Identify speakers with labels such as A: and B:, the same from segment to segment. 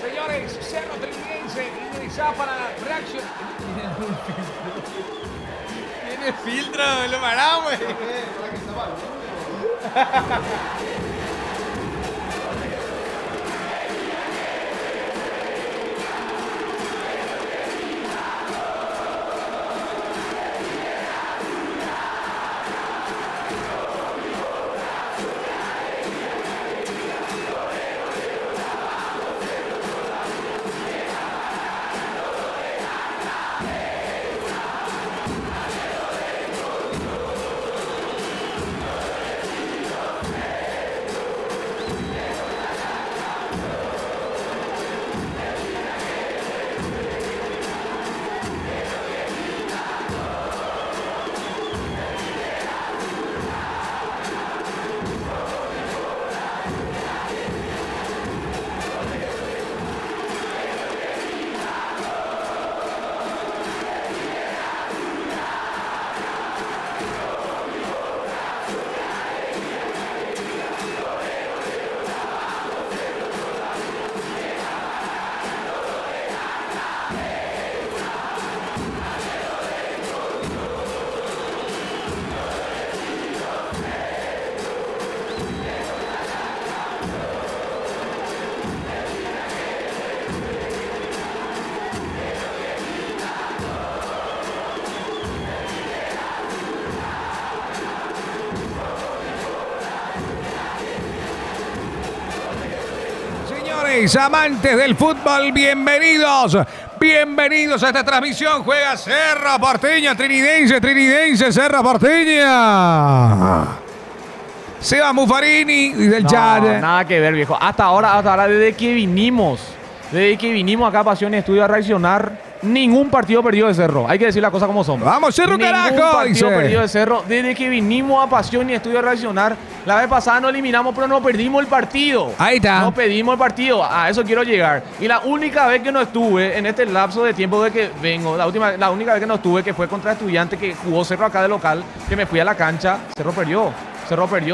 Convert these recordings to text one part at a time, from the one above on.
A: Señores, Cerro Trinidense ingresa para la reacción. Tiene filtro, lo paramos. Amantes del fútbol, bienvenidos a esta transmisión. Juega Cerro Porteño, Trinidense, Cerro Porteño. Seba Muffarini, dice el chat.
B: Nada que ver, viejo. Hasta ahora, desde que vinimos acá a Pasión y Estudio a reaccionar, ningún partido perdido de Cerro. Hay que decir las cosas como son.
A: Vamos, Cerro, carajo.
B: Ningún partido perdido de Cerro. Desde que vinimos a Pasión y Estudio a reaccionar, la vez pasada nos eliminamos, pero no perdimos el partido.
A: Ahí está.
B: No perdimos el partido. A eso quiero llegar. Y la única vez que no estuve en este lapso de tiempo de que vengo, la única vez que no estuve, que fue contra Estudiantes, que jugó Cerro acá de local, que me fui a la cancha, Cerro perdió.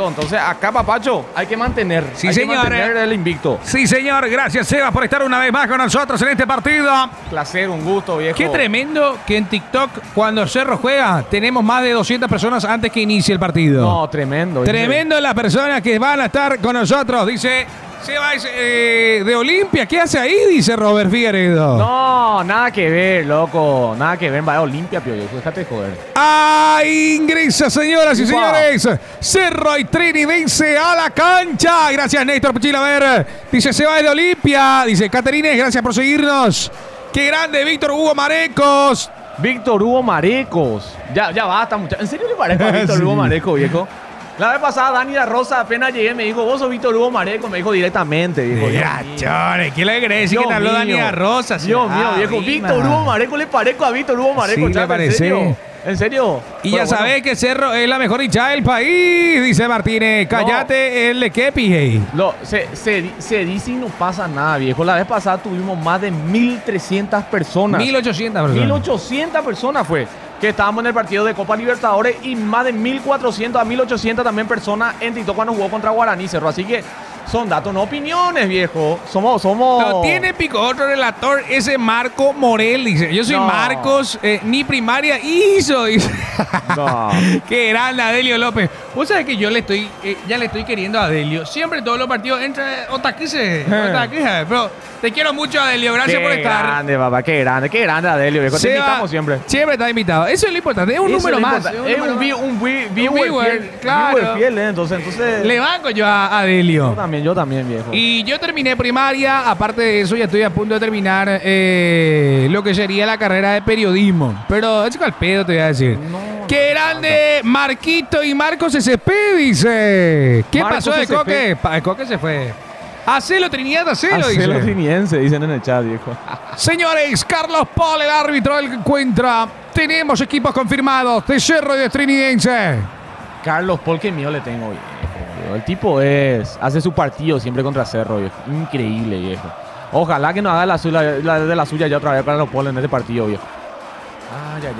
B: Entonces, acá, papacho, hay que mantener.
A: Sí,
B: hay
A: señor.
B: que mantener el invicto.
A: Sí, señor. Gracias, Seba, por estar una vez más con nosotros en este partido.
B: Placer, un gusto, viejo.
A: Qué tremendo que en TikTok, cuando Cerro juega, tenemos más de 200 personas antes que inicie el partido.
B: No, tremendo.
A: Tremendo las personas que van a estar con nosotros. Dice Seba es de Olimpia. ¿Qué hace ahí? Dice Robert Figueredo.
B: No, nada que ver, loco. Nada que ver. Vaya Olimpia, pio. Déjate joder.
A: ¡Ahí ingresa, señoras y señores! Cerro y Trinidense a la cancha. Gracias, Néstor Puchilaver. Dice Seba es de Olimpia. Dice Caterines, gracias por seguirnos. ¡Qué grande, Víctor Hugo Marecos!
B: Víctor Hugo Marecos. Ya basta, muchachos. ¿En serio le parezco a Víctor Hugo Mareco, viejo? La vez pasada, Dani La Rosa, apenas llegué, me dijo, vos sos Víctor Hugo Mareco, me dijo directamente, viejo.
A: Ya, chore, ¿qué le crees? ¿Qué te habló Dani La Rosa?
B: Dios mío, viejo. Víctor Hugo Mareco, le parezco a Víctor Hugo Mareco,
A: sí,
B: chaval,
A: le parece.
B: ¿En serio?
A: Y ya sabés que Cerro es la mejor hinchada del país, dice Martínez. Cállate, el Kepi, hey.
B: Se dice y no pasa nada, viejo. La vez pasada tuvimos más de 1.300 personas.
A: 1.800 personas.
B: 1.800 personas fue. Que estábamos en el partido de Copa Libertadores y más de 1.400 a 1.800 también personas en TikTok cuando jugó contra Guaraní Cerro. Así que son datos, no opiniones, viejo. Somos...
A: Lo tiene pico otro relator, ese Marco Morel, dice. Yo soy Marcos, ni primaria hizo, dice.
B: No.
A: Qué grande Adelio López. Vos sabés que yo ya le estoy queriendo a Adelio. Siempre en todos los partidos entra Otaquise. Pero te quiero mucho, Adelio. Gracias por estar.
B: Qué grande, papá. Qué grande, Adelio, viejo. Te invitamos siempre.
A: Siempre está invitado. Eso es lo importante. Es un número más.
B: Es un viewer,
A: claro.
B: Fiel, entonces...
A: Le banco yo a Adelio.
B: Yo también, viejo.
A: Y yo terminé primaria. Aparte de eso, ya estoy a punto de terminar lo que sería la carrera de periodismo. Pero es al pedo, te voy a decir. ¡Qué grande! Marquito y Marcos SCP, dice. ¿Qué pasó de Coque? El Coque se fue. Hacelo, Trinidad, hacelo, dice.
B: Hacelo, trinidense, dicen en el chat, viejo.
A: Señores, Carlos Paul, el árbitro del encuentro. Tenemos equipos confirmados de Cerro y de Trinidense.
B: Carlos Paul, qué miedo le tengo, viejo. El tipo hace su partido siempre contra Cerro, viejo. Increíble, viejo. Ojalá que no haga de la suya ya otra vez Carlos Paul en este partido, viejo.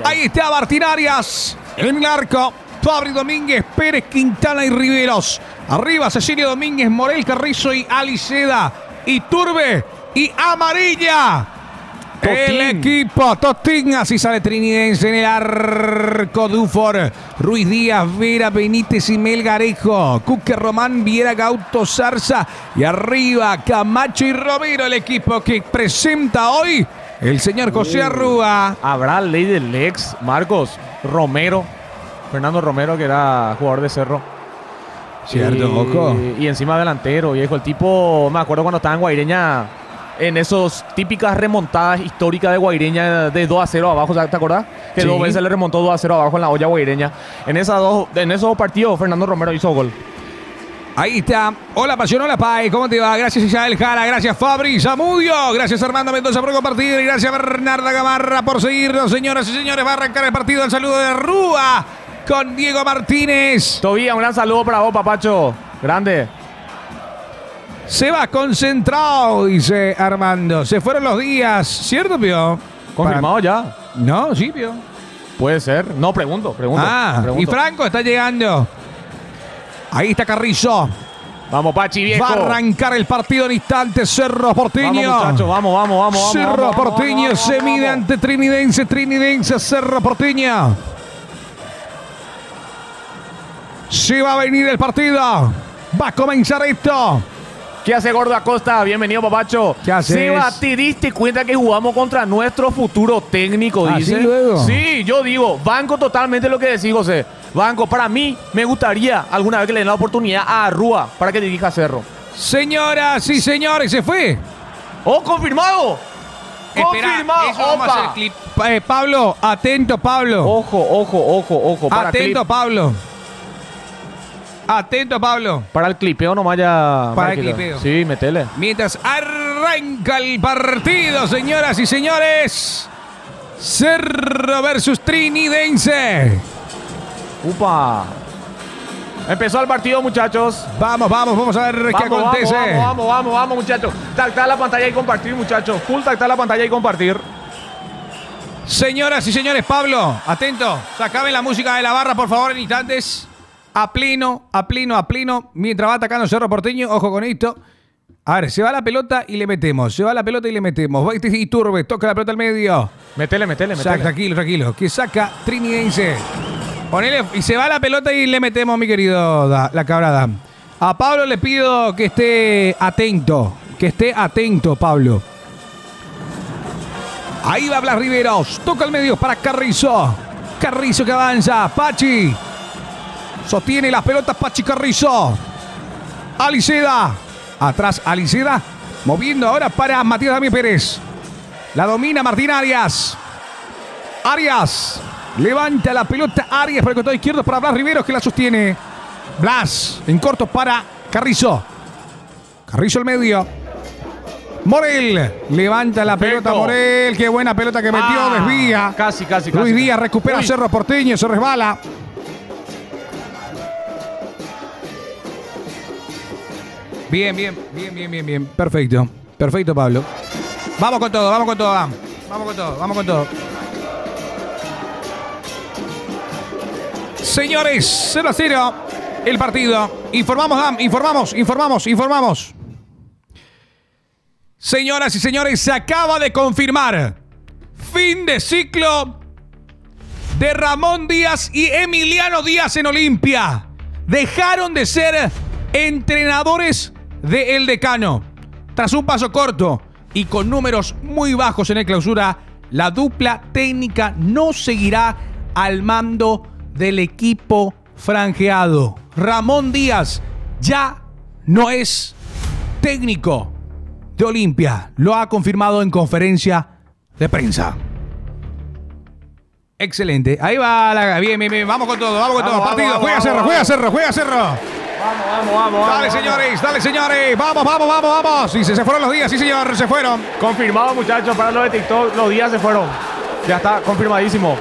A: Ahí está Martín Arias, en el arco. Fabri Domínguez, Pérez, Quintana y Riveros. Arriba Cecilio Domínguez, Morel, Carrizo y Aliceda. Iturbe y Amarilla.
B: Totín.
A: El equipo Totín, así sale Trinidense en el arco. Dufor, Ruiz Díaz, Vera, Benítez y Melgarejo. Cuque, Román, Viera, Gauto, Zarza. Y arriba Camacho y Romero, el equipo que presenta hoy el señor José Arrúa.
B: Habrá ley del ex, Marcos, Romero, Fernando Romero, que era jugador de Cerro.
A: Cierto, ojo.
B: Y encima delantero, viejo. El tipo, me acuerdo cuando estaba en Guaireña, en esos típicas remontadas históricas de Guaireña de 2-0 abajo, ¿te acordás? Que
A: Sí.
B: 2 veces le remontó 2-0 abajo en la olla guaireña. En esos dos partidos, Fernando Romero hizo gol.
A: Ahí está. Hola, Pasión, hola, Pai. ¿Cómo te va? Gracias, Isabel Jara. Gracias, Fabri Zamudio. Gracias, Armando Mendoza, por compartir. Y gracias, Bernarda Gamarra, por seguirnos. Señoras y señores, va a arrancar el partido. El saludo de Rúa con Diego Martínez.
B: Tobía, un gran saludo para vos, papacho. Grande.
A: Se va concentrado, dice Armando. Se fueron los días, ¿cierto, Pio?
B: ¿Confirmado ya?
A: No, sí, Pio.
B: Puede ser. No, pregunto.
A: Y Franco está llegando. Ahí está Carrizo.
B: Vamos, Pachi, viejo.
A: Va a arrancar el partido en instantes. Cerro Porteño.
B: Vamos, muchachos, vamos.
A: Cerro Porteño se mide ante Trinidense. Trinidense, Cerro Porteño. Se va a venir el partido. Va a comenzar esto.
B: ¿Qué hace Gordo Acosta? Bienvenido, papacho.
A: ¿Qué haces?
B: Seba, ¿te diste cuenta que jugamos contra nuestro futuro técnico, dice?
A: ¿Sí, luego?
B: Sí, yo digo, banco totalmente lo que decís, José. Banco, para mí, me gustaría alguna vez que le den la oportunidad a Arrúa para que dirija Cerro.
A: Señoras y señores, se fue.
B: ¡Oh, confirmado!
A: Espera,
B: ¡Confirmado!
A: eso vamos a hacer
B: ¡Opa!
A: clip. Pablo, atento, Pablo.
B: Ojo.
A: Atento, Pablo. Atento, Pablo.
B: Para el clipeo nomás ya.
A: Para el
B: Marquito.
A: clipeo.
B: Sí, metele.
A: Mientras arranca el partido, señoras y señores. Cerro versus Trinidense.
B: ¡Upa! Empezó el partido, muchachos.
A: Vamos a ver qué acontece.
B: Vamos, muchachos. Tactar la pantalla y compartir, muchachos. Full tactar la pantalla y compartir.
A: Señoras y señores, Pablo, atento. Sacame la música de la barra, por favor, en instantes. A pleno. Mientras va atacando Cerro Porteño, ojo con esto. A ver, se va la pelota y le metemos. Va Iturbe, toca la pelota al medio.
B: Metele.
A: Tranquilo. Que saca Trinidense. Ponele, y se va la pelota y le metemos, mi querido la cabrada. A Pablo le pido que esté atento. Pablo. Ahí va Blas Riveros. Toca al medio para Carrizo. Carrizo que avanza. Pachi. Sostiene las pelotas Pachi Carrizo. Aliceda. Atrás Aliceda. Moviendo ahora para Matías Damián Pérez. La domina Martín Arias. Levanta la pelota Arias por el costado izquierdo para Blas Riveros que la sostiene. Blas en corto para Carrizo. Carrizo al medio. Morel. Levanta la pelota Morel. Qué buena pelota que metió. Desvía.
B: Casi.
A: Luis Díaz recupera Cerro Porteño. Se resbala. Bien. Perfecto, Pablo. Vamos con todo. Señores, 0-0 el partido. Informamos. Señoras y señores, se acaba de confirmar fin de ciclo de Ramón Díaz y Emiliano Díaz en Olimpia. Dejaron de ser entrenadores de El Decano. Tras un paso corto y con números muy bajos en el clausura, la dupla técnica no seguirá al mando del equipo franjeado. Ramón Díaz ya no es técnico de Olimpia. Lo ha confirmado en conferencia de prensa. Excelente. Ahí va bien. Vamos con todo. Partido. Juega Cerro.
B: Vamos.
A: Dale, señores. Vamos. Sí, se fueron los días. Sí, señor, se fueron.
B: Confirmado, muchachos, para los de TikTok. Los días se fueron. Ya está confirmadísimo.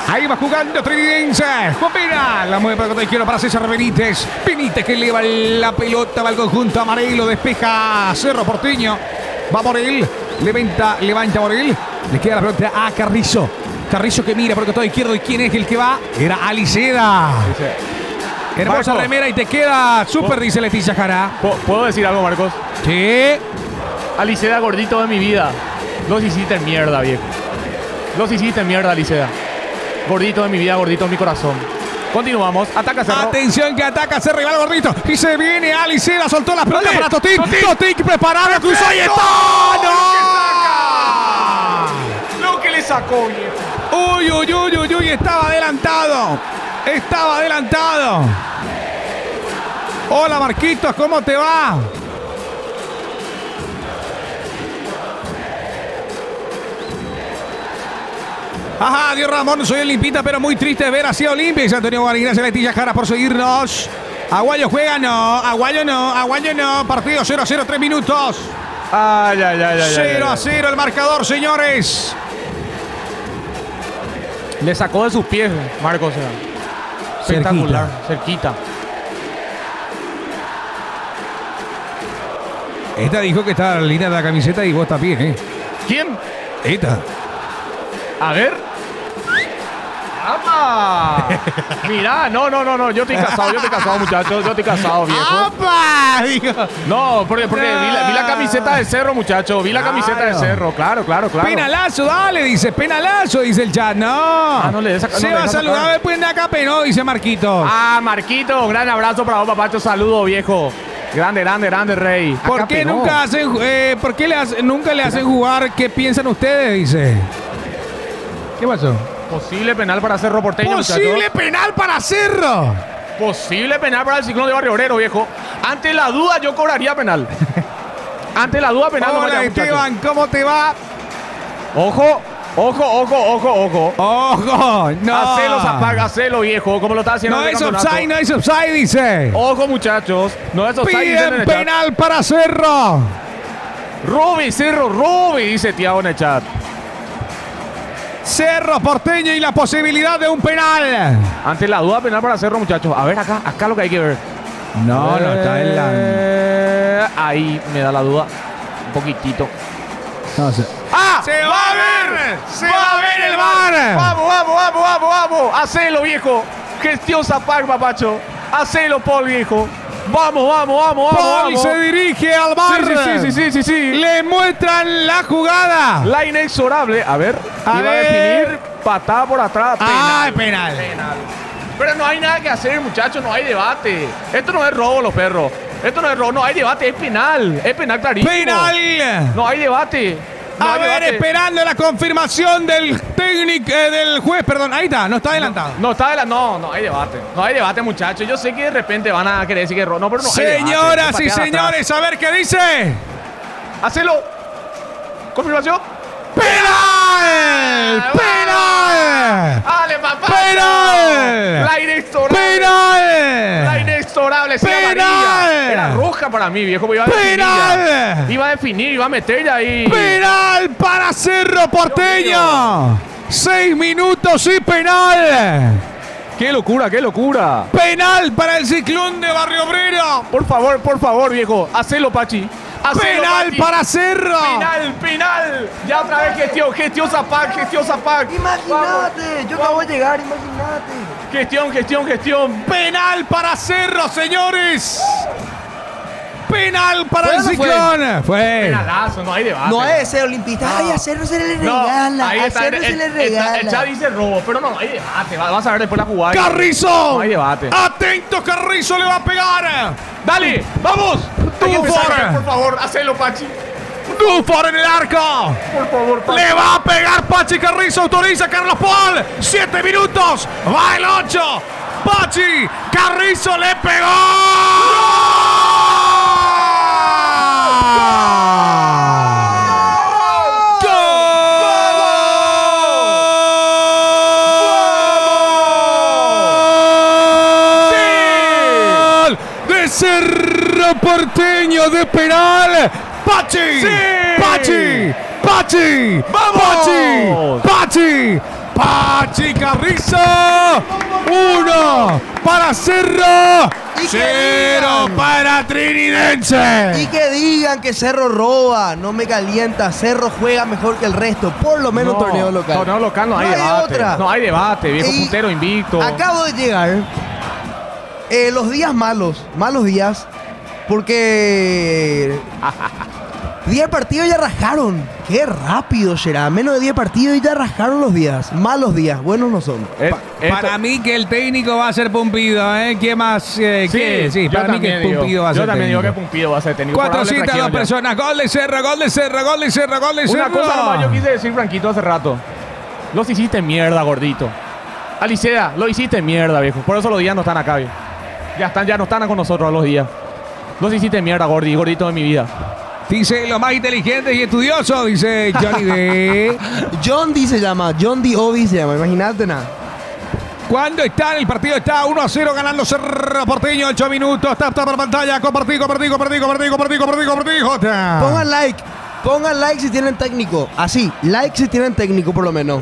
A: Ahí va jugando Trinidense. Combina. La mueve para el izquierdo para César Benítez. Benítez que eleva la pelota. Va al conjunto amarillo. Despeja Cerro Porteño. Va Morel. Levanta Morel. Le queda la pelota a Carrizo. Carrizo que mira por el costado izquierdo. ¿Y quién es el que va? Era Aliceda. Hermosa
B: Marcos.
A: remera y te queda súper, dice Leticia Jara.
B: ¿Puedo decir algo, Marcos?
A: Sí.
B: Aliceda, gordito de mi vida. Los hiciste mierda, viejo. Los hiciste mierda, Aliceda. Gordito de mi vida, gordito de mi corazón. Continuamos. Ataca Cerro.
A: Atención que ataca Cerro, rival gordito. Y se viene Aliceda, soltó la pelota
B: Dale.
A: para Totic.
B: Totic.
A: Totic preparado, cruzó y está. ¡No!
B: Lo que le sacó, viejo.
A: Uy, uy, uy, uy, uy, estaba adelantado. Estaba adelantado. Hola, Marquitos, ¿cómo te va? Ajá, Dios Ramón, soy Olimpita, pero muy triste de ver así a Olimpia. Dice Antonio Guarín, gracias Leticia Jara por seguirnos. Aguayo juega, no. Aguayo no. Aguayo no. Partido 0-0, 3 minutos.
B: Ay, ay, ay, ay.
A: 0-0 el marcador, señores.
B: Le sacó de sus pies, Marcos. Espectacular. Cerquita.
A: Esta dijo que está en la línea de la camiseta y vos también, ¿eh?
B: ¿Quién?
A: Esta.
B: A ver. ¡Apa! Mirá, no. Yo estoy casado, muchachos. Yo estoy casado, viejo.
A: ¡Apa! Digo.
B: No, porque vi la camiseta de Cerro, muchacho. Vi la camiseta de Cerro. Claro.
A: Penalazo, dale, dice. Penalazo, dice el chat. No.
B: No le des
A: Se va a saludar después de acá, penó, dice Marquito.
B: Marquito, un gran abrazo para vos, papacho. Saludo, viejo. Grande, rey.
A: ¿Por
B: Acá
A: qué
B: penó.
A: nunca hacen, nunca le hacen jugar? ¿Qué piensan ustedes? Dice. ¿Qué pasó?
B: Posible penal para Cerro Porteño,
A: Posible
B: muchachos.
A: penal para Cerro.
B: Posible penal para el Ciclón de Barrio Obrero, viejo. Ante la duda, yo cobraría penal. Ante la duda, penal.
A: Hola, Esteban, ¿cómo te va?
B: Ojo.
A: ¡Ojo! No.
B: Hacelo, viejo, como lo está haciendo
A: No
B: en el
A: es
B: campeonato.
A: offside, no es offside, dice.
B: Ojo, muchachos. No es offside. dicen en
A: Piden
B: el chat.
A: penal para Cerro.
B: Robe, Cerro, robe, dice Tiago en el chat.
A: Cerro Porteño y la posibilidad de un penal.
B: Ante la duda, penal para Cerro, muchachos. A ver, acá lo que hay que ver.
A: No está en la.
B: Ahí me da la duda. Un poquitito.
A: No sé.
B: ¡Ah!
A: ¡Se va a ver! ¡Se va a ver el VAR!
B: ¡Vamos! ¡Hacelo, viejo! Gestión Zapac, papacho. ¡Hacelo, Paul, viejo! ¡Vamos!
A: Paul se dirige al VAR.
B: Sí.
A: Le muestran la jugada.
B: La inexorable. A ver.
A: A
B: iba a
A: ver.
B: definir patada por atrás.
A: ¡Ay, penal!
B: Pero no hay nada que hacer, muchachos. No hay debate. Esto no es robo, los perros. Esto no es robo. No hay debate. Es penal. Es penal clarísimo.
A: ¡Penal!
B: No hay debate. No
A: A
B: hay
A: ver,
B: debate.
A: esperando la confirmación del técnico, del juez, perdón. Ahí está, no está adelantado.
B: No hay debate. No hay debate, muchachos. Yo sé que de repente van a querer decir que es robo. No, pero no hay debate.
A: Señoras y
B: Pateada
A: señores, a ver qué dice.
B: atrás. Hacelo. Confirmación.
A: ¡Penal! ¡Penal!
B: ¡Ale, papá!
A: ¡Penal!
B: La inexorable.
A: ¡Penal!
B: La inexorable. Sí,
A: ¡Penal!
B: amarilla. Era roja para mí, viejo. Iba a definir
A: ¡Penal!
B: ya. Iba a definir, iba a meter ya ahí.
A: ¡Penal para Cerro Porteño! 6 minutos y penal.
B: ¡Qué locura!
A: Penal para el Ciclón de Barrio Obrero.
B: Por favor, viejo. Hacelo, Pachi. Hacelo,
A: Penal
B: Pachi.
A: para Cerro.
B: Penal. Ya otra vez gestión Zapac.
C: Imagínate, yo acabo de llegar, imagínate.
B: Gestión.
A: Penal para Cerro, señores. Penal para
C: ¿Fue
A: el
C: o no fue?
A: Ciclón. Fue.
B: Penalazo, no hay debate.
C: No es ese Olimpista. Ay, a Cerro se le regala.
B: ahí
C: A
B: está.
C: Cerro se le
B: El
C: regala.
B: chat dice robo, pero no hay debate. Vas a ver después la jugada.
A: Carrizo.
B: No hay debate.
A: Atento, Carrizo le va a pegar.
B: Dale, vamos. Hay que
A: Dufour.
B: empezar, por favor, hacelo, Pachi.
A: Dufour en el arco.
B: Por favor, Pachi.
A: Le va a pegar Pachi Carrizo. Autoriza Carlos Paul. 7 minutos. Va el 8. Pachi Carrizo le pegó. ¡Gol! De Cerro Porteño de penal. ¡Pachi!
B: ¡Sí!
A: ¡Pachi!
B: ¡Vamos!
A: ¡Pachi Carrizo! 1 para Cerro.
C: Y que
A: 0
C: digan.
A: para Trinidense.
C: Y que digan que Cerro roba, no me calienta. Cerro juega mejor que el resto, por lo menos
B: No,
C: torneo local.
B: Torneo local no hay
C: No hay
B: debate.
C: otra.
B: No hay debate, viejo
C: Y
B: puntero invicto.
C: Acabo de llegar Los días malos días, porque 10 partidos ya rascaron. Qué rápido será. Menos de 10 partidos y ya rascaron los días. Malos días, buenos no son.
A: Para mí que el técnico va a ser Pumpido, ¿eh? ¿Qué más? Sí, para mí que Pumpido va a ser técnico.
B: Yo también digo que Pumpido va a ser técnico.
A: 402 personas. Gol de Cerro, gol de Cerro, gol de Cerro, gol de Cerro.
B: Una cosa nomás yo quise decir, Franquito, hace rato. Los hiciste mierda, gordito. Alicea, lo hiciste mierda, viejo. Por eso los días no están acá, viejo. Ya no están con nosotros a los días. Los hiciste mierda, gordito de mi vida.
A: Dice los más inteligentes y estudiosos, dice Johnny D.
C: John D se llama, John D. Obi se llama, imagínate nada.
A: Cuando está en el partido, está 1-0 ganando Cerro Porteño, 8 minutos. Está por pantalla, compartí.
C: Pongan like si tienen técnico. Así, like si tienen técnico por lo menos.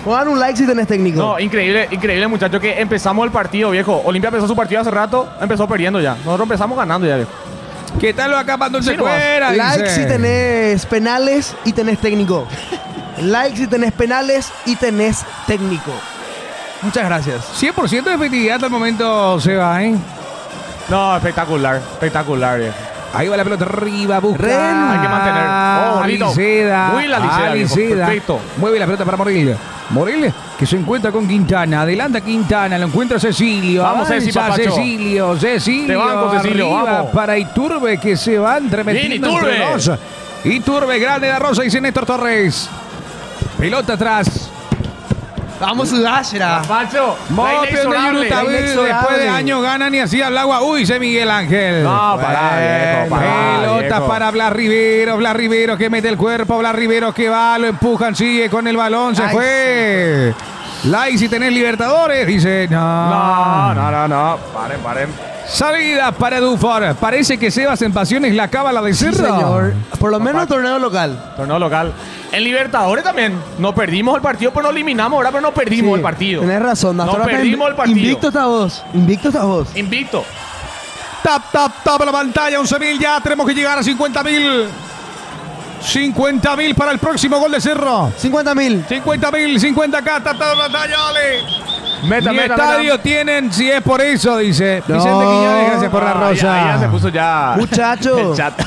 C: Pongan un like si tenés técnico.
B: No, increíble, muchachos, que empezamos el partido, viejo. Olimpia empezó su partido hace rato, empezó perdiendo ya. Nosotros empezamos ganando ya, viejo.
A: ¿Qué tal lo acabando el fuera?
C: Like si tenés penales y tenés técnico. Like si tenés penales y tenés técnico. Muchas gracias.
A: 100% de efectividad hasta el momento, Seba, ¿eh?
B: No, espectacular, viejo.
A: Ahí va la pelota arriba, busca.
B: Hay que mantener.
A: Aliceda.
B: Muy la Aliceda. Perfecto.
A: Mueve la pelota para Moril. Moril que se encuentra con Quintana. Adelanta Quintana, lo encuentra Cecilio.
B: Vamos,
A: Cecilio.
B: Te banco, Cecilio,
A: arriba
B: vamos.
A: Para Iturbe, que se va entremetiendo entre los. Iturbe, grande de Rosa, dice Néstor Torres. Pelota atrás.
C: Vamos Sudásera.
B: Pacho,
A: Mopio de Yurutaví, después de años ganan y así al agua. Uy, dice Miguel Ángel.
B: No, pará, viejo.
A: Pelota para Blas Rivero que mete el cuerpo. Blas Rivero que va, lo empujan, sigue con el balón, se fue. Like si tenés Libertadores, dice. No. Paren. Salida para Dufour. Parece que Sebas en Pasiones la cábala de Cerro.
C: Sí, señor. Por lo menos torneo local.
B: En Libertadores también. No perdimos el partido, pero no eliminamos ahora, pero no perdimos el partido.
C: Tenés razón.
B: No perdimos el partido.
C: Invicto está vos.
B: Invicto.
A: Tap la pantalla, 11.000 ya. Tenemos que llegar a 50.000. 50.000 para el próximo gol de Cerro.
C: 50.000.
A: 50K. Tap la pantalla, ole.
B: Meta.
A: Estadio tienen, si es por eso, dice Vicente Quiñones, gracias por la rosa.
B: Ya se puso ya.
C: Muchacho.
B: El chat.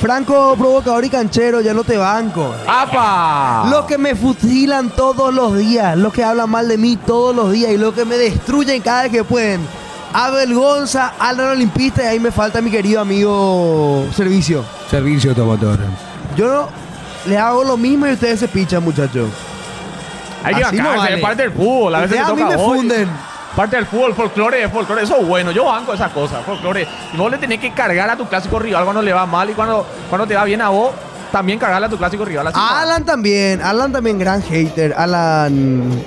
C: Franco, provocador y canchero, ya no te banco.
B: ¡Apa!
C: Los que me fusilan todos los días, los que hablan mal de mí todos los días y los que me destruyen cada vez que pueden. Abel Gonza, Alan Olimpista y ahí me falta mi querido amigo Servicio.
A: Servicio automotor.
C: Yo no les hago lo mismo y ustedes se pichan, muchachos.
B: Hay que
C: Así
B: bancarse,
C: no vale.
B: es parte del fútbol. A veces
C: Ustedes a mí me funden.
B: Parte del fútbol, folclore, eso es bueno. Yo banco esas cosas, folclore. Y vos le tenés que cargar a tu clásico rival cuando le va mal y cuando te va bien a vos, también cargarle a tu clásico rival. Así
C: Alan también, gran hater, Alan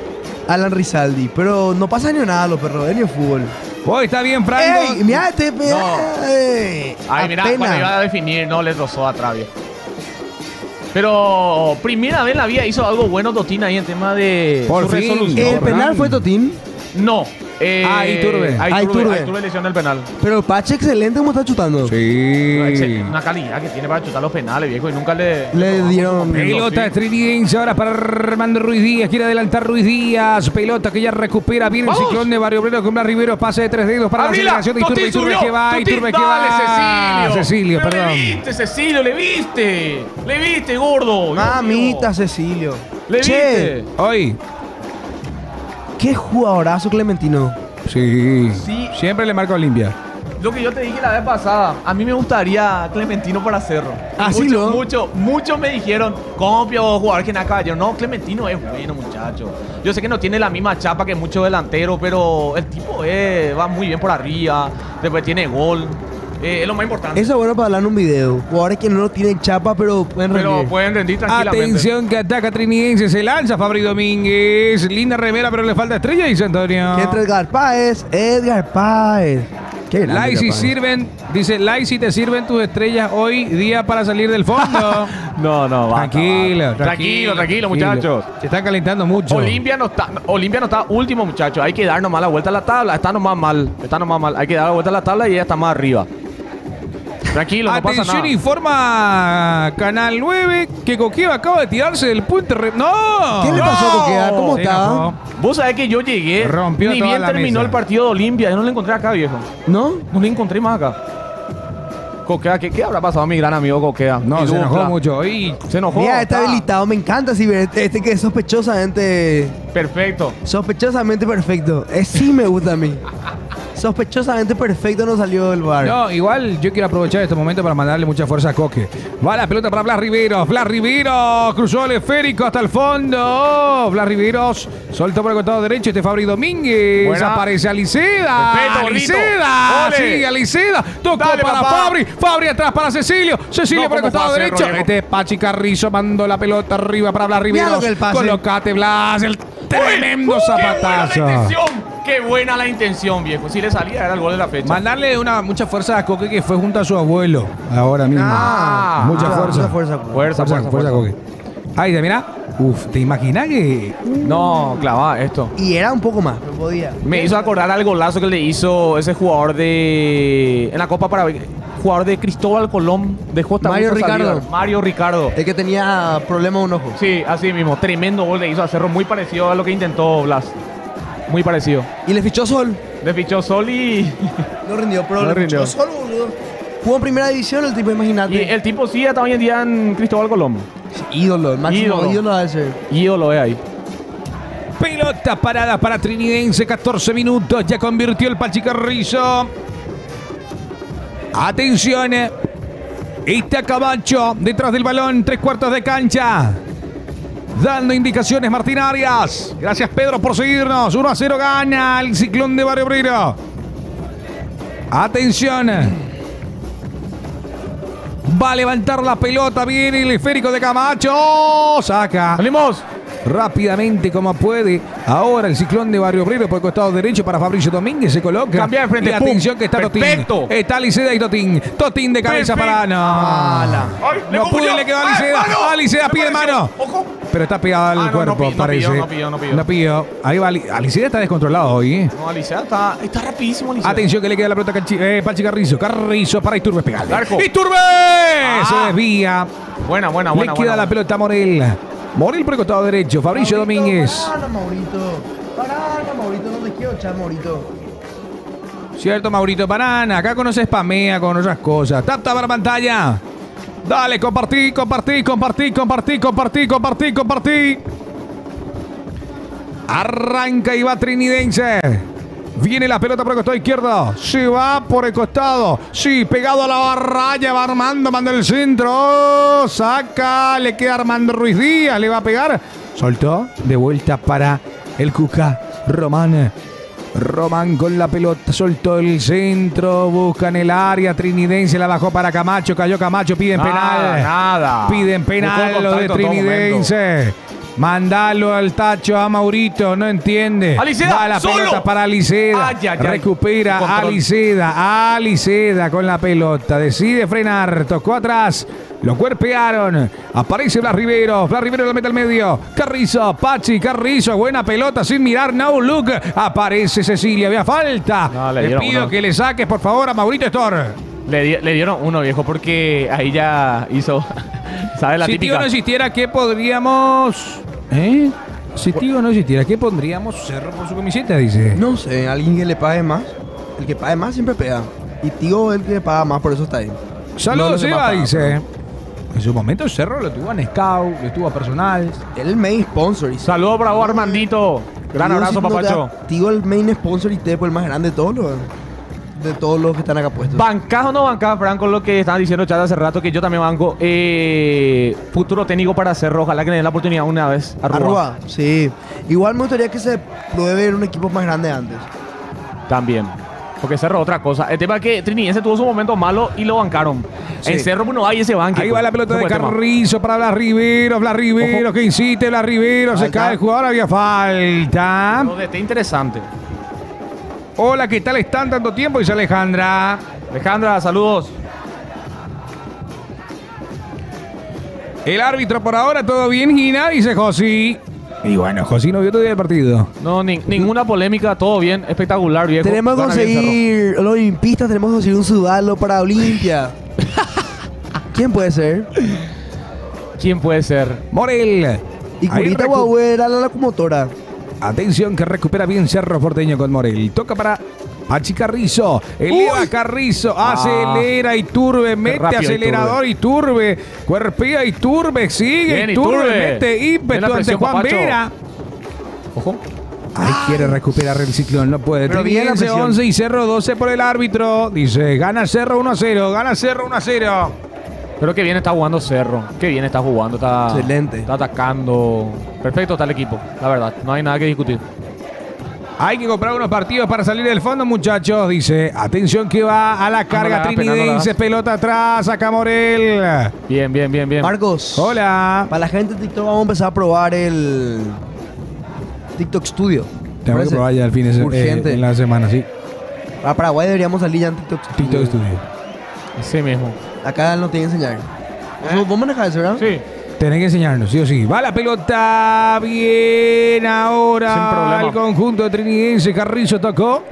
C: Rizaldi. Pero no pasa ni nada, los perros, ni el fútbol.
A: Hoy está bien, Franco.
C: ¡Ey! Mirá este
B: Ay, mirá, cuando iba a definir, no le rozó atrás, viejo. Pero primera vez en la vida hizo algo bueno Totín ahí en tema de
A: Por
B: su
A: fin.
B: resolución.
C: ¿El penal fue Totín?
B: No.
A: Iturbe.
B: Iturbe lesión del penal.
C: Pero Pache excelente como está chutando.
A: Sí.
B: Una calidad que tiene para chutar los penales, viejo, y nunca le
C: dieron.
A: Pelota estridense ahora para Armando Ruiz Díaz. Quiere adelantar Ruiz Díaz. Pelota que ya recupera bien el ciclón de Barrio Obrero con Blas Rivero. Pase de 3 dedos para
B: Abrila,
A: la aceleración de Iturbe.
B: Totín
A: Iturbe
B: subió.
A: que va. Iturbe que
B: Dale,
A: va. Cecilio,
B: Pero
A: perdón.
B: Le viste, Cecilio, le viste, gordo.
C: Mamita, Cecilio.
B: Le viste.
A: Hoy.
C: Qué jugadorazo Clementino.
A: Sí.
B: Sí.
A: Siempre le marca Olimpia.
B: Lo que yo te dije la vez pasada, a mí me gustaría Clementino para Cerro.
C: ¿Ah, sí, no?
B: Muchos me dijeron, ¿cómo jugador que nada caballero? No, Clementino es bueno, muchacho. Yo sé que no tiene la misma chapa que muchos delanteros, pero el tipo va muy bien por arriba, después tiene gol. Es lo más importante.
C: Eso es bueno para hablar en un video. Jugadores que no tienen chapa, pero pueden rendir.
B: Pero pueden rendir tranquilamente.
A: Atención que ataca Trinidense. Se lanza Fabri Domínguez. Linda remera, pero le falta estrella, dice Antonio.
C: ¿Qué entra Edgar Páez? Qué grande,
A: Laisi
C: Páez.
A: sirven, dice Laisi, te sirven tus estrellas hoy día para salir del fondo.
B: No, va. Tranquilo, muchachos.
A: Se están calentando mucho.
B: Olimpia no está último, muchachos. Hay que dar nomás la vuelta a la tabla. Está nomás mal. Hay que dar la vuelta a la tabla y ella está más arriba. Tranquilo, no pasa
A: Atención,
B: nada.
A: informa Canal 9 que Coqueva acaba de tirarse del puente. ¡No!
C: ¿Qué le pasó a Coquea? ¿Cómo
A: Se
C: está?
A: enojó.
B: Vos sabés que yo llegué,
A: Rompió
B: ni
A: toda
B: bien
A: la
B: terminó
A: mesa.
B: el partido de Olimpia. Yo no lo encontré acá, viejo.
C: ¿No?
B: No le encontré más acá. Coquea, ¿qué habrá pasado a mi gran amigo Coquea?
A: No,
B: Mi
A: se enojó
B: dupla.
A: mucho. Y
B: Se enojó.
C: Mira, está habilitado. Me encanta si ver este que es sospechosamente
B: Perfecto.
C: perfecto. Sí me gusta a mí. Sospechosamente perfecto no salió del bar.
A: no, igual yo quiero aprovechar este momento para mandarle mucha fuerza a Coque. Va la pelota para Blas Riveros. Blas Riveros cruzó el esférico hasta el fondo. Blas Riveros soltó por el costado derecho. Fabri Domínguez.
B: Buena.
A: Aparece Aliceda.
B: Perfecto, gordito.
A: Aliceda.
B: Ole.
A: Sigue Aliceda. Tocó
B: Dale,
A: para
B: papá.
A: Fabri. Fabri atrás para Cecilio. Cecilio
B: No,
A: por el
B: ¿cómo
A: costado
B: fue a hacer,
A: derecho.
B: Rodrigo?
A: Este es Pachi Carrizo. Mandó la pelota arriba para Blas
C: Mira
A: Riveros.
C: lo que el pase.
A: Colocate, Blas. El tremendo
B: ¡Qué buena la
A: zapatazo.
B: intención! ¡Qué buena la intención, viejo! Si le salía, era el gol de la fecha.
A: Mandarle mucha fuerza a Coque que fue junto a su abuelo. Ahora mismo.
B: Ah,
A: mucha fuerza.
B: Fuerza.
A: Coque. Ahí te mira. Uf, ¿te imaginas que
B: No, clavaba esto.
C: Y era un poco más, no podía.
B: Me hizo acordar al golazo que le hizo ese jugador de... En la Copa Paraguay. Jugador de Cristóbal Colón. Dejó esta
C: Mario
B: mucha salida.
C: Ricardo.
B: Mario Ricardo.
C: El que tenía problema de un ojo.
B: Sí, así mismo. Tremendo gol le hizo a Cerro. Muy parecido a lo que intentó Blas. Muy parecido.
C: Y le fichó Sol.
B: Le fichó Sol y...
C: No rindió, pero
B: No
C: le
B: rindió.
C: fichó Sol, boludo. Jugó en primera división el tipo,
B: y
C: imagínate.
B: el tipo sí está hoy en día en Cristóbal Colón.
C: Ídolo, el máximo ídolo debe ser.
B: Ídolo es ahí.
A: pelota parada para Trinidense? 14 minutos, ya convirtió el Pachi Carrizo. Atención. Está Camacho detrás del balón, 3/4 de cancha. Dando indicaciones Martín Arias. Gracias Pedro por seguirnos. 1-0 gana el Ciclón de Barrio Obrero. Atención. Va a levantar la pelota. Viene el esférico de Camacho. Saca.
B: ¡Salimos!
A: Rápidamente como puede. Ahora el Ciclón de Barrio Obrero por el costado derecho para Fabricio Domínguez. Se coloca.
B: Cambia de frente.
A: Y atención
B: ¡Pum!
A: que está
B: ¡Perfecto!
A: Totín. Está Aliceda y Totín. Totín de cabeza
B: Perfecto.
A: para... No.
B: Ay, le
A: No pudo,
B: confundió.
A: le quedó a
B: ¡Ay,
A: Aliceda.
B: mano!
A: Aliceda
B: Me
A: pide
B: pareció.
A: mano.
B: ¡Ojo!
A: Pero está pegado al
B: no,
A: cuerpo,
B: no
A: parece.
B: pidió.
A: No pidió. Ahí va. Aliceda está descontrolado hoy, ¿eh?
B: No, Alicia está rapidísimo, Alicia.
A: Atención que le queda la pelota a Pachi Carrizo. Carrizo para Iturbe pegarle.
B: Arco.
A: ¡Iturbe! Se desvía.
B: Buena.
A: Le queda la pelota a Morel. Morel por el costado derecho. Fabricio Domínguez.
C: Pará, Maurito, no te quiero echar, Maurito.
A: Cierto, Maurito Banana. Acá conoces spamea con otras cosas. Tap para pantalla. Dale, compartí. Arranca y va Trinidense. Viene la pelota por el costado izquierdo. Se va por el costado. Sí, pegado a la raya. Va Armando, manda el centro. Saca. Le queda Armando Ruiz Díaz. Le va a pegar. Soltó. De vuelta para el Cuca. Román con la pelota, soltó el centro, buscan el área, Trinidense la bajó para Camacho, cayó Camacho, piden penal.
B: Nada.
A: Piden
B: Buscó
A: penal
B: el
A: lo de
B: contacto en todo
A: Trinidense. Mandalo al tacho a Maurito, no entiende.
B: Aliceda,
A: va la
B: solo.
A: pelota para Aliceda.
B: Ay.
A: Recupera
B: Control.
A: Aliceda con la pelota. Decide frenar, tocó atrás. Lo cuerpearon. Aparece Blas Rivero la mete al medio. Carrizo, Pachi, Carrizo. Buena pelota sin mirar. No look. Aparece Cecilia. Había falta.
B: No, le
A: le
B: dieron
A: pido
B: uno.
A: que le saques, por favor, a Maurito Stor.
B: Le dieron uno, viejo, porque ahí ya hizo... ¿Sabes la
A: Si
B: típica?
A: Tío no existiera, ¿qué podríamos...? ¿Eh? Si Tío no existiera, ¿qué pondríamos Cerro por su camiseta? Dice.
C: No sé, alguien que le pague más. El que pague más siempre pega. Y tío, el que paga más, por eso está ahí. No
A: Saludos,
C: los demás
A: Eva,
C: pagan,
A: dice. En su momento Cerro lo tuvo en Scout, lo tuvo a personal.
C: pero él el main sponsor. Y
B: Saludos, bravo, Armandito. Gran
C: Tío,
B: abrazo,
C: si no te
B: papacho.
C: da- Tío, el main sponsor y Tepo, el más grande de todos los que están acá puestos.
B: ¿Bancás o no bancás, Franco, lo que estaban diciendo chat hace rato, que yo también banco? Futuro técnico para Cerro, ojalá que le den la oportunidad una vez.
C: Arroba, sí. Igual me gustaría que se pruebe en un equipo más grande antes.
B: También. Porque Cerro otra cosa. El tema es que Trinidense tuvo su momento malo y lo bancaron.
C: Sí.
B: En Cerro pues, no hay ese banque.
A: Ahí va la pelota
B: Ese
A: de
B: fue el tema.
A: Carrizo para Blas Rivero,
B: Ojo.
A: que insiste Blas Rivero, se
C: Falta.
A: cae el jugador, había falta.
B: Lo de este interesante.
A: Hola, ¿qué tal están tanto tiempo? Dice Alejandra.
B: Alejandra, saludos.
A: El árbitro por ahora, todo bien, Gina, dice Josi. Y bueno, Josi no vio todavía el partido.
B: No, ninguna polémica, todo bien, espectacular, viejo.
C: Tenemos que
B: Gana bien Cerro.
C: conseguir, los olimpistas tenemos que conseguir un sudalo para Olimpia. ¿Quién puede ser?
B: ¿Quién puede ser?
A: Morel.
C: Y
A: Ahí
C: Curita Guau era la locomotora.
A: Atención que recupera bien Cerro Porteño con Morel. Toca para Pachi Carrizo. Eleva Carrizo. Acelera Iturbe. Mete
B: rápido
A: acelerador Iturbe. Cuerpea Iturbe. Sigue
B: Bien,
A: Iturbe.
B: Iturbe.
A: Mete
B: Bien
A: ímpetu
B: la
A: ante
B: presión,
A: Juan
B: Papacho.
A: Vera.
B: Ojo.
A: Ahí quiere recuperar el ciclón. No puede.
C: Pero bien la
A: Trinidense
C: presión.
A: 11 y Cerro 12 por el árbitro. Dice, gana Cerro 1-0. Gana Cerro 1-0.
B: Pero qué bien está jugando Cerro. Qué bien está jugando. Está,
C: Excelente.
B: Está atacando. Perfecto está el equipo. La verdad. No hay nada que discutir.
A: Hay que comprar unos partidos para salir del fondo, muchachos. Dice, atención que va a la carga
B: no la hagas,
A: trinidense.
B: no la
A: Pelota atrás. Acá Morel.
B: Bien, bien, bien, bien.
C: Marcos.
A: Hola.
C: Para la gente de TikTok vamos a empezar a probar el TikTok Studio.
A: Tengo que
C: ¿Parece?
A: probar ya el fin de semana.
C: Urgente.
A: En la semana, sí.
C: Para Paraguay deberíamos salir ya en TikTok Studio.
A: TikTok Studio.
B: Así mismo.
C: Acá no tiene que enseñar. ¿Vos manejás eso, verdad?
B: Sí.
A: Tenés que enseñarnos, sí o sí. Va la pelota bien ahora.
B: Sin problema.
A: El conjunto trinidense. Carrizo tocó.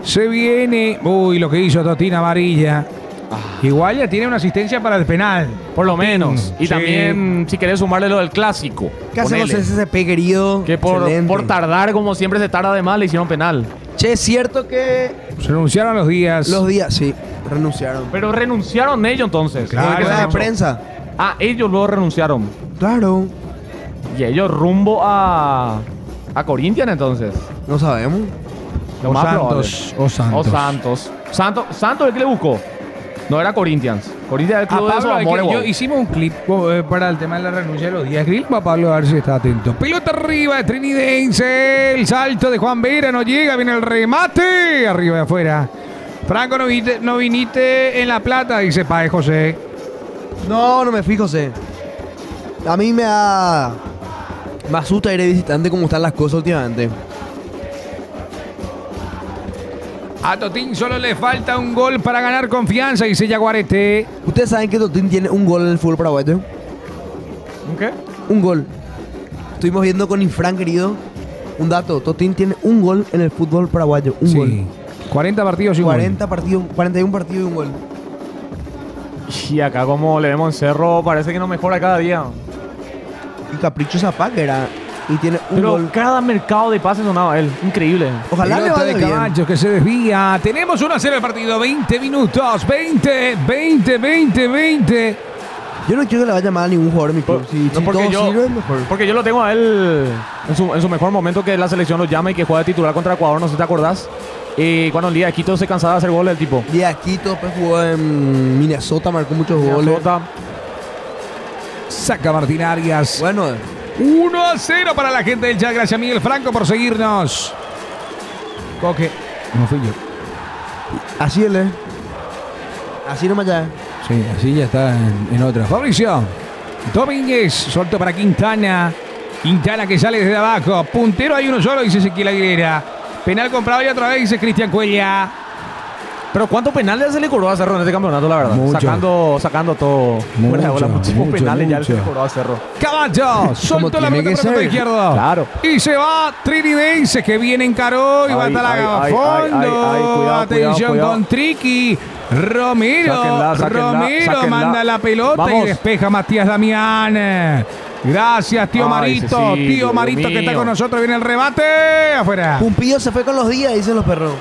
A: Se viene. Uy, lo que hizo Totina amarilla. Igual ya tiene una asistencia para el penal.
B: Por lo menos. Y
A: Sí.
B: también, si querés sumarle lo del clásico.
C: ¿Qué hacemos
B: ponele.
C: SCP, querido?
B: Que por
C: Excelente.
B: tardar, como siempre se tarda de más, le hicieron penal.
C: Che, es cierto que
A: Se anunciaron los días.
C: los días, sí, renunciaron.
B: Pero renunciaron ellos entonces.
A: Claro.
C: En rueda de
B: Derecho.
C: prensa.
B: Ah, ellos luego renunciaron.
C: Claro.
B: Y ellos rumbo a Corinthians entonces.
C: No sabemos.
B: Lo
A: O
B: más
A: Santos.
B: probable.
A: O Santos.
B: Santos es el que le buscó. No era Corinthians. Corinthians es el
A: A
B: club de
A: Pablo,
B: esos amores.
A: yo
B: wow.
A: hicimos un clip para el tema de la renuncia de los días grill. Va Pablo a ver si está atento. Pelota arriba de trinidense. El salto de Juan Vera no llega. Viene el remate. Arriba de afuera. Franco, no viniste en La Plata, dice Pae José.
C: No, no me fijo, José. A mí me asusta ir de visitante como están las cosas últimamente.
A: A Totín solo le falta un gol para ganar confianza, dice Yaguarete.
C: ¿Ustedes saben que Totín tiene un gol en el fútbol paraguayo?
B: ¿Un qué?
C: Un gol. Estuvimos viendo con Infran, querido. Un dato. Totín tiene un gol en el fútbol paraguayo. Un gol.
A: 40 partidos y un gol.
C: 40 partidos, 41 partidos y un gol.
B: Y acá como le vemos en Cerro, parece que no mejora cada día.
C: Y Capricho Zapag era. Y tiene un
B: Pero
C: gol.
B: cada mercado de pases sonaba él. Increíble.
C: Ojalá le
A: Pelota
C: vaya
A: de
C: bien.
A: Caballos que se desvía. Tenemos 1-0 el partido. 20 minutos. 20.
C: Yo no quiero que le vaya mal a ningún jugador de mi club. Si,
B: No,
C: si todo sirve, mejor.
B: porque yo lo tengo a él en su mejor momento, que la selección lo llama y que juega de titular contra Ecuador, no sé si te acordás. Y cuando el día de Quito se cansaba de hacer goles el tipo.
C: Y aquí después jugó en Minnesota, marcó muchos goles.
B: Minnesota.
A: Saca Martín Arias.
C: Bueno,
A: 1-0 para la gente del chat. Gracias, Miguel Franco, por seguirnos. Coque. No fui yo.
C: así él es. Así nomás ya.
A: Sí, así ya está en otra. Fabricio Domínguez, suelto para Quintana. Quintana que sale desde abajo. Puntero hay uno solo, dice Ezequiel Aguilera. Penal comprado y otra vez, dice Cristian Cuella.
B: Pero ¿cuántos penales se le cobró a Cerro en este campeonato, la verdad?
A: Mucho.
B: Sacando todo. Fuera de bola, muchísimos penales ya se le cobró a Cerro.
A: Caballo, soltó la
C: tiene
A: pelota
C: que
A: por el
C: ser.
A: izquierdo.
B: Claro.
A: Y se va Trinidense, que viene encaró y va
B: Ay,
A: hasta la
B: ay,
A: fondo.
B: ay, cuidado,
A: Atención
B: cuidado.
A: con Triqui. Romero,
B: Sáquenla.
A: manda la pelota y
B: Vamos.
A: despeja Matías Damián. Gracias, tío
B: Ay,
A: Marito.
B: sí,
A: Tío
B: Dios
A: Marito que está
B: mío.
A: con nosotros. Viene el remate. Afuera.
C: Pumpillo se fue con los días, dicen los perros.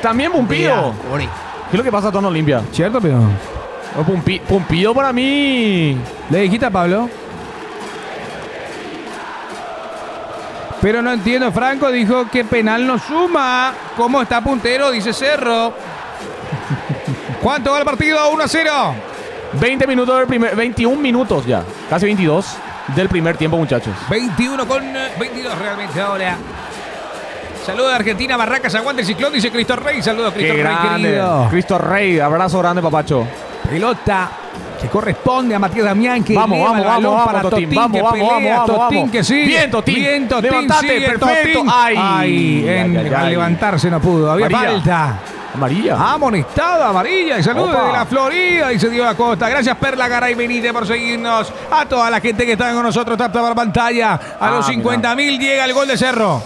B: También Pumpido.
C: Ori.
B: ¿Qué es lo que pasa a Tono Olimpia?
A: ¿Cierto, pero?
B: No, Pumpido para mí.
A: ¿Le dijiste a Pablo? Pero no entiendo, Franco dijo que penal no suma. ¿Cómo está puntero? Dice Cerro. ¿Cuánto va el partido? 1-0.
B: 20 minutos del primer, 21 minutos ya. Casi 22 del primer tiempo, muchachos.
A: 21 con 22 realmente ahora. Saludos de Argentina, Barracas, aguante el ciclón, dice Cristo Rey. Saludos, Cristo
B: Qué
A: Rey,
B: grande.
A: querido.
B: Cristo Rey, abrazo grande, papacho.
A: Pelota que corresponde a Matías Damián, que
B: Vamos,
A: eleva
B: vamos,
A: el balón
B: vamos,
A: para
B: Totín.
A: Totín,
B: Vamos,
A: que
B: vamos,
A: pelea,
B: vamos,
A: Totín
B: vamos.
A: que sigue.
B: Bien, Totín.
A: Bien, Totín,
B: Levantate,
A: sigue,
B: perfecto.
A: Totín.
B: Ay.
A: Ay,
B: Ay,
A: levantarse no pudo, había
B: Amarilla.
A: falta.
B: Amarilla.
A: Amonestada amarilla y saludos
B: Opa.
A: de la Florida y se dio la costa. Gracias Perla Garay Benítez por seguirnos. A toda la gente que está con nosotros, tap por pantalla. A los 50.000 llega el gol de Cerro.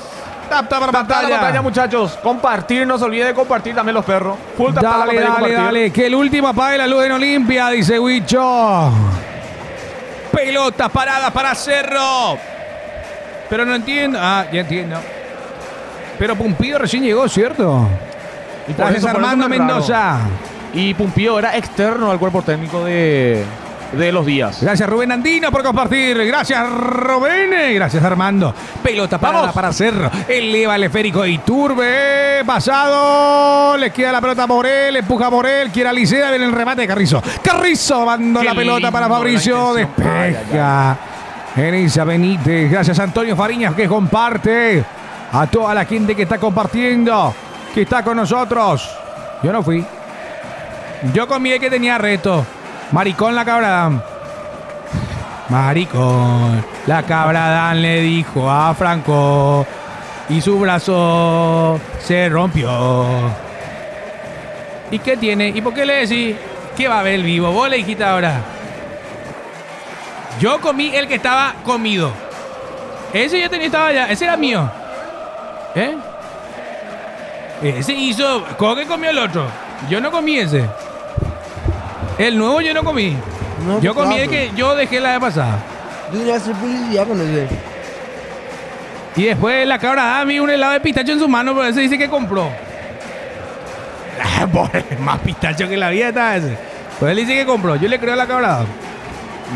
A: Tapta para
B: Tapta la pantalla,
A: pantalla.
B: muchachos. Compartir, no se olvide de compartir también los perros. Full tapta la
A: Dale,
B: pantalla y
A: dale,
B: compartir.
A: dale. Que el último apague la luz en Olimpia, dice Huicho. Pelota parada para Cerro. Pero no entiendo. Ah, ya entiendo. Pero Pumpido recién llegó, ¿cierto?
B: Y por
A: Gracias
B: eso
A: Armando
B: me es raro.
A: Mendoza.
B: Y Pumpido era externo al cuerpo técnico de los Díaz.
A: Gracias Rubén Andino por compartir. Gracias Rubén. Gracias Armando. Pelota parada
B: Vamos.
A: para Cerro. Eleva el esférico de Iturbe. Pasado. Le queda la pelota a Morel. Empuja a Morel. Quiere a Licea. Viene el remate de Carrizo. Carrizo mandó
B: Qué
A: la pelota para
B: lindo
A: Fabricio.
B: la intención.
A: Despeja. Elisa Benítez. Gracias Antonio Fariñas que comparte. A toda la gente que está compartiendo. Que está con nosotros. Yo no fui. Yo comí el que tenía reto. Maricón la cabradán. Maricón. La cabradán le dijo a Franco. Y su brazo se rompió. ¿Y qué tiene? ¿Y por qué le decís que va a ver el vivo? Vos le dijiste ahora. Yo comí el que estaba comido. Ese ya tenía, estaba allá. Ese era mío. ¿Eh? Ese hizo. ¿Cómo que comió el otro? Yo no comí ese. El nuevo yo no comí.
C: No,
A: Yo comí
C: claro.
A: el que yo dejé la vez pasada.
C: Yo tenía que hacer publicidad con ese.
A: Y después la cabra da a mí un helado de pistacho en su mano, pero ese dice que compró. Más pistacho que la vida está ese. Pues él dice que compró. Yo le creo a la cabra.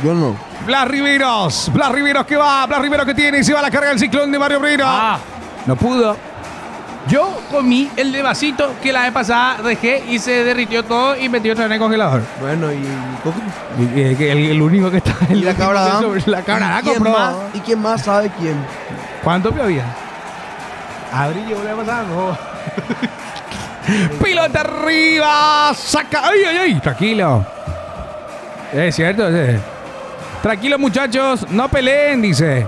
C: Yo no.
A: Blas Riveros que va. Blas Riveros que tiene y se va a la carga del ciclón de Mario Brito.
B: Ah,
A: No pudo. Yo comí el de vasito que la vez pasada dejé y se derritió todo y metió otra vez en el congelador.
C: Bueno, y Coqui.
A: El único que está.
C: ¿Y la cabra da?
A: La cabra
C: ¿Y quién
A: compró.
C: más? ¿Y quién más sabe quién?
A: ¿Cuánto había? Abril llegó la vez pasada. No. Pilota arriba. Saca. ¡Ay, ay, ay! Tranquilo. Es cierto. Tranquilo, muchachos. No peleen, dice.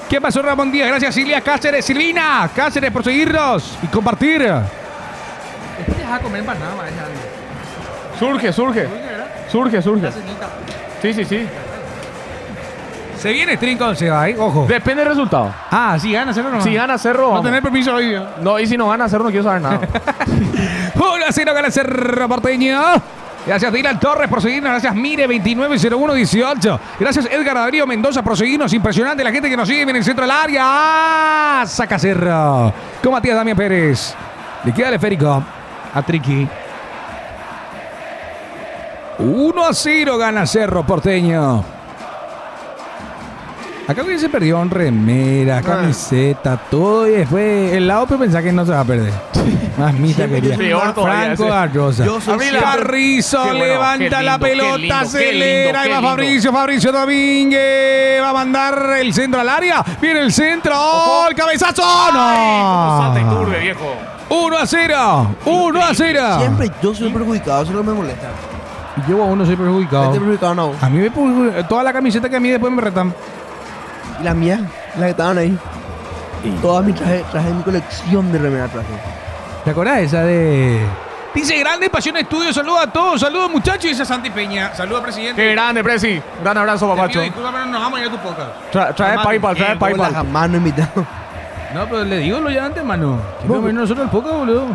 A: ¿Qué pasó, Ramón Díaz? Gracias, Silvia Cáceres. Silvina Cáceres por seguirnos y compartir. Deja de comer empanada,
B: surge. Sí.
A: Se viene Trinco, se va ahí. Ojo.
B: Depende del resultado.
A: Ah, sí, gana Cerro nomás.
B: Si gana Cerro,
A: No
B: vamos.
A: tener permiso hoy.
B: No, y si no gana Cerro, no quiero saber nada.
A: 1-0 gana Cerro Porteño. Gracias Dylan Torres por seguirnos. Gracias Mire 290118. Gracias Edgar Darío Mendoza por seguirnos. Impresionante la gente que nos sigue en el centro del área. ¡Ah! Saca Cerro. Con Matías Damián Pérez. Le queda el esférico a Triqui. 1-0 gana Cerro Porteño. Acá se perdió en remera, camiseta, todo. Y después el lado pero pensaba que no se va a perder. Más mita
C: Siempre
A: quería.
B: peor todavía
A: Franco
B: ese.
A: Garrosa.
C: Yo soy
B: Abrila.
C: siempre-
A: Carrizo
B: Qué bueno,
A: levanta
B: qué lindo,
A: la
B: qué lindo,
A: pelota,
B: qué
A: acelera.
B: lindo,
A: Ahí va
B: qué lindo.
A: Fabricio Domínguez. Va a mandar el centro al área. Viene el centro. ¡Oh, el cabezazo!
B: Salta y
A: ¡No!
B: turbe, viejo.
A: 1-0. 1-0.
C: Siempre yo soy perjudicado, eso no me molesta.
A: Y yo a uno soy perjudicado.
C: Este perjudicado no.
A: A mí me toda la camiseta que a mí después me retan.
C: Y la mía, la que estaban ahí. Todas mis traje mi colección de remera traje.
A: ¿Te acordás esa de...? Dice Grande Pasión Estudio. Saludos a todos. Saludos muchachos. Dice Santi Peña. Saludos presidente.
B: Qué grande, Presi. Gran abrazo,
A: Te
B: papacho.
A: pido disculpas, pero nos vamos a ir a tu podcast.
B: Trae
A: Jamás.
B: PayPal, trae
C: Hola,
B: PayPal.
C: jamás no he invitado.
A: No, pero le digo lo ya antes, mano. Que vamos a venir nosotros al podcast, boludo.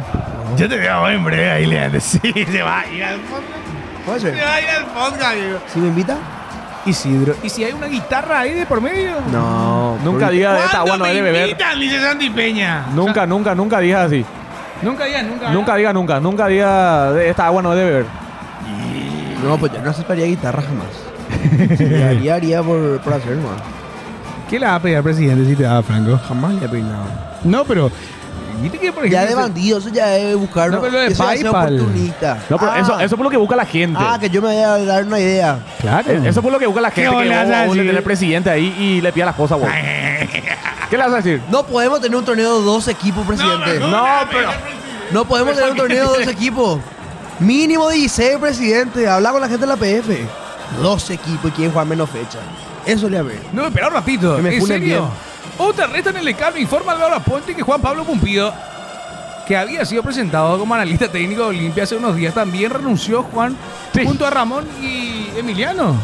D: Yo te veo en breve ahí, Leandro. Sí, se va a ir al podcast.
C: ¿Puede ser?
D: Se va a ir al podcast, digo.
C: ¿Sí me invita?
A: Isidro. ¿Y si hay una guitarra ahí de por medio?
C: No.
B: Nunca diga de esta agua
D: ¿Cuándo
B: no
D: me
B: debe beber.
D: invitan? Dice Santi Peña.
B: Nunca digas así.
A: Nunca digas nunca.
B: Nunca diga de esta agua no debe beber.
C: No, pues yo no aceptaría guitarra jamás. Si haría por hacer, man.
A: ¿Qué le va a pedir al presidente si te da, Franco?
C: Jamás le he pedido nada.
A: No, pero... Viste que, por ejemplo...
C: Ya de bandido, eso ya es buscar.
A: No, pero lo de
C: eso ya es
A: PayPal.
C: oportunista.
B: No, pero eso es por lo que busca la gente.
C: Que yo me vaya a dar una idea.
A: Claro.
B: Eso es por lo que busca la gente.
D: ¿Qué
B: Que
D: le vas a
B: vos le
D: decir?
B: tenés presidente ahí y le pida las cosas, vos. ¿Qué le vas a decir?
C: No podemos tener un torneo de 2 equipos, presidente.
B: No, pero...
C: No podemos tener un torneo de 2 equipos. Mínimo 16, presidente. Habla con la gente de la PF. 2 equipos y quieren jugar menos fecha. Eso le a ver.
A: No, espera un ratito.
C: Que me
A: ¿En
C: funen
A: serio?
C: bien.
A: Otra resta en el decano informa Álvaro Aponte que Juan Pablo Pumpido, que había sido presentado como analista técnico de Olimpia hace unos días, también renunció Juan
B: Sí.
A: junto a Ramón y Emiliano.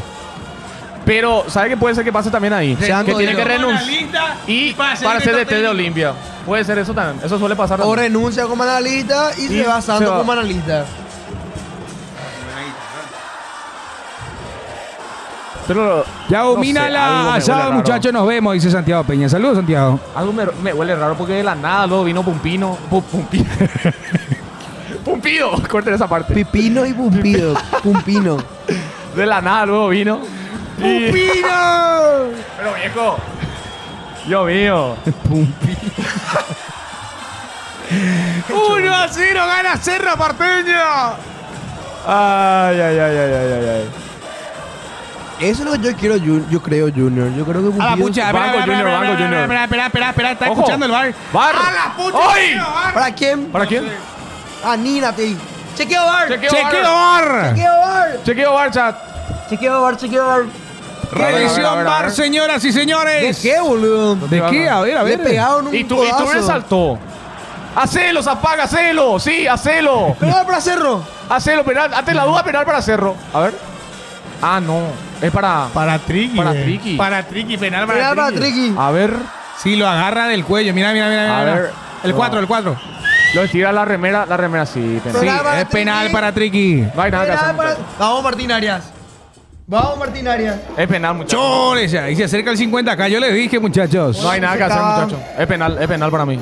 B: Pero, ¿sabe qué puede ser que pase también ahí?
C: Sean
B: Que tiene que
C: toditos.
B: renunciar y para ser DT de Olimpia. Puede ser eso también. Eso suele pasar
C: O
B: también.
C: renuncia como analista y se va
B: se
C: Santos
B: va.
C: como analista.
B: Pero
A: Ya
B: no
A: domina
B: sé,
A: la
B: algo me huele
A: asada,
B: raro.
A: muchachos. Nos vemos, dice Santiago Peña. Saludos, Santiago.
B: Algo me huele raro porque de la nada luego vino Pumpino. Pumpino. Pumpido. Corten esa parte.
C: Pipino y Pumpido. Pumpino.
B: De la nada luego vino.
A: ¡Pupino!
B: Pero viejo. Dios mío.
A: 1-0 gana Cerro Porteño.
B: Ay.
C: Eso es lo que yo quiero, yo creo, Junior. Yo creo que
A: A la
C: Pumpido...
A: pucha,
B: Banco Junior, Banco Junior.
A: Espera, está
B: Ojo.
A: escuchando el bar.
B: ¡Bar!
A: ¡A la pucha!
B: ¡Ay!
C: ¿Para quién?
B: ¿Para quién?
C: Anímate. Chequeo bar.
A: Chequeo bar.
C: Chequeo bar.
B: Chequeo bar, chat.
C: Chequeo bar, chequeo bar.
A: Revisión
B: A ver.
A: bar, señoras y
C: ¿De
A: señores.
C: qué, boludo?
A: ¿De qué? A ver, a
C: Le
A: ver.
C: pegaron un
B: Y tú
C: codazo.
B: resaltó. ¡Hacelo, Zapaga, hacelo! Sí, hacelo.
C: Penal para Cerro.
B: Hacelo, penal. Hazte la duda, penal para Cerro. A ver. Ah, no. Es para.
D: Para Triqui.
B: Para Triqui.
D: Para Triqui, penal para
C: Penal para
D: Triqui.
C: Triqui.
B: A ver.
A: Sí, lo agarra del cuello. Mira.
B: A ver.
A: El 4, el 4.
B: Lo estira la remera sí, penal.
A: Sí,
C: Penal para
A: es penal
C: Triqui.
A: para Triqui.
B: No hay nada que hacer.
C: Penal para...
B: muchacho.
C: Vamos, Martín Arias. Vamos, Martín Arias.
B: Es penal, muchachos.
A: Chores ya. Y se acerca el 50 acá. Yo les dije, muchachos.
B: No hay nada que hacer, muchachos. Es penal para mí.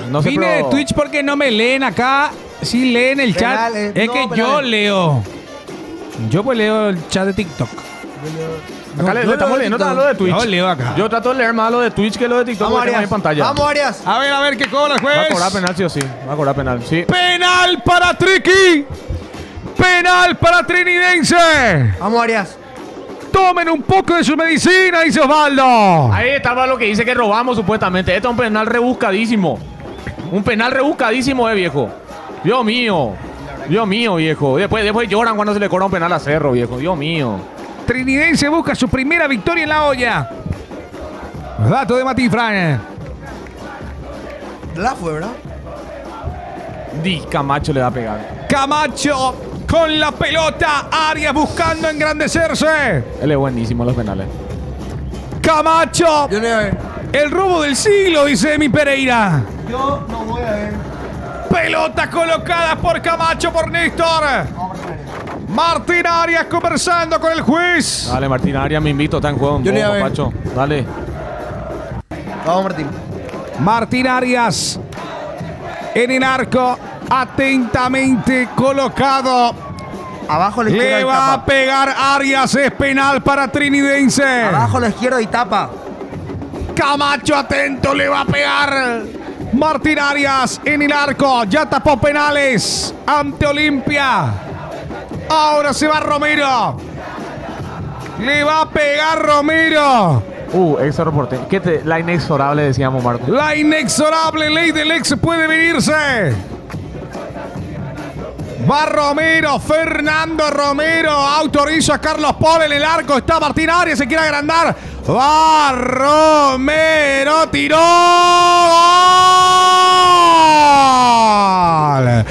B: No sé,
A: Vine
B: pero-
A: de Twitch porque no me leen acá. Sí leen el chat.
C: Penales.
A: Es
C: No,
A: que yo
C: penales.
A: leo. Yo pues leo el chat de TikTok.
B: Acá le
C: yo
B: estamos
C: leo
B: leyendo
C: TikTok.
B: lo de Twitch.
A: Yo leo acá.
B: Yo trato de leer más lo de Twitch que lo de TikTok
C: Vamos,
B: porque tengo ahí
C: Arias.
B: en pantalla.
C: Vamos, Arias.
A: A ver qué cobra el
B: Va a
A: juez.
B: cobrar penal sí o sí. Va a cobrar penal, sí.
A: Penal para Triqui. Penal para Trinidense.
C: Vamos, Arias.
A: Tomen un poco de su medicina, dice Osvaldo.
B: Ahí estaba lo que dice que robamos supuestamente. Este es un penal rebuscadísimo. Un penal rebuscadísimo, viejo. Dios mío. Dios mío, viejo. Después lloran cuando se le cobra un penal a Cerro, viejo. Dios mío.
A: Trinidense busca su primera victoria en la olla. Dato de Mati Fran.
C: La fue, ¿verdad?
B: Di Camacho le va a pegar.
A: Camacho con la pelota. Arias buscando engrandecerse.
B: Él es buenísimo en los penales.
A: Camacho.
C: Yo no voy a ver.
A: El robo del siglo, dice Emi Pereira.
C: Yo no voy a ver.
A: Pelota colocada por Camacho, por Néstor. Martín Arias conversando con el juez.
B: Dale, Martín Arias, me invito. Está en juego.
C: Yo le voy a ver.
B: Pacho. Dale.
C: Vamos, Martín.
A: Martín Arias en el arco, atentamente colocado.
C: Abajo a la izquierda
A: Le
C: y
A: va a
C: tapa.
A: pegar Arias, es penal para Trinidense.
C: Abajo a la izquierda y tapa.
A: Camacho atento, le va a pegar. Martín Arias en el arco, ya tapó penales ante Olimpia. Ahora se va Romero. Le va a pegar Romero.
B: Ex reporte. La inexorable decíamos, Marco.
A: La inexorable ley del ex puede venirse. Va Romero, Fernando Romero, autoriza a Carlos Paul en el arco, está Martín Arias, se quiere agrandar. Va Romero, tiró. ¡Gol!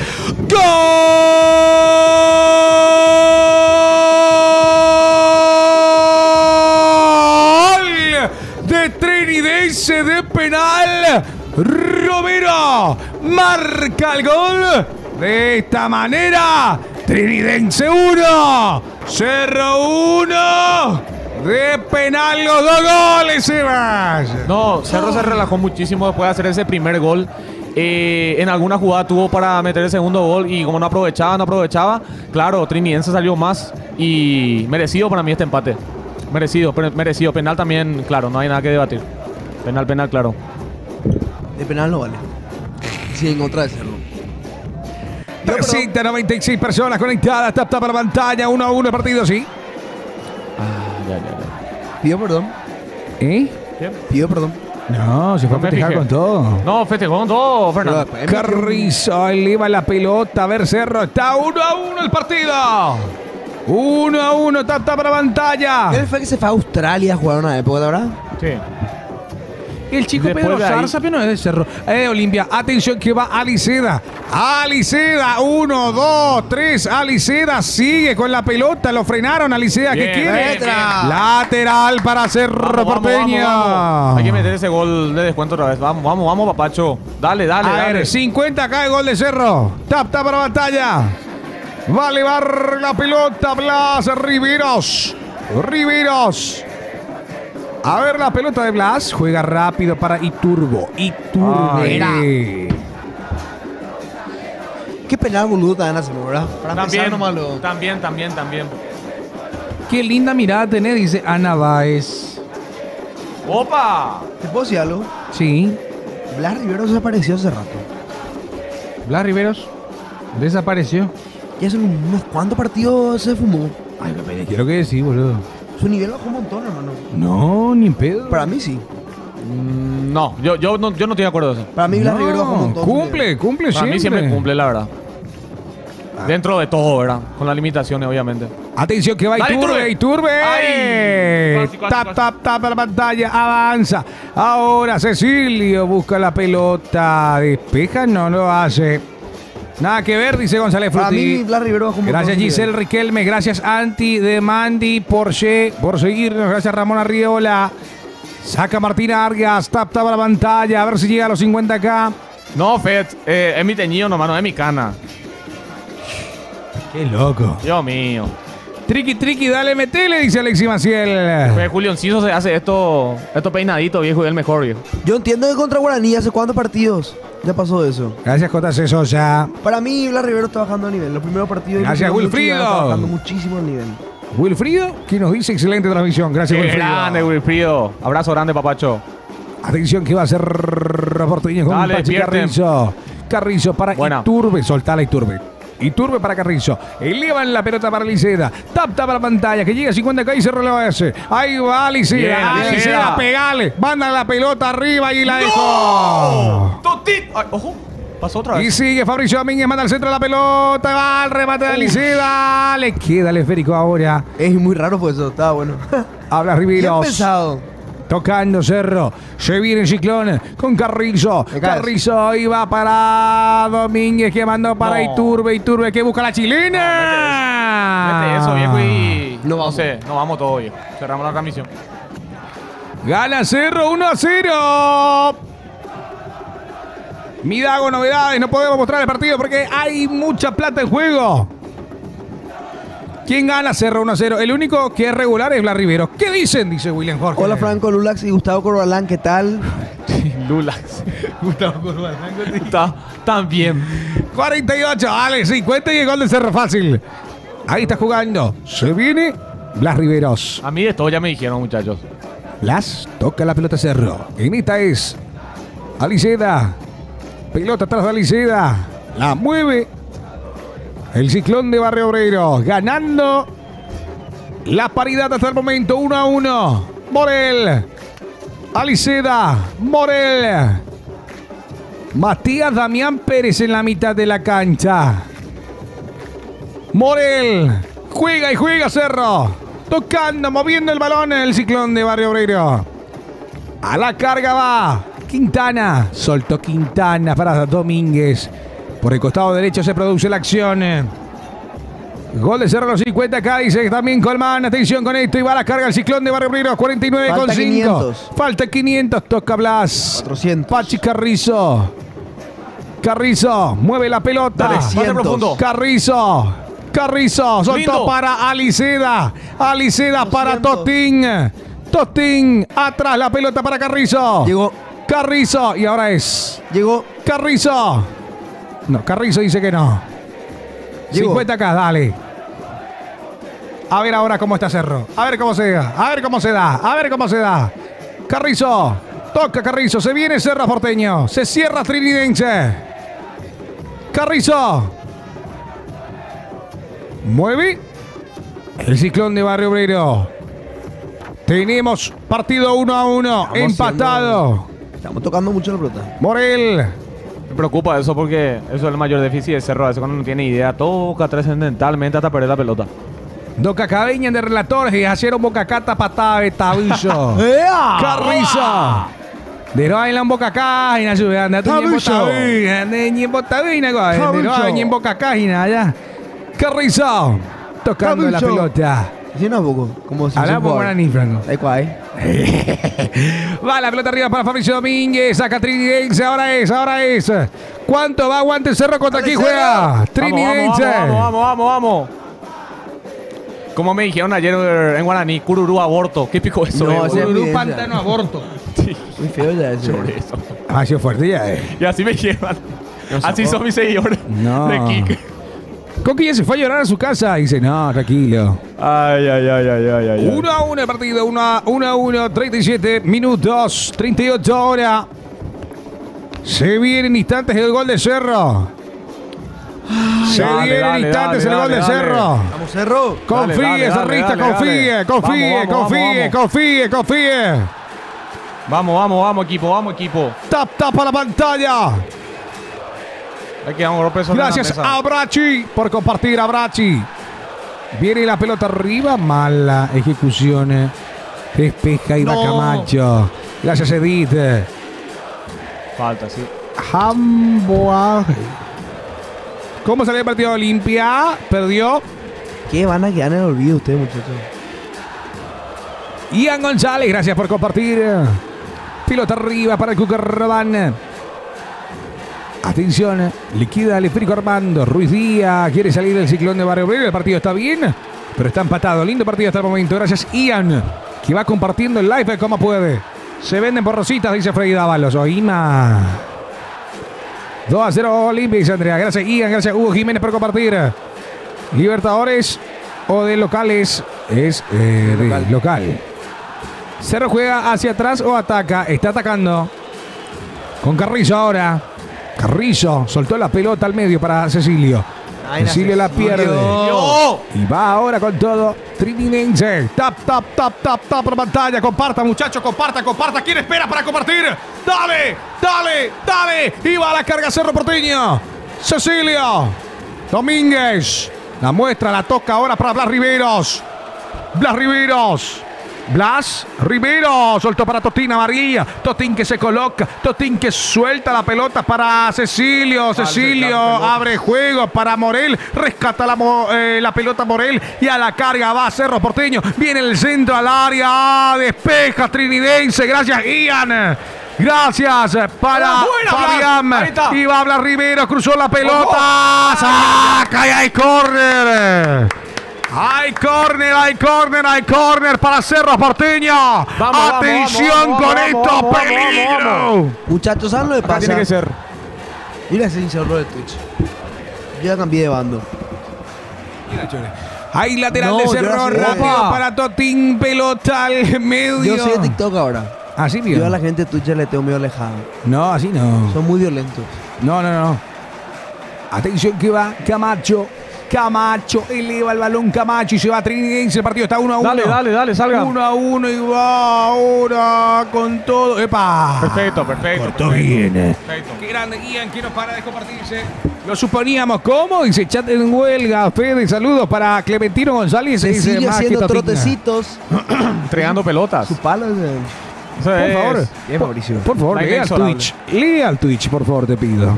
A: ¡Gol! De Trinidense de penal. Romero marca el gol. De esta manera, Trinidense 1, Cerro 1. De penal los dos goles, Sebas.
B: No, Cerro se relajó muchísimo después de hacer ese primer gol. En alguna jugada tuvo para meter el segundo gol y como no aprovechaba. Claro, Trinidense salió más y merecido para mí este empate. Merecido. Penal también, claro, no hay nada que debatir. Penal, claro.
C: De penal no vale. Sí, en contra de Cerro.
A: 396 personas conectadas, tap para pantalla, 1-1 el partido, sí.
C: Pido perdón.
A: ¿Eh?
C: Pido perdón.
A: No, se fue a
B: No me
A: festejar
B: fijé.
A: con todo.
B: No, festejó con todo, Fernando.
A: Carrizo eleva la pelota. A ver, Cerro. Está 1-1 el partido. 1-1. Tap para pantalla.
C: Él fue que se fue a Australia a jugar una época, ¿verdad?
B: Sí.
A: El chico
B: Después
A: Pedro
B: de ahí-
A: Zarza, pero no es de Cerro. Olimpia. Atención que va Aliceda. Aliceda. 1, 2, 3. Aliceda sigue con la pelota. Lo frenaron. Aliceda. ¿Qué
B: Bien,
A: quiere?
B: bien, bien.
A: Lateral para Cerro
B: Vamos, vamos,
A: Porteño.
B: vamos. Hay que meter ese gol de descuento otra vez. Vamos, vamos, vamos, papacho. Dale, dale,
A: A
B: dale.
A: ver, 50 acá el gol de Cerro. Tap para batalla. Va a elevar la pelota Blas Riveros. Riveros. A ver la pelota de Blas. Juega rápido para Iturbo. Iturbe.
C: Qué penal, boludo, también hacemos, ¿verdad? Para empezar nomás lo-
B: También.
A: Qué linda mirada tenés, dice Ana Báez.
B: ¡Opa!
C: ¿Te puedo decir algo?
A: Sí.
C: Blas Rivero desapareció hace rato.
A: Blas Riveros desapareció.
C: Y hace unos cuantos partidos se fumó.
A: Ay, me quiero que decir, boludo.
C: Su nivel bajó un montón, hermano.
A: No, ni en pedo.
C: Para mí sí.
B: No, yo no estoy de acuerdo de eso.
C: Para mí Blas Rivero bajó un montón.
A: Cumple
B: Para
A: siempre.
B: mí siempre cumple, la verdad. Dentro de todo, ¿verdad? Con las limitaciones, obviamente.
A: Atención que va
B: Dale,
A: Iturbe,
B: Iturbe.
A: Iturbe.
B: Ay. Casi.
A: Tap la pantalla, avanza. Ahora Cecilio busca la pelota. Despeja, no lo hace. Nada que ver, dice González
C: Para mí
A: Frutti.
C: Blas Rivero bajó un montón.
A: Gracias
C: su
A: Giselle
C: nivel.
A: Riquelme, gracias Anti de Mandy Porsche por seguirnos, gracias Ramón Arriola. Saca Martina Argas, tap la pantalla, a ver si llega a los 50k.
B: No, Fed, es mi teñido nomás, no es mi cana.
A: Qué loco.
B: Dios mío.
A: Triqui, dale, metele, dice Alexis Maciel.
B: Pues Julio Enciso se hace esto peinadito, viejo, y el mejor, viejo.
C: Yo entiendo que contra Guaraní hace cuántos partidos ya pasó eso.
A: Gracias JC Sosa.
C: Para mí Blas Rivero está bajando de nivel. Los primeros partidos.
A: Gracias,
C: mucho,
A: Wilfrido.
C: ya está bajando muchísimo el nivel.
A: Wilfrido, que nos dice excelente transmisión. Gracias,
B: Qué
A: Wilfrido.
B: grande, Wilfrido. Abrazo grande, papacho.
A: Atención que va a ser Porteño con
B: Dale,
A: Pachi
B: despierten.
A: Carrizo. Carrizo para
B: Buena.
A: Iturbe. Soltala Iturbe. Iturbe para Carrizo. Elevan la pelota para Liceda. Tap la pantalla. Que llega a 50k y se releva ese. Ahí va Liceda.
B: Bien,
A: Liceda,
B: Liceda.
A: pegale. Manda la pelota arriba y la dejó.
B: ¡Totit! Ay, ojo, pasó otra
A: Y
B: vez.
A: sigue Fabricio Domínguez, manda al centro de la pelota, va al remate de Liceda, le queda el esférico ahora.
C: Es muy raro fue eso, estaba bueno.
A: Habla
C: Bien
A: Riveros,
C: pensado.
A: tocando Cerro, se viene el Ciclón con Carrizo.
C: Me caes.
A: Carrizo ahí va para Domínguez que mandó para
B: No.
A: Iturbe que busca la chilena.
B: Mete eso, viejo, y...
C: No vamos.
B: sé, no vamos todos, viejo. Cerramos la transmisión.
A: Gana Cerro 1-0. Midago, novedades, no podemos mostrar el partido porque hay mucha plata en juego. ¿Quién gana Cerro 1-0? El único que es regular es Blas Riveros. ¿Qué dicen? Dice William Jorge.
C: Hola Franco Lulax y Gustavo Corbalán, ¿qué tal?
B: Lulax. Gustavo Corbalán. Está también.
A: 48, vale, 50 y el gol de Cerro fácil. Ahí está jugando. Se viene Blas Riveros.
B: A mí de todo ya me dijeron, muchachos.
A: Blas toca la pelota Cerro. En esta es Aliceda. Pelota atrás de Aliceda. La mueve el Ciclón de Barrio Obrero. Ganando la paridad hasta el momento. 1-1. Morel. Aliceda. Morel. Matías Damián Pérez en la mitad de la cancha. Morel. Juega y juega Cerro. Tocando, moviendo el balón el Ciclón de Barrio Obrero. A la carga va Quintana. Soltó Quintana para Domínguez. Por el costado derecho se produce la acción. Gol de Cerro a los 50 acá, dice también Colmán. Atención con esto y va a la carga el Ciclón de Barrio Obrero. 49,5.
C: Falta 500.
A: Falta 500. Toca Blas.
C: 400.
A: Pachi Carrizo. Carrizo mueve la pelota.
B: Dale, pase
C: 300.
B: profundo.
A: Carrizo. Carrizo. Soltó
B: Lindo.
A: para Aliceda. Aliceda para
C: 200.
A: Totín. Totín. Atrás la pelota para Carrizo.
C: Llegó,
A: Carrizo. Y ahora es
C: llegó.
A: Carrizo. No, Carrizo dice que no.
C: Llegó.
A: 50 acá, dale. A ver ahora cómo está Cerro. A ver cómo se da. A ver cómo se da. A ver cómo se da. Carrizo. Toca Carrizo. Se viene Cerro Porteño. Se cierra Trinidense. Carrizo. Mueve el Ciclón de Barrio Obrero. Tenemos partido 1-1.
C: Estamos
A: Empatado.
C: Estamos tocando mucho la pelota.
A: Morel.
B: Me preocupa eso porque eso es el mayor déficit de Cerro. A veces cuando no tiene idea, toca trascendentalmente hasta perder la pelota.
A: Doca Cabeña de relatores y hicieron bocacata patada de tabillo. Carrizo. De no hay la boca cajina, sube, anda tu en boca cajina, de no hay en boca cajina, ya. Carrizo, tocando la pelota.
C: Sí, no, poco. Como si
A: Habla por guaraní, Franco.
C: Ahí cuál.
A: Va la pelota arriba para Fabricio Domínguez. Saca Trinidense. Ahora es. ¿Cuánto va? Aguante el Cerro contra quién juega. Trinidense.
B: Vamos. Como me dijeron ayer en guaraní, cururú aborto. ¿Qué pico eso?
C: No, ese-
A: Cururú,
C: evidencia.
A: pantano, aborto.
C: Muy feo ya ese.
B: Sobre eso.
A: Ha sido fuerte ya,
B: Y así me llevan.
C: No sé,
B: Así
C: por-
B: son mis seguidores
A: No.
B: de Kik.
A: Coqui ya se fue a llorar a su casa. Dice, no, tranquilo.
B: Ay.
A: 1-1 el partido. 1-1. 37 minutos. 38 ahora. Se viene en instantes el gol de Cerro. Se
B: Dale,
A: viene en
B: dale,
A: instantes
B: dale,
A: el gol de
B: dale.
A: Cerro.
C: Vamos, Cerro.
A: Confíe,
B: Dale,
A: Cerrista,
B: dale, dale.
A: confíe.
B: Vamos, equipo.
A: Tap a la pantalla.
B: Aquí vamos, golpe sobre
A: Gracias
B: la mesa.
A: a Brachi por compartir a Brachi. Viene la pelota arriba, mala ejecución. Despeja y va
B: No.
A: Camacho. Gracias Edith.
B: Falta, sí.
A: Hamboa. ¿Cómo salió el partido de Olimpia? Perdió.
C: ¿Qué van a quedar en el olvido ustedes, muchachos?
A: Ian González, gracias por compartir. Pelota arriba para el Cucarrabán. Atención, liquida el esférico Armando. Ruiz Díaz quiere salir del ciclón de Barrio Obrero. El partido está bien, pero está empatado. Lindo partido hasta el momento. Gracias, Ian, que va compartiendo el live como puede. Se venden por rositas, dice Freddy Dávalos. Oima. 2-0 Olimpia, dice Andrea. Gracias, Ian. Gracias, Hugo Jiménez, por compartir. Libertadores o de locales es de local. Cerro juega hacia atrás o ataca. Está atacando. Con Carrizo ahora. Carrizo soltó la pelota al medio para Cecilio.
C: Ay,
A: Cecilio la pierde.
B: ¡Yo!
A: Y va ahora con todo. Trinidad. Tap por pantalla. Comparta, muchachos. Comparta. ¿Quién espera para compartir? Dale. Y va a la carga Cerro Porteño. Cecilio Domínguez. La muestra, la toca ahora para Blas Riveros. Blas Riveros soltó para Totín Amarilla. Totín que se coloca. Totín que suelta la pelota para Cecilio. Cecilio abre juego para Morel. Rescata la pelota Morel. Y a la carga va Cerro Porteño. Viene el centro al área. Despeja Trinidense. Gracias, Ian. Gracias para
B: Buena,
A: Fabián.
B: Blas. Ahí está.
A: Y va Blas Riveros. Cruzó la pelota. Saca y hay córner. Hay córner para Cerro Porteño.
B: Vamos,
A: Atención
B: vamos,
A: con
B: vamos,
A: esto,
B: vamos,
A: peligro.
B: vamos.
C: Muchachos, ¿saben lo que
B: Acá
C: pasa?
B: tiene que ser.
C: Mira ese cerró de Twitch. Yo ya cambié de bando.
A: Hay lateral
C: No,
A: de
C: yo
A: Cerro
C: ya sé.
A: rápido
B: Opa.
A: para Totín, pelota al medio.
C: Yo soy de TikTok ahora.
A: Así
C: Yo a
A: bien.
C: la gente de Twitch ya le tengo medio alejado.
A: No, así no.
C: Son muy violentos.
A: No. Atención que va Camacho eleva el balón Camacho y se va a Trinidense. El partido está 1-1.
B: Dale, salga.
A: 1-1 y va ahora con todo. ¡Epa!
B: Perfecto.
A: Viene.
B: Perfecto.
A: Qué grande Ian, que no para de compartirse. Lo suponíamos. ¿Cómo? Dice chat en huelga. Fede, saludos para Clementino González. Dice
C: Cecilio
A: más que
C: haciendo
A: Totina.
C: trotecitos.
B: Entregando pelotas.
C: Su palo es de...
B: Eso
A: Por
B: es.
A: favor.
C: Bien, Mauricio.
A: Por favor,
B: La
A: lee al
B: inexorable.
A: Twitch. Lee al Twitch, por favor, te pido.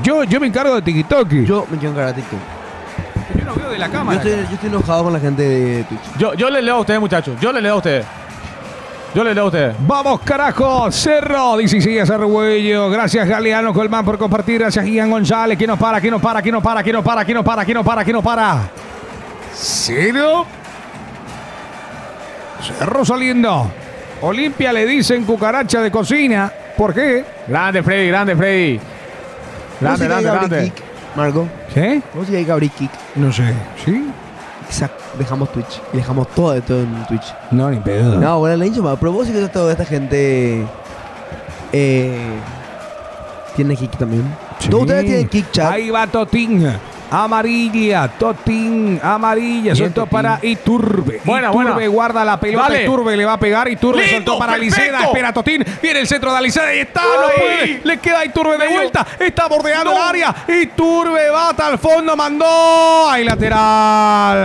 A: Yo me encargo de TikTok.
C: Yo me quiero encargar a TikTok.
A: Yo no veo de la
C: Yo
A: cámara.
C: estoy enojado con la gente de Twitch.
B: Yo les leo a ustedes, muchachos. Yo les leo a ustedes.
A: Vamos, carajo. Cerro. 16 a Cerruello. Gracias, Galeano Colmán, por compartir. Gracias, Ian González. Que no para. Cero. Cerro saliendo. Olimpia le dicen cucaracha de cocina. ¿Por qué?
B: Grande, Freddy. Grande.
C: Kick, Marco.
A: ¿Sí?
C: ¿Cómo se llama Gabri Kick?
A: No sé. ¿Sí?
C: Exacto. Dejamos Twitch. Y dejamos todo esto en Twitch.
A: No, ni pedo.
C: No, bueno, le he dicho más. A propósito de toda esta gente. Tiene kick también.
A: Sí.
C: Todos ustedes tienen kick, chat.
A: Ahí va Totín. Amarilla. Soltó
C: Totín.
A: para Iturbe.
B: Buena,
A: Iturbe
B: buena.
A: guarda la pelota.
B: Dale.
A: Iturbe le va a pegar. Iturbe
B: Lindo,
A: soltó para
B: perfecto.
A: Liceda. Espera Totín. Viene el centro de Liceda. Y está. No
B: Ahí.
A: puede. Le queda a Iturbe de
B: Medio.
A: vuelta. Está bordeando
B: No.
A: el área. Iturbe va hasta el fondo. Mandó. Ahí lateral.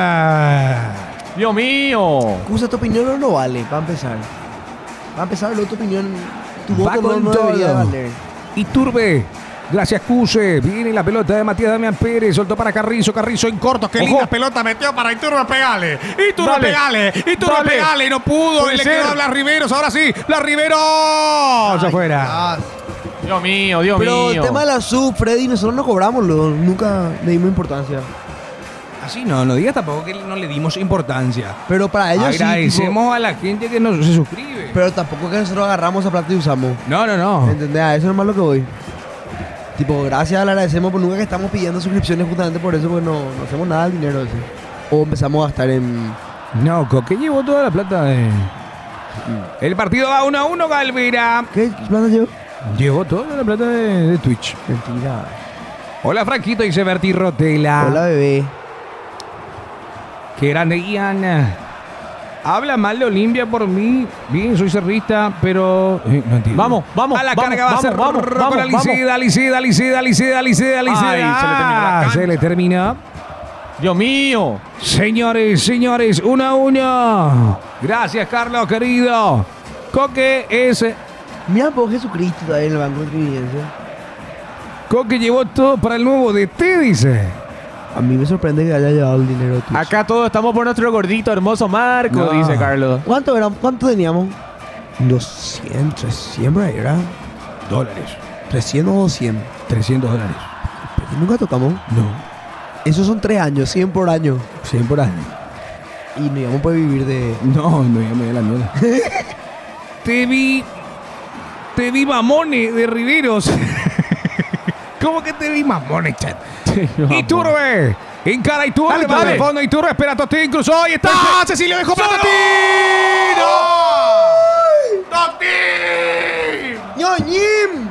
B: Dios mío.
C: Cusa, tu opinión no vale. Va a empezar. Va a empezar, luego tu opinión tu
A: Va
C: voto
A: con
C: no debería
A: todo.
C: valer.
A: Iturbe. Gracias, Cuse. Viene la pelota de Matías Damián Pérez. Soltó para Carrizo. Carrizo en corto. Qué
B: Ojo.
A: linda pelota metió para Iturbe. Pegale. Iturbe,
B: Dale.
A: pegale. Iturbe,
B: Dale.
A: pegale. No pudo.
B: Puede
A: Y le
B: ser.
A: quedó a Blas Riveros. Ahora sí. Blas Riveros. Se afuera.
C: Ah,
B: Dios mío, Dios
C: pero
B: mío.
C: el tema de la sub, Freddy, nosotros no cobramos, nunca le dimos importancia.
A: Así no digas tampoco que no le dimos importancia.
C: Pero para ellos sí.
A: Agradecemos
C: tipo,
A: a la gente que nos se suscribe.
C: pero tampoco que nosotros agarramos esa plata y usamos.
A: No.
C: ¿Entendés? A eso es más lo que voy. Tipo, gracias, le agradecemos, pero nunca que estamos pidiendo suscripciones justamente por eso, porque no hacemos nada del dinero ese. O empezamos a gastar en...
A: No, Coque llevó toda la plata de... El partido va 1-1, Galvira.
C: ¿Qué plata llevo?
A: Llevó toda la plata de Twitch.
C: Mentira.
A: Hola, Franquito, dice Berti Rotela.
C: Hola, bebé.
A: Qué grande, Ian. Habla mal de Olimpia por mí. Bien, soy cerrista, pero... no entiendo.
B: Vamos, vamos,
A: A la
B: vamos,
A: carga va a ser
B: vamos,
A: con
B: vamos,
A: Alicida.
B: Ay,
A: Se le terminó la cancha. Se le termina.
B: Dios mío.
A: Señores, 1-1. Gracias, Carlos, querido. Coque es...
C: Mira por Jesucristo ahí en el banco de Trividencia.
A: Coque llevó todo para el nuevo DT, dice.
C: A mí me sorprende que haya llevado el dinero de Twitch.
B: Acá todos estamos por nuestro gordito hermoso Marco,
A: No.
B: dice Carlos.
C: ¿Cuánto teníamos? 200, 300 por ahí, ¿verdad?
A: Dólares.
C: 300 o 200.
A: $300.
C: Pero nunca tocamos.
A: No.
C: Esos son 3 años, 100 por año.
A: 100 por año.
C: Y no íbamos a poder vivir de...
A: No ya me dio la mierda. Te vi mamone de Riveros. ¿Cómo que te vi mamone, chat? Iturbe. Encara Iturbe.
B: Dale,
A: Para
B: dale.
A: el fondo Iturbe. Espera a Totín. Cruzó. Ahí está. Cecilio dejó para Totín. ¡Totín!
C: ¡Ñoñim!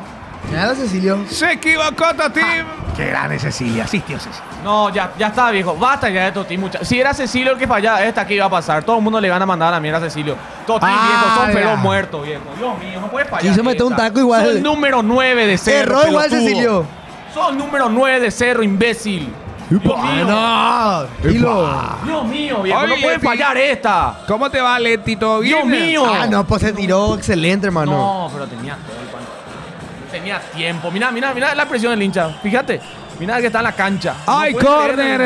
C: Nada, Cecilio.
A: Se equivocó Totín.
D: Qué grande Cecilia. Asistió Cecilia.
B: No, ya está, viejo. Basta ya de Totín. Si era Cecilio el que fallaba, esta que iba a pasar. Todo el mundo le van a mandar a la mierda a Cecilio. Totín, viejo, son
C: ya.
B: feroz muerto, viejo. Dios mío, no puedes fallar.
C: Quiso meter un
B: esta.
C: taco igual.
B: Son el número 9 de Cerro.
C: Erró igual,
B: pelotudo.
C: Cecilio.
B: Son número 9 de Cerro, imbécil. Dios mío.
C: No.
B: Dios mío, viejo.
A: Oye,
B: no pueden
A: Leti.
B: fallar esta.
A: ¿Cómo te va, Leti? ¿Todo bien?
B: Dios mío.
C: Ah, no, pues se tiró excelente, hermano.
B: No, pero tenía todo el pan. Tenía tiempo. Mira la presión del hincha. Fíjate. Mira que está en la cancha.
A: Hay
B: No puede
A: córner,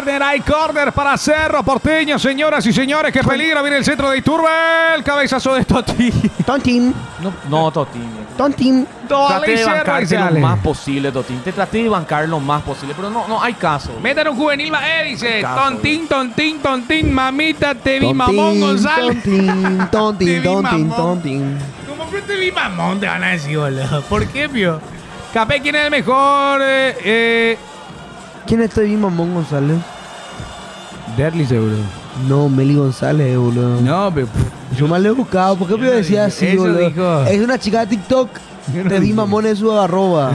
B: creer.
A: hay córner para Cerro Porteño, señoras y señores, qué peligro, viene el centro de Iturbe, el cabezazo de Totín.
C: Tontín.
B: No, Totín.
C: Tontín.
B: Traté de
A: Cerro y
B: bancarte lo
A: sale.
B: más posible, Totín. Te traté de bancar lo más posible, pero no hay caso.
A: Metan un juvenil, dice,
B: Caso,
A: tontín, mamita, te vi mamón, González.
C: Tontín, tontín,
A: Te vi
C: tontín,
A: mamón.
C: tontín.
A: ¿Cómo que te vi mamón? Te van a decir, boludo. ¿Por qué, pio? Capé, ¿quién es el mejor?
C: ¿Quién es este Mamón González?
A: Derly, seguro.
C: No, Meli González, boludo.
A: No, pero...
C: Yo mal le he buscado. ¿Por qué me decía así,
A: Eso
C: boludo?
A: dijo.
C: Es una chica de TikTok.
A: Yo no
C: Te vi
A: dije.
C: mamón en su arroba.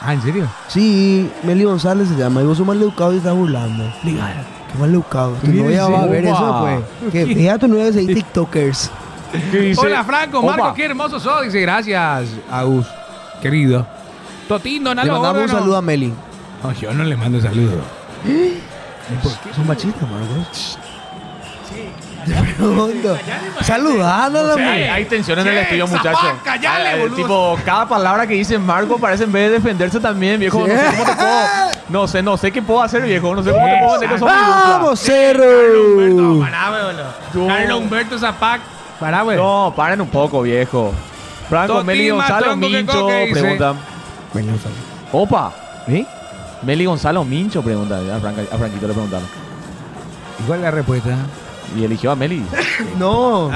A: Ah, ¿en serio?
C: Sí, Meli González se llama. Y vos sos mal educado y estás burlando. Legal. Qué mal educado. Tu
A: Mira
C: novia
A: ese
C: va a ver
B: opa.
C: eso, pues. Que vea tu novia seguir TikTokers.
B: ¿Qué dice?
A: Hola, Franco, Marco,
B: Opa.
A: qué hermoso sos. Dice, gracias, Agus, querido. Totino,
C: Le
A: Nalo
C: mandamos un
A: Órgano.
C: saludo a Meli.
A: No, yo no le mando saludos.
C: Son machistas, Marcos. Te pregunto. Saludándola,
B: Hay tensión en el estudio, muchachos.
A: Zapán, callale, boludo.
B: Tipo, cada palabra que dice Marco parece en vez de defenderse también, viejo.
C: Sí.
B: No sé cómo te puedo. No sé qué puedo hacer, viejo. No sé cómo te puedo hacer que sos mi dupla.
C: ¡Vamos, Cerro!
A: Carlos Humberto Zapac. Pará, güey.
B: No, paren un poco, viejo. Franco,
A: Totín
B: Meli
A: más
B: Gonzalo
A: tronco que
B: Mincho,
A: Coque, dice.
B: pregunta.
C: Meli González.
B: Opa,
C: ¿Eh?
B: Meli Gonzalo Mincho, pregunta. A Franquito le preguntaron.
A: ¿Y cuál es la respuesta?
B: Y eligió a Meli.
C: No.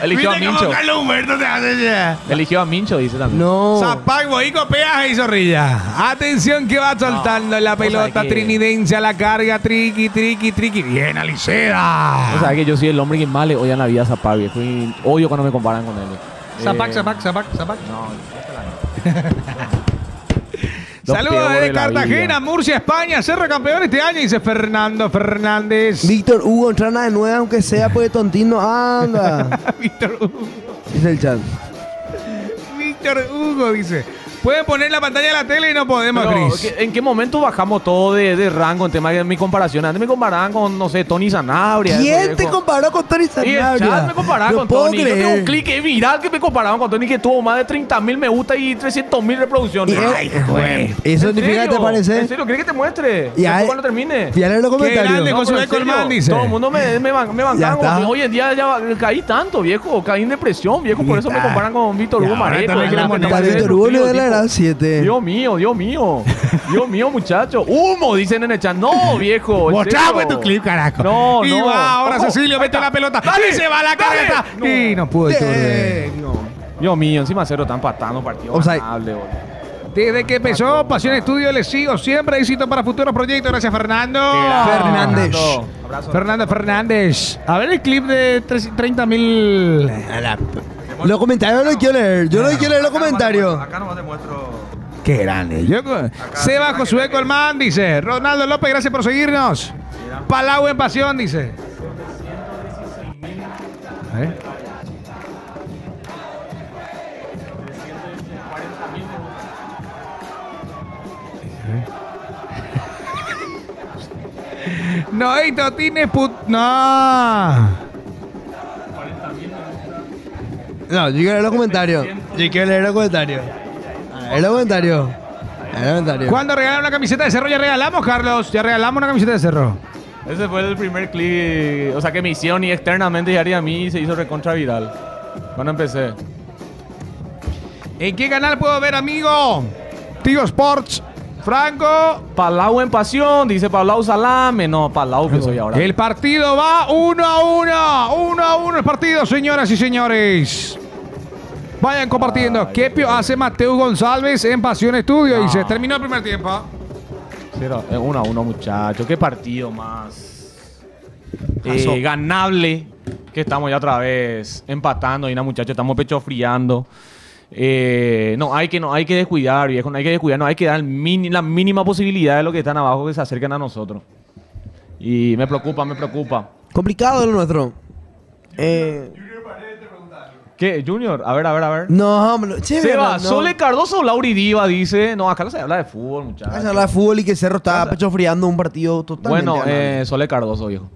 B: Eligió a Mincho.
D: Carlos Humberto te hace ya.
B: Eligió a Mincho, dice también.
C: No.
A: Zapac, Boico, Peaje y Zorrilla. Atención que va soltando la
B: vos sabés
A: pelota
B: que-
A: trinidense a la carga. Triqui. Bien, Aliceda.
B: O sea que yo soy el hombre que más le odia en la vida a Zapag, viejo. Y odio cuando me comparan con él.
A: Zapac.
B: No, Los
A: Saludos
B: peores
A: desde
B: de la
A: Cartagena,
B: vida.
A: Murcia, España. Cerro campeón este año, dice Fernando Fernández.
C: Víctor Hugo, entrana de nuevo, aunque sea porque Tontín no anda.
A: Víctor Hugo.
C: Dice el chat.
A: Víctor Hugo dice. Pueden poner la pantalla de la tele y no podemos,
B: Pero,
A: Cris.
B: ¿en qué momento bajamos todo de rango en tema de mi comparación? Antes me comparaban con, no sé, Tony Sanabria.
C: ¿Quién
B: eso,
C: te
B: viejo.
C: comparó con Tony
B: Y el
C: Sanabria?
B: chat me comparaba
C: No
B: con
C: puedo
B: Tony. Yo tengo un
C: creer.
B: clic viral que me comparaban con Tony que tuvo más de 30.000 me gusta y 300.000 reproducciones.
C: Ay, güey. ¿Eso
B: ¿En
C: significa que te
B: serio?
C: parece?
B: ¿En serio? ¿Quieres que te muestre?
C: Ya,
B: Después cuando termine.
C: Ya leer los
A: Qué
C: comentarios.
A: grande,
B: No,
A: Josué
B: pero en serio,
A: Colmán dice.
B: todo el mundo me
C: Ya
B: bancaba.
C: está.
B: Hoy en día ya caí tanto, viejo. Caí en depresión, viejo. Por eso me
A: está.
B: comparan con Víctor
A: Y
B: Hugo
A: ahora
B: Mareto.
A: también queremos
B: que
C: Para
B: parece
C: Víctor Hugo le
B: destructivo,
C: da la
B: tipo.
C: edad 7.
B: Dios mío, Dios mío. Dios mío, muchacho. Humo, dicen en el chat. No, viejo. en
A: Mostrame
B: serio.
A: tu clip, carajo.
B: No,
A: y
B: no.
A: va, ahora
B: Ojo,
A: Cecilio
B: ahí
A: mete
B: está.
A: la pelota.
B: Dale,
A: y se va la
B: dale.
A: careta.
B: No.
A: Y no pudo Iturbe.
B: Dios mío, encima cero están patando partido
C: Offside.
B: ganable, boludo.
A: Desde que empezó Pasión Estudio le sigo siempre. Éxito para futuros proyectos. Gracias, Fernando.
C: Fernández.
B: Abrazo.
A: Fernando Fernández. A ver el clip de 30.000.
C: Los comentarios no los quiero leer. Yo no quiero leer los comentarios.
B: Acá nomás te muestro.
A: Qué grande. Seba Josué Colmán dice. Ronaldo López, gracias por seguirnos. Palau en pasión, dice. No, y Totines put. No.
C: No, yo quiero leer los comentarios. Yo quiero leer los comentarios. A ver los comentarios. A ver los comentarios.
A: ¿Cuándo regalan una camiseta de cerro? Ya regalamos, Carlos. Ya regalamos una camiseta de cerro.
B: Ese fue el primer clip, o sea, que me hicieron y externamente y a mí se hizo recontra viral. Cuando empecé.
A: ¿En qué canal puedo ver, amigo? Tío Sports. Franco.
B: Palau en pasión, dice Palau Salame. No, Palau que soy ahora.
A: El partido va 1-1. 1-1 el partido, señoras y señores. Vayan compartiendo. ¿Qué hace Mateo González en Pasión Estudio? Dice, terminó el primer tiempo.
B: 1-1, muchachos. Qué partido más
C: Pasó.
B: ganable. Que estamos ya otra vez empatando. Y nada, muchachos, estamos pecho friando. No hay que descuidar, viejo. No hay que descuidar. No hay que dar la mínima posibilidad de los que están abajo que se acerquen a nosotros. Y me preocupa, me preocupa.
C: Complicado lo nuestro.
B: ¿Qué, Junior? A ver.
C: No, hombre. Che,
B: Seba,
C: no.
B: Sole Cardoso Lauri Diva dice. No, acá no se habla de fútbol, muchachos.
C: Se habla de fútbol y que Cerro está pecho friando un partido totalmente.
B: Bueno,
C: ganable.
B: Sole Cardoso, viejo.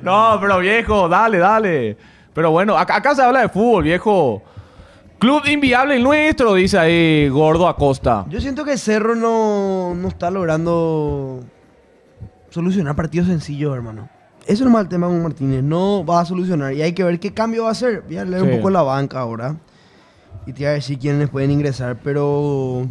B: No, pero viejo, dale. Pero bueno, acá se habla de fútbol, viejo. Club inviable el nuestro, dice ahí Gordo Acosta.
C: Yo siento que Cerro no está logrando solucionar partidos sencillos, hermano. Eso es el tema con Martínez. No va a solucionar. Y hay que ver qué cambio va a hacer. Voy a leer un
B: Sí.
C: poco la banca ahora. Y te voy a decir quiénes pueden ingresar. Pero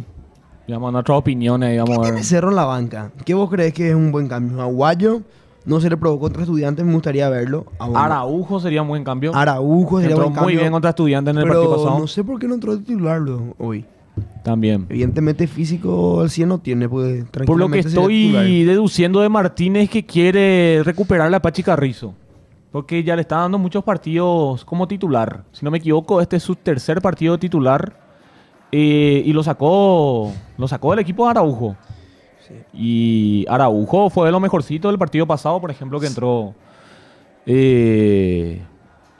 B: Vamos a nuestras opiniones ahí, vamos a
C: tiene
B: ver.
C: Cerro en la banca. ¿Qué vos crees que es un buen cambio? Aguayo no se le probó contra Estudiantes. Me gustaría verlo.
B: Araujo sería un buen cambio.
C: Araujo sería
B: Entró
C: buen
B: muy
C: cambio.
B: bien contra Estudiantes en el
C: pero
B: partido pasado.
C: no sé por qué no entró de titular luego, hoy.
B: También.
C: Evidentemente físico al 100 no tiene, pues
B: Por lo que
C: tranquilamente sería titular.
B: estoy deduciendo de Martínez que quiere recuperar la Pachi Carrizo. Porque ya le está dando muchos partidos como titular. Si no me equivoco, este es su tercer partido titular. Y lo sacó del equipo de Araujo. Y Araujo fue de lo mejorcito del partido pasado, por ejemplo, que entró.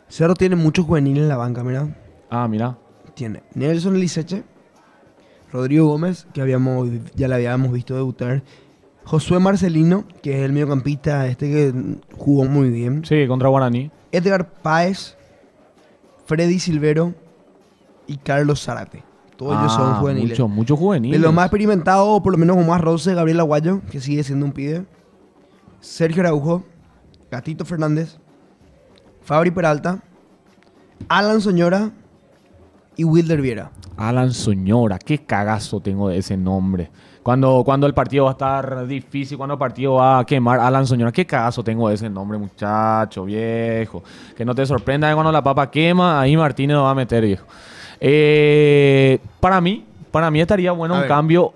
C: Cerro tiene muchos juveniles en la banca, mira.
B: Mira.
C: Tiene Nelson Liceche, Rodrigo Gómez, que ya le habíamos visto debutar. Josué Marcelino, que es el mediocampista que jugó muy bien.
B: Sí, contra Guaraní.
C: Edgar Páez, Freddy Silvero y Carlos Zárate. Todos ellos son juveniles.
B: Muchos juveniles.
C: De los más experimentados, o por lo menos con más roce, Gabriel Aguayo, que sigue siendo un pibe. Sergio Araujo, Gatito Fernández, Fabri Peralta, Alan Soñora y Wilder Viera.
B: Alan Soñora, qué cagazo tengo de ese nombre. Cuando el partido va a estar difícil, cuando el partido va a quemar, Alan Soñora, qué cagazo tengo de ese nombre, muchacho, viejo. Que no te sorprenda que cuando la papa quema, ahí Martínez lo va a meter, viejo. Para mí estaría bueno
C: A
B: un
C: ver.
B: cambio.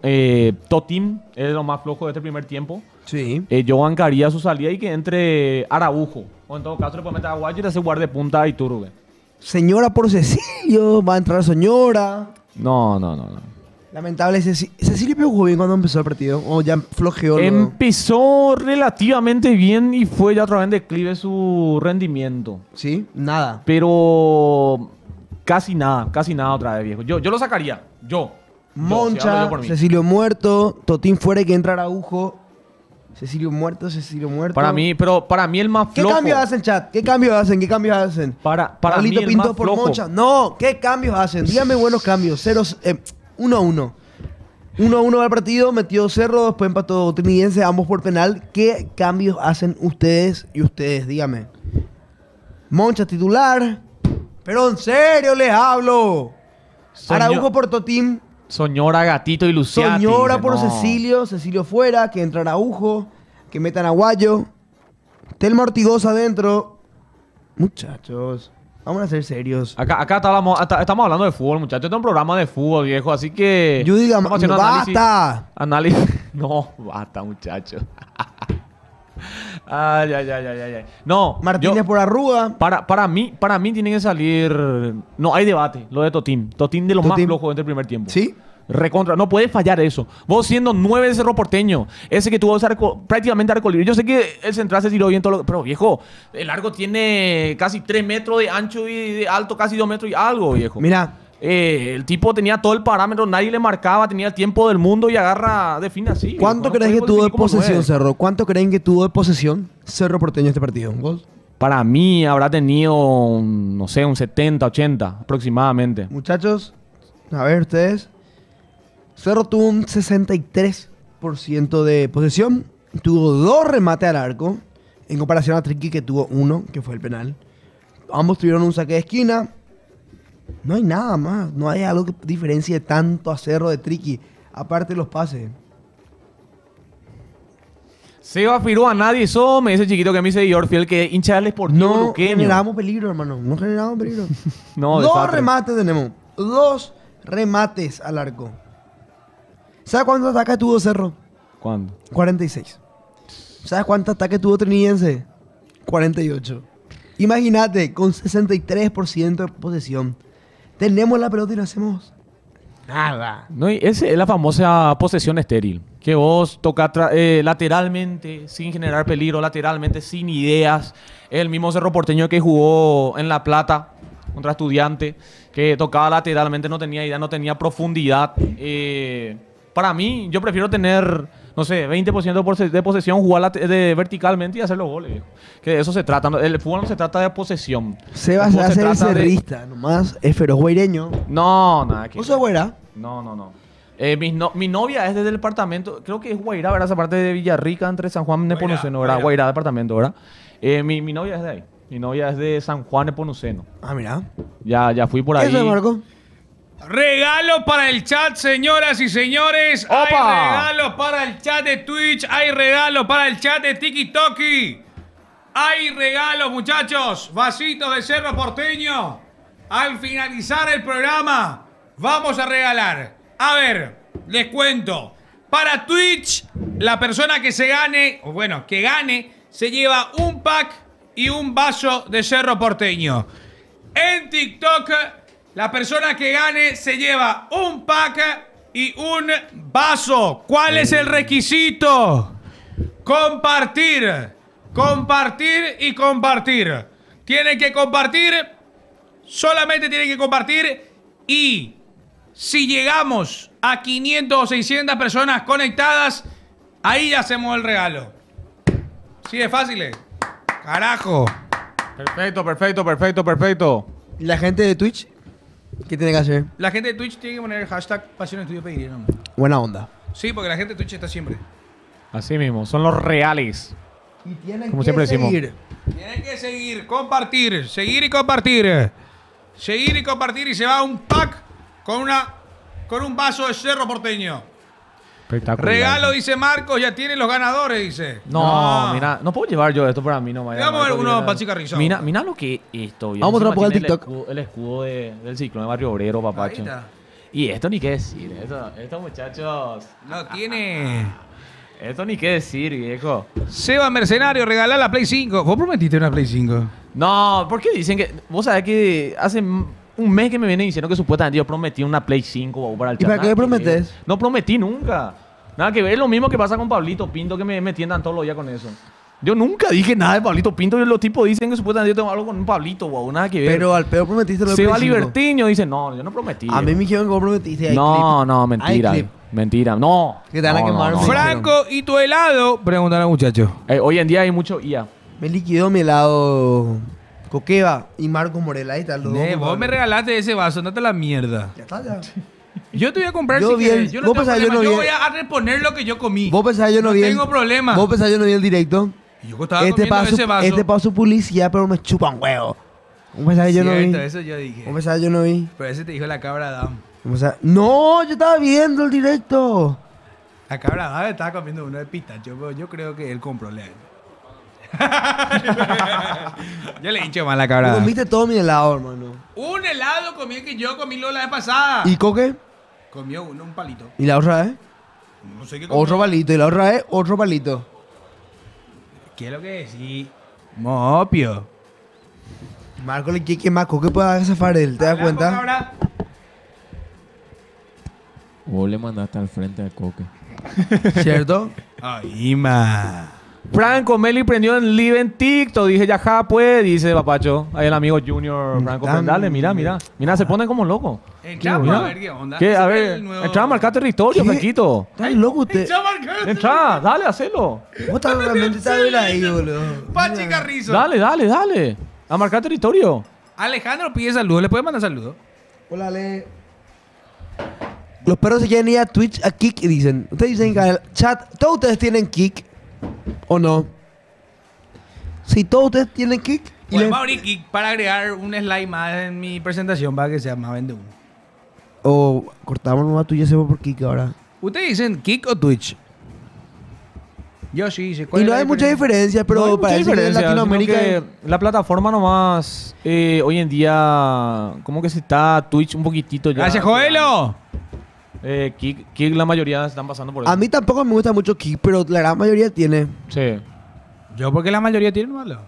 B: Totín es lo más flojo de este primer tiempo.
C: Sí.
B: Yo bancaría su salida y que entre Araujo. O en todo caso le puede meter a Guayo y le hace guardapunta a Iturbe.
C: Señora por Cecilio, va a entrar Soñora.
B: No.
C: Lamentable, Cecilio jugó bien cuando empezó el partido. O ya flojeó.
B: Empezó relativamente bien y fue ya otra vez en declive su rendimiento.
C: Sí, nada.
B: Pero casi nada otra vez, viejo. Yo lo sacaría, yo. Si hablo
C: Moncha,
B: yo por mí.
C: Cecilio muerto, Totín fuera y que entra Araujo. Cecilio muerto.
B: Para mí el más
C: ¿Qué
B: flojo.
C: cambios hacen, chat? ¿Qué cambios hacen?
B: Para mí
C: Pablito
B: el
C: Pinto
B: más
C: por
B: flojo.
C: Moncha. No, ¿qué cambios hacen? Dígame buenos cambios. 1-1. 1-1 al partido, metió Cerro, después empató Trinidense, ambos por penal. ¿Qué cambios hacen ustedes y ustedes? Dígame. Moncha titular. Pero en serio les hablo. Araujo por Totín.
B: Soñora, Gatito y Luciati.
C: Soñora
B: dice,
C: por
B: no.
C: Cecilio fuera, que entra Araujo, que metan a Guayo. Telma Ortigosa adentro. Muchachos, vamos a ser serios.
B: Acá estamos hablando de fútbol, muchachos. Este es un programa de fútbol, viejo. Así que.
C: Yo diga,
B: estamos haciendo
C: basta.
B: Análisis. No, basta, muchachos. Ay. No.
C: Martínez por Arruga.
B: Para mí tiene que salir. No, hay debate. Lo de Totín. Totín de los más
C: Totín.
B: flojos del primer tiempo.
C: ¿Sí?
B: Recontra. No puede fallar eso. Vos siendo 9 de Cerro Porteño. Ese que tuvo prácticamente arco libre. Yo sé que el central se tiró bien todo lo. Pero viejo, el largo tiene casi 3 metros de ancho y de alto casi 2 metros y algo, viejo.
C: Mira,
B: El tipo tenía todo el parámetro, nadie le marcaba, tenía el tiempo del mundo y agarra, define así.
C: ¿cuánto
B: viejo. No
C: creen que
B: puede
C: tuvo de
B: definir como
C: posesión
B: nueve.
C: Cerro? ¿Cuánto creen que tuvo de posesión Cerro Porteño este partido? ¿Vos?
B: Para mí habrá tenido, no sé, un 70, 80 aproximadamente.
C: Muchachos, a ver ustedes. Cerro tuvo un 63% de posesión. Tuvo 2 remates al arco. En comparación a Triqui, que tuvo 1, que fue el penal. Ambos tuvieron un saque de esquina. No hay nada más. No hay algo que diferencie tanto a Cerro de Triqui. Aparte de los pases.
B: Seba Firó a nadie eso, me dice chiquito que me dice Yorfiel que hincha del Sportivo
C: No
B: Luqueño.
C: generamos peligro, hermano. No generamos peligro.
B: No,
C: 2
B: desastre.
C: remates tenemos. 2 remates al arco. ¿Sabes cuántos ataques tuvo Cerro?
B: ¿Cuándo?
C: 46. ¿Sabes cuántos ataques tuvo Trinidense? 48. Imagínate, con 63% de posesión. Tenemos la pelota y no hacemos nada.
B: No, y esa es la famosa posesión estéril. Que vos tocas lateralmente, sin generar peligro, lateralmente, sin ideas. El mismo Cerro Porteño que jugó en La Plata contra Estudiante, que tocaba lateralmente, no tenía idea, no tenía profundidad. Para mí, yo prefiero tener, no sé, 20% de posesión, jugar verticalmente y hacer los goles. Viejo. Que de eso se trata. El fútbol no se trata de posesión.
C: Sebas
B: El
C: se
B: fútbol
C: hace el
B: trata de-
C: cerrista, nomás es feroz guaireño.
B: No, nada que
C: ¿Vos sos güera?
B: No. Mi novia es desde el departamento, creo que es Guairá, ¿verdad? Esa parte de Villarrica, entre San Juan y Nepomuceno, ¿verdad? Guairá, departamento, ¿verdad? Mi novia es de ahí. Mi novia es de San Juan Nepomuceno.
C: Ah, mira.
B: Ya fui por ahí.
C: ¿Eso es, Marco?
A: Regalo para el chat, señoras y señores.
B: ¡Opa!
A: Hay regalo para el chat de Twitch. Hay regalo para el chat de TikTok. Hay regalos, muchachos. Vasitos de Cerro Porteño. Al finalizar el programa, vamos a regalar. A ver, les cuento. Para Twitch, la persona que se gane, o bueno, que gane, se lleva un pack y un vaso de Cerro Porteño. En TikTok, la persona que gane se lleva un pack y un vaso. ¿Cuál es el requisito? Compartir. Compartir y compartir. Tienen que compartir. Solamente tienen que compartir. Y si llegamos a 500 o 600 personas conectadas, ahí ya hacemos el regalo. ¿Sí es fácil? Carajo.
B: Perfecto.
C: ¿Y la gente de Twitch? ¿Qué tiene que hacer?
A: La gente de Twitch tiene que poner el hashtag Pasión Estudio Pedir, ¿no?
C: Buena onda.
A: Sí, porque la gente de Twitch está siempre.
B: Así mismo, son los reales.
C: Y tienen
B: Como siempre decimos.
A: Tienen que seguir, compartir, seguir y compartir. Seguir y compartir y se va un pack con un vaso de Cerro Porteño.
B: Espectacular.
A: Regalo, dice Marcos, ya tienen los ganadores, dice.
B: No, mira, no puedo llevar yo esto para mí, no.
A: Vamos a ver uno para Chica Rizzo.
B: Mira lo que es esto.
C: Vamos a
B: Encima
C: poner
B: tiene
C: el TikTok.
B: El escudo del ciclón de Barrio Obrero, papacho.
A: Ahí está.
B: Y esto ni qué decir. Estos muchachos.
A: No tiene.
B: Esto ni qué decir, viejo.
A: Seba Mercenario, regalá la Play 5. ¿Vos prometiste una Play 5?
B: No, ¿por qué dicen que.? Vos sabés que hace un mes que me vienen diciendo que supuestamente yo prometí una Play 5 para el
C: ¿Y
B: chat.
C: para
B: Nada
C: qué
B: que
C: prometés?
B: ver. No prometí nunca. Nada que ver, es lo mismo que pasa con Pablito Pinto, que me tiendan todos los días con eso. Yo nunca dije nada de Pablito Pinto y los tipos dicen que supuestamente yo tengo algo con un Pablito, wow, nada que ver.
C: Pero al pedo prometiste lo de
B: Seba
C: Play 5.
B: Libertiño dice, no, yo no prometí.
C: A mí me dijeron que vos prometiste. Hay
B: No,
C: clip.
B: no, mentira.
C: Hay clip.
B: Mentira, no.
C: Que te van a
B: No,
C: quemar,
B: no, no.
C: Fra-
A: Franco, ¿y tu helado? Pregúntale al muchacho.
B: Hoy en día hay mucho IA.
C: Me liquidó mi helado Coqueva y Marcos Morel. Ahí está. Los dos
A: Vos me
C: culpables.
A: regalaste ese vaso, andate a la mierda.
C: Ya está, ya.
A: Yo te voy a comprar
C: Yo
A: si
C: vi
A: querés.
C: el-
A: Yo no
C: vos
A: tengo
C: pensás que yo
A: problema.
C: no
A: Yo
C: vi
A: voy
C: el-
A: a reponer lo que yo comí.
C: Vos pensás que yo no vi el...
A: tengo problema.
C: Vos pensás que yo no vi el directo.
A: Y yo estaba comiendo ese vaso.
C: Este para su publicidad, pero me chupa un huevo. Vos pensás que yo no vi.
A: Cierto, eso yo dije.
C: Vos pensás que yo no vi.
A: Pero ese te dijo la cabra Adam.
C: Vos pensás- No, yo estaba viendo el directo.
A: La cabra Adam estaba comiendo uno de pistacho, pero yo creo que él compró leal. Yo le he dicho mal a la cabra
C: Me
A: Adam.
C: comiste todo mi helado, hermano.
A: Un helado comí el que yo comí la vez pasada.
C: ¿Y Coque?
A: Comió uno, un palito.
C: ¿Y la otra vez?
A: No sé qué comió.
C: Otro palito. ¿Y la otra vez? Otro palito.
A: ¿Qué es lo que decís? Mopio.
C: Marco le quiere que más Coque pueda zafar él. ¿Te das
A: Habla,
C: cuenta?
A: cabra.
E: Vos le mandaste al frente al Coque.
C: ¿Cierto?
A: Ay, ma.
B: Franco Meli prendió en live en TikTok. Dije, ya pues, dice Papacho. Ahí el amigo Junior Franco.
C: Tan-
B: Dale, mira. Mira, se ponen como locos.
A: Entramos
B: Mira.
A: a ver qué onda.
B: ¿Qué? A
A: Ese
B: ver,
A: es el nuevo-
B: entra a marcar territorio,
C: ¿Qué?
B: Franquito.
C: ¿Estás loco usted?
A: Entra a marcar-
B: Entra, dale, hacelo.
C: Vos estás realmente estás bien ahí, boludo.
A: Pachi Carrizo.
B: Dale. A marcar territorio.
A: Alejandro pide saludos. ¿Le puedes mandar saludos?
C: Hola, Ale. Los perros se quieren ir a Twitch, a Kick, y dicen. Ustedes dicen que el chat, ¿todos ustedes tienen Kick? ¿O no? Si todos ustedes tienen Kick. y
A: Podemos
C: les-
A: abrir Kik para agregar un slide más en mi presentación para que sea más vende uno.
C: O cortamos nomás tú y hacemos por Kick ahora.
A: ¿Ustedes dicen Kik o Twitch? Yo sí hice.
C: Y no hay mucha diferencia, pero
B: No hay mucha
C: parece que en
B: diferencia,
C: Latinoamérica.
B: sino que la plataforma nomás, hoy en día, como que se está Twitch un poquitito ya.
A: Gracias, Joelo.
B: Kick la mayoría están pasando por eso.
C: A mí tampoco me gusta mucho Kick, pero la gran mayoría tiene.
B: Sí.
A: Yo porque la mayoría tienen malo.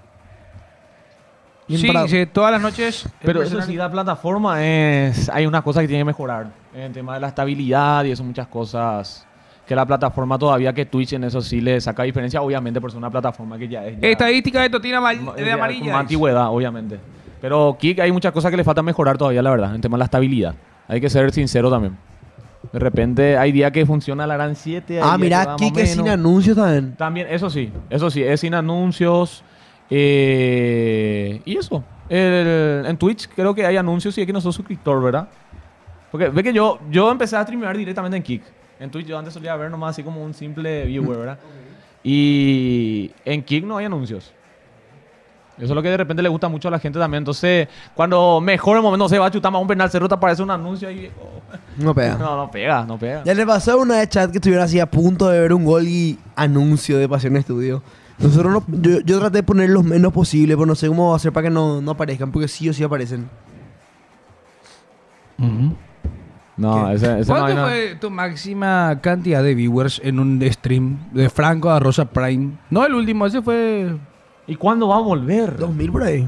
C: Bien
A: Sí,
C: parado.
A: sí, todas las noches.
B: Pero
A: el
B: eso sí,
A: personal-
B: la plataforma hay unas cosas que tiene que mejorar. En el tema de la estabilidad y eso, muchas cosas. Que la plataforma todavía, que Twitch en eso sí le saca diferencia, obviamente, por ser una plataforma que ya es. ya-
A: Estadística de Totina
B: ya
A: de
B: es
A: amarilla.
B: con más antigüedad, obviamente. Pero Kick hay muchas cosas que le falta mejorar todavía, la verdad, en el tema de la estabilidad. Hay que ser sincero también. De repente hay días que funciona la gran 7.
C: Ah, mira, Kick es sin anuncios también.
B: También, eso sí, es sin anuncios. Y eso. En Twitch creo que hay anuncios y es que no sos suscriptor, ¿verdad? Porque ve que yo empecé a streamear directamente en Kick. En Twitch yo antes solía ver nomás así como un simple viewer, ¿verdad? Y en Kick no hay anuncios. Eso es lo que de repente le gusta mucho a la gente también. Entonces, cuando mejor el momento se va a chutar más un penal cerro, te aparece un anuncio ahí.
C: No pega.
B: No pega.
C: Ya le pasó una de chat que estuvieron así a punto de ver un gol y anuncio de Pasión Estudio. Nosotros yo traté de poner los menos posible, pero no sé cómo hacer para que no aparezcan, porque sí o sí aparecen.
B: No, ese no hay
A: ¿Cuánto
B: nada.
A: fue tu máxima cantidad de viewers en un stream de Franco a Rosa Prime? No el último, ese fue
B: ¿Y cuándo va a volver?
C: 2000 por ahí.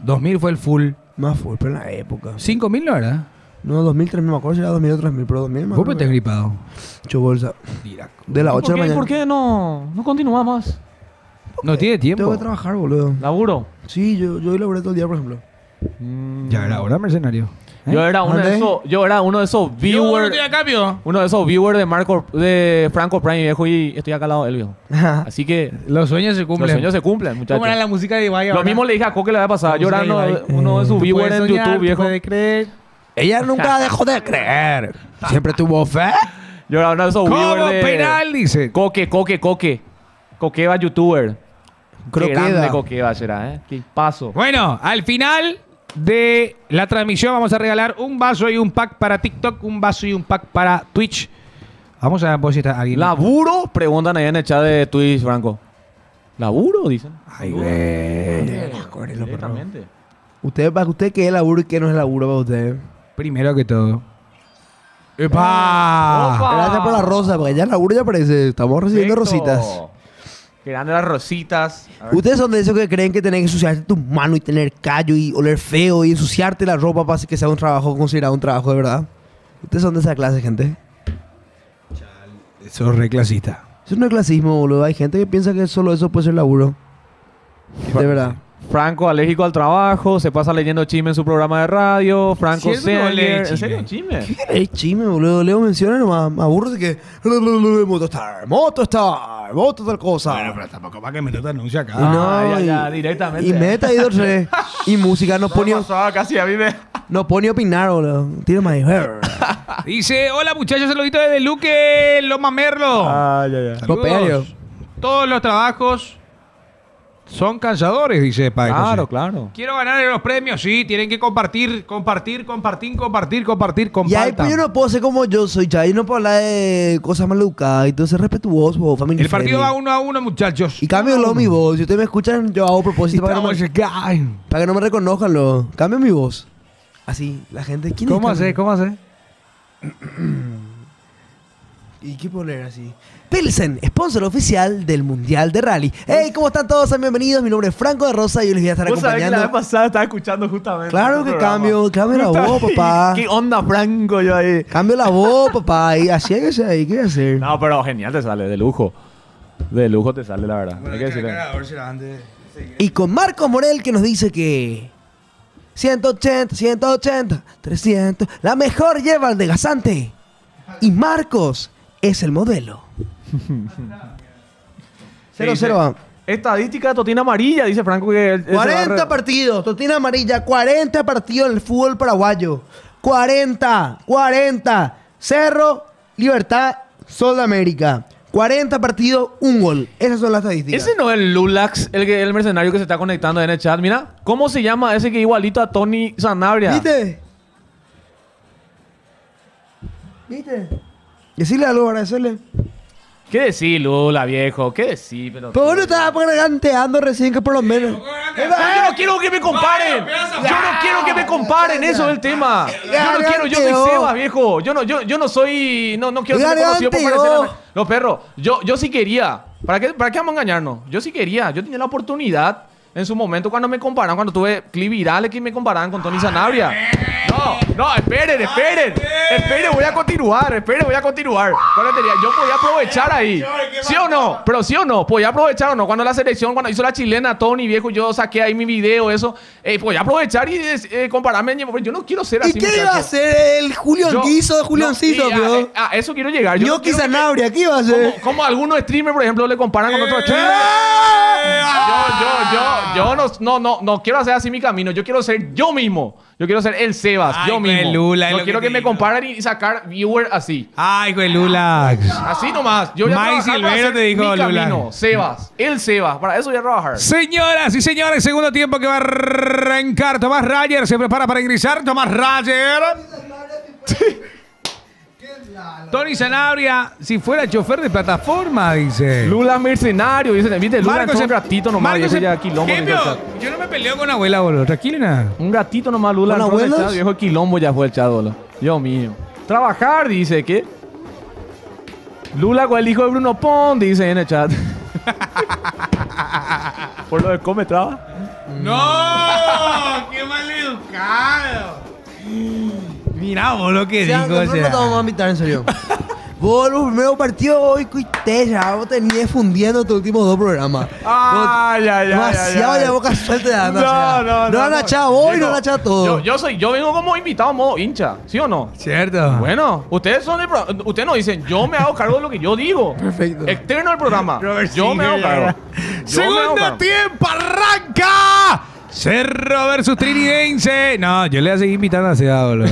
A: 2000 fue el full.
C: Más full, pero en la época.
A: 5000 no era.
C: No, 2000, 3000, me acuerdo si era 2000 o 3000, pero 2000 más.
A: Vos pues te has gripado.
C: 8 bolsas. De las 8 de la mañana.
B: ¿Por qué no continúa más?
A: No tiene
C: Tengo
A: tiempo.
C: que trabajar, boludo.
B: Laburo.
C: Sí, yo laburé todo el día, por ejemplo.
A: Ya era hora, mercenario.
B: Yo era uno de
C: ¿Dónde?
B: esos, viewers.
A: cambio.
B: Uno de esos viewers de Franco Prime, viejo, y estoy acá al lado de él, viejo. Así que
A: Los sueños se
B: los
A: cumplen.
B: sueños se cumplen, muchachos.
A: ¿Cómo era la música de Ibai
B: Lo
A: ahora?
B: mismo le dije a Coque le va a pasar. Yo era uno de sus
A: Tú
B: viewers
A: puedes
B: en
A: soñar,
B: YouTube,
A: tú
B: viejo.
A: puedes creer.
C: Ella nunca dejó de creer. Siempre tuvo fe.
B: Yo era uno de esos
A: ¿Cómo
B: viewers de...
A: penal? Dice.
B: Coque. Coqueva youtuber. Qué
C: Croqueda.
B: grande Coqueva será, ¿eh? Qué paso.
A: Bueno, al final de la transmisión vamos a regalar un vaso y un pack para TikTok, un vaso y un pack para Twitch. Vamos a ver si está alguien.
B: ¿Laburo? Preguntan ahí en el chat de Twitch, Franco. ¿Laburo? Dicen.
A: Ay, güey.
B: Directamente.
C: Usted qué es laburo y qué no es laburo para usted.
A: Primero que todo. ¡Epa!
B: Opa.
C: Gracias por la rosa, porque ya laburo ya aparece. Estamos recibiendo
B: Perfecto.
C: rositas.
B: Qué grande las rositas. A ver.
C: Ustedes son de esos que creen que tenés que ensuciarte tu mano y tener callo y oler feo y ensuciarte la ropa para que sea un trabajo considerado un trabajo de verdad. Ustedes son de esa clase, gente.
A: Eso es re clasista.
C: Eso no es clasismo, boludo. Hay gente que piensa que solo eso puede ser laburo. De verdad.
B: Franco alérgico al trabajo, se pasa leyendo chisme en su programa de radio. Franco
A: ¿Cierto que vos lees
B: ¿En
A: chisme?
B: serio? ¿Chisme?
C: ¿Qué querés, chisme, boludo? Leo menciona nomás. Me aburro de que... Motostar, Moto tal cosa.
A: Bueno, pero tampoco para que me te anuncie acá.
C: Y no,
B: ya,
C: y-
B: directamente.
C: Y meta ahí dos tres. Y música no pone,
B: Casi a mí me...
C: no pone a opinar, boludo. Tira más.
A: Dice, hola muchachos, saludito desde Luque, Loma Merlo.
B: ya.
C: Copeario.
A: Todos los trabajos son cansadores, dice Pai José.
B: Claro.
A: Quiero ganar los premios, sí, tienen que compartir.
C: Y ahí
A: Compartan.
C: pues yo no puedo ser como yo soy, ya. Yo no puedo hablar de cosas mal educadas y todo ser respetuoso, family
A: El partido
C: friendly.
A: va 1-1, muchachos.
C: Y cambio luego mi voz. Si ustedes me escuchan, yo hago propósito para que no me reconozcan. Cambio mi voz. Así, la gente... ¿Quién
A: ¿Cómo
C: es?
A: hace? ¿Cómo hace?
C: ¿Y qué poner así? Pilsen, sponsor oficial del Mundial de Rally. Hey, ¿cómo están todos? Sean bienvenidos. Mi nombre es Franco de Rosa y yo les voy a estar
B: Vos sabés que la vez
C: acompañando.
B: pasada estaba escuchando justamente.
C: Claro
B: este
C: que
B: programa.
C: cambio la voz, papá.
B: ¿Qué onda, Franco? Yo ahí.
C: Cambio la voz, papá. Y así hay que ser ahí. ¿Qué voy a hacer?
B: No, pero genial te sale, de lujo. De lujo te sale, la verdad. Hay que decirle.
C: Y con Marcos Morel que nos dice que 180, 180, 300, la mejor lleva al desgasante. Y Marcos es el modelo. 0-0 va.
B: Estadística de Totina Amarilla, dice Franco que... él se va a
C: 40 partidos, Totina Amarilla, 40 partidos en el fútbol paraguayo. 40. Cerro, Libertad, Sol de América. 40 partidos, un gol. Esas son las estadísticas.
B: Ese no es el Lulax, el mercenario que se está conectando en el chat. Mira, ¿cómo se llama ese que igualito a Tony Sanabria?
C: ¿Viste? Decirle algo, agradecerle.
B: ¿Qué decir, Lula, viejo? ¿Qué decir? Pero
C: Pero uno estaba preganteando recién que por lo menos.
B: yo no quiero que me comparen. Yo no quiero que me comparen. Eso es el tema. Yo no quiero. Yo soy Sebas, viejo. Yo no soy. No quiero ser conocido por parecer. No, perro. Yo sí quería. ¿Para qué vamos a engañarnos? Yo sí quería. Yo tenía la oportunidad en su momento cuando me comparaban, cuando tuve clip virales que me comparaban con Tony Sanabria. No, esperen. Esperen, voy a continuar. ¿Cuál sería? Yo podía aprovechar ahí. ¿Sí o no? Pero ¿sí o no? Podía aprovechar o no. Cuando la selección, cuando hizo la chilena, Tony, viejo, yo saqué ahí mi video, eso. Podía aprovechar y compararme. Yo no quiero ser
C: ¿Y
B: así,
C: qué iba a
B: muchacho.
C: hacer el Juliancizo de Juliancito, bro?
B: Eso quiero llegar.
C: Yo
B: no quiero
C: quizá
B: que me-
C: Sanabria, ¿qué iba a hacer?
B: como algunos streamers, por ejemplo, le comparan con otros streamers. Yo no quiero hacer así mi camino. Yo quiero ser yo mismo. Yo quiero ser el Sebas,
A: Ay,
B: yo
A: güey,
B: mismo.
A: Lula, es
B: no
A: lo
B: quiero
A: que
B: que
A: te
B: me
A: digo.
B: comparen y sacar viewer así.
A: Ay, güey, Lulax.
B: Así nomás. Yo voy a
A: Mai
B: trabajar para
A: Silvero
B: hacer
A: te dijo,
B: mi
A: Lula.
B: camino. Sebas. El Sebas. Para eso voy a trabajar.
A: Señoras y señores, segundo tiempo que va a arrancar. Tomás Rayer se prepara para ingresar. Tomás Rayer. Tony Sanabria, si fuera chofer de plataforma, dice.
B: Lula mercenario. Dice, ¿viste? Lula
A: Marcos
B: entró un
A: se-
B: ratito nomás.
A: Marcos
B: Viejo,
A: se-
B: ya quilombo.
A: ¿Qué,
B: en el
A: pero?
B: chat.
A: Yo no me peleo con abuela, boludo. Tranquilo, nada.
B: Un ratito nomás Lula
C: ¿Con
B: entró en el
C: abuelos?
B: chat. Viejo quilombo ya fue el chat, boludo. Dios mío. Trabajar, dice. ¿Qué? Lula con el hijo de Bruno Pond, dice en el chat. Por lo de come traba.
A: ¡No! ¡Qué mal educado! Mira vos lo que
C: O sea,
A: digo,
C: nosotros no te vamos a invitar, en serio. Vos, los primeros partidos hoy, cuité, ya vos tenías fundiendo tus últimos dos programas. Demasiado ya boca suelta de anda. No han echado vos y no han echado todo.
B: Yo vengo como invitado modo hincha, ¿sí o no?
A: Cierto.
B: Bueno, ustedes nos dicen, yo me hago cargo de lo que yo digo.
C: Perfecto.
B: Externo al programa.
A: Robert
B: Yo me hago
A: Singer,
B: cargo.
A: ya.
B: Yo me hago
A: Segundo
B: cargo.
A: tiempo, arranca. Cerro versus Trinidense. No, yo le voy a seguir invitando a Seda, boludo.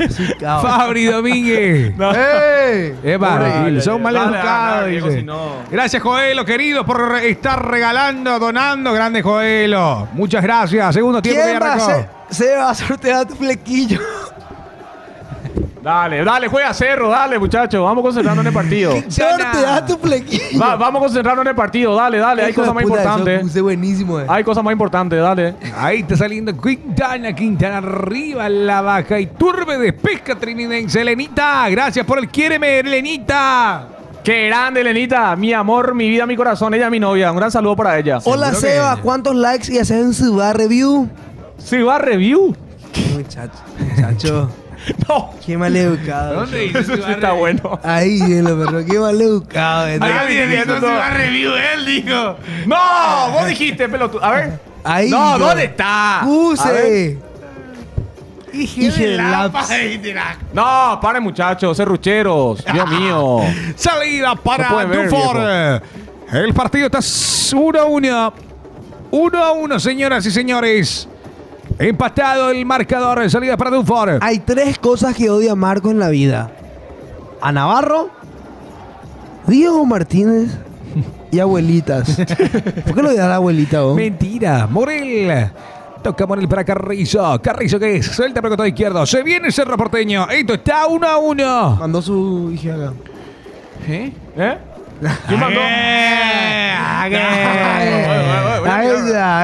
C: Sí, cabrón.
A: Fabri Domínguez.
C: ¡Ey!
A: Epa,
B: Dale,
A: son mal
B: dale,
A: educados,
B: dale, Diego,
A: dice.
B: si no.
A: Gracias, Joelo, querido, por estar regalando, donando. Grande Joelo. Muchas gracias. Segundo tiempo que
C: ¿Quién va a
A: arrancó.
C: hacer? Se va a sortear tu flequillo.
B: Dale, juega Cerro, dale, muchachos. Vamos concentrarnos en el partido.
C: Sortea tu flequillo.
B: Vamos concentrarnos en el partido, dale. Hay
C: Hijo
B: cosas
C: de
B: más
C: puta,
B: importantes.
C: eso puse buenísimo,
B: Hay cosas más importantes, dale.
A: Ahí está saliendo Quintana arriba, la baja y turbe de pesca Trinidense. Lenita, gracias por el quiéreme, Lenita.
B: Qué grande, Lenita. Mi amor, mi vida, mi corazón. Ella es mi novia. Un gran saludo para ella.
C: Hola,
A: Seguro que
C: Seba.
A: ella.
C: ¿Cuántos likes y haces en su bar review?
B: Si va a review.
C: Muchacho.
B: No.
C: Qué mal educado.
A: ¿Dónde dice
B: Eso sí está bueno.
C: Ahí viene, perro. Qué mal educado.
D: review él, dijo.
B: No, vos dijiste, pelotudo. A ver.
C: Ahí.
B: No,
C: yo.
B: ¿dónde está? A ver.
C: Puse.
D: Dije
C: de laps.
B: No, paren muchachos, serrucheros. Dios mío.
A: Salida para
B: No pueden ver,
A: Dufour. El partido está 1-1. 1-1, señoras y señores. Empatado el marcador. Salida para Dufour.
C: Hay 3 cosas que odia Marcos en la vida. A Navarro, Diego Martínez y abuelitas. ¿Por qué lo odias a la abuelita vos?
A: Mentira. Morel. Toca Morel para Carrizo. Carrizo que es. Suelta por el costado izquierdo. Se viene Cerro Porteño. Esto está 1-1.
C: Mandó su hija acá.
A: ¿Eh?
B: ¿Eh? ¿Quién mandó?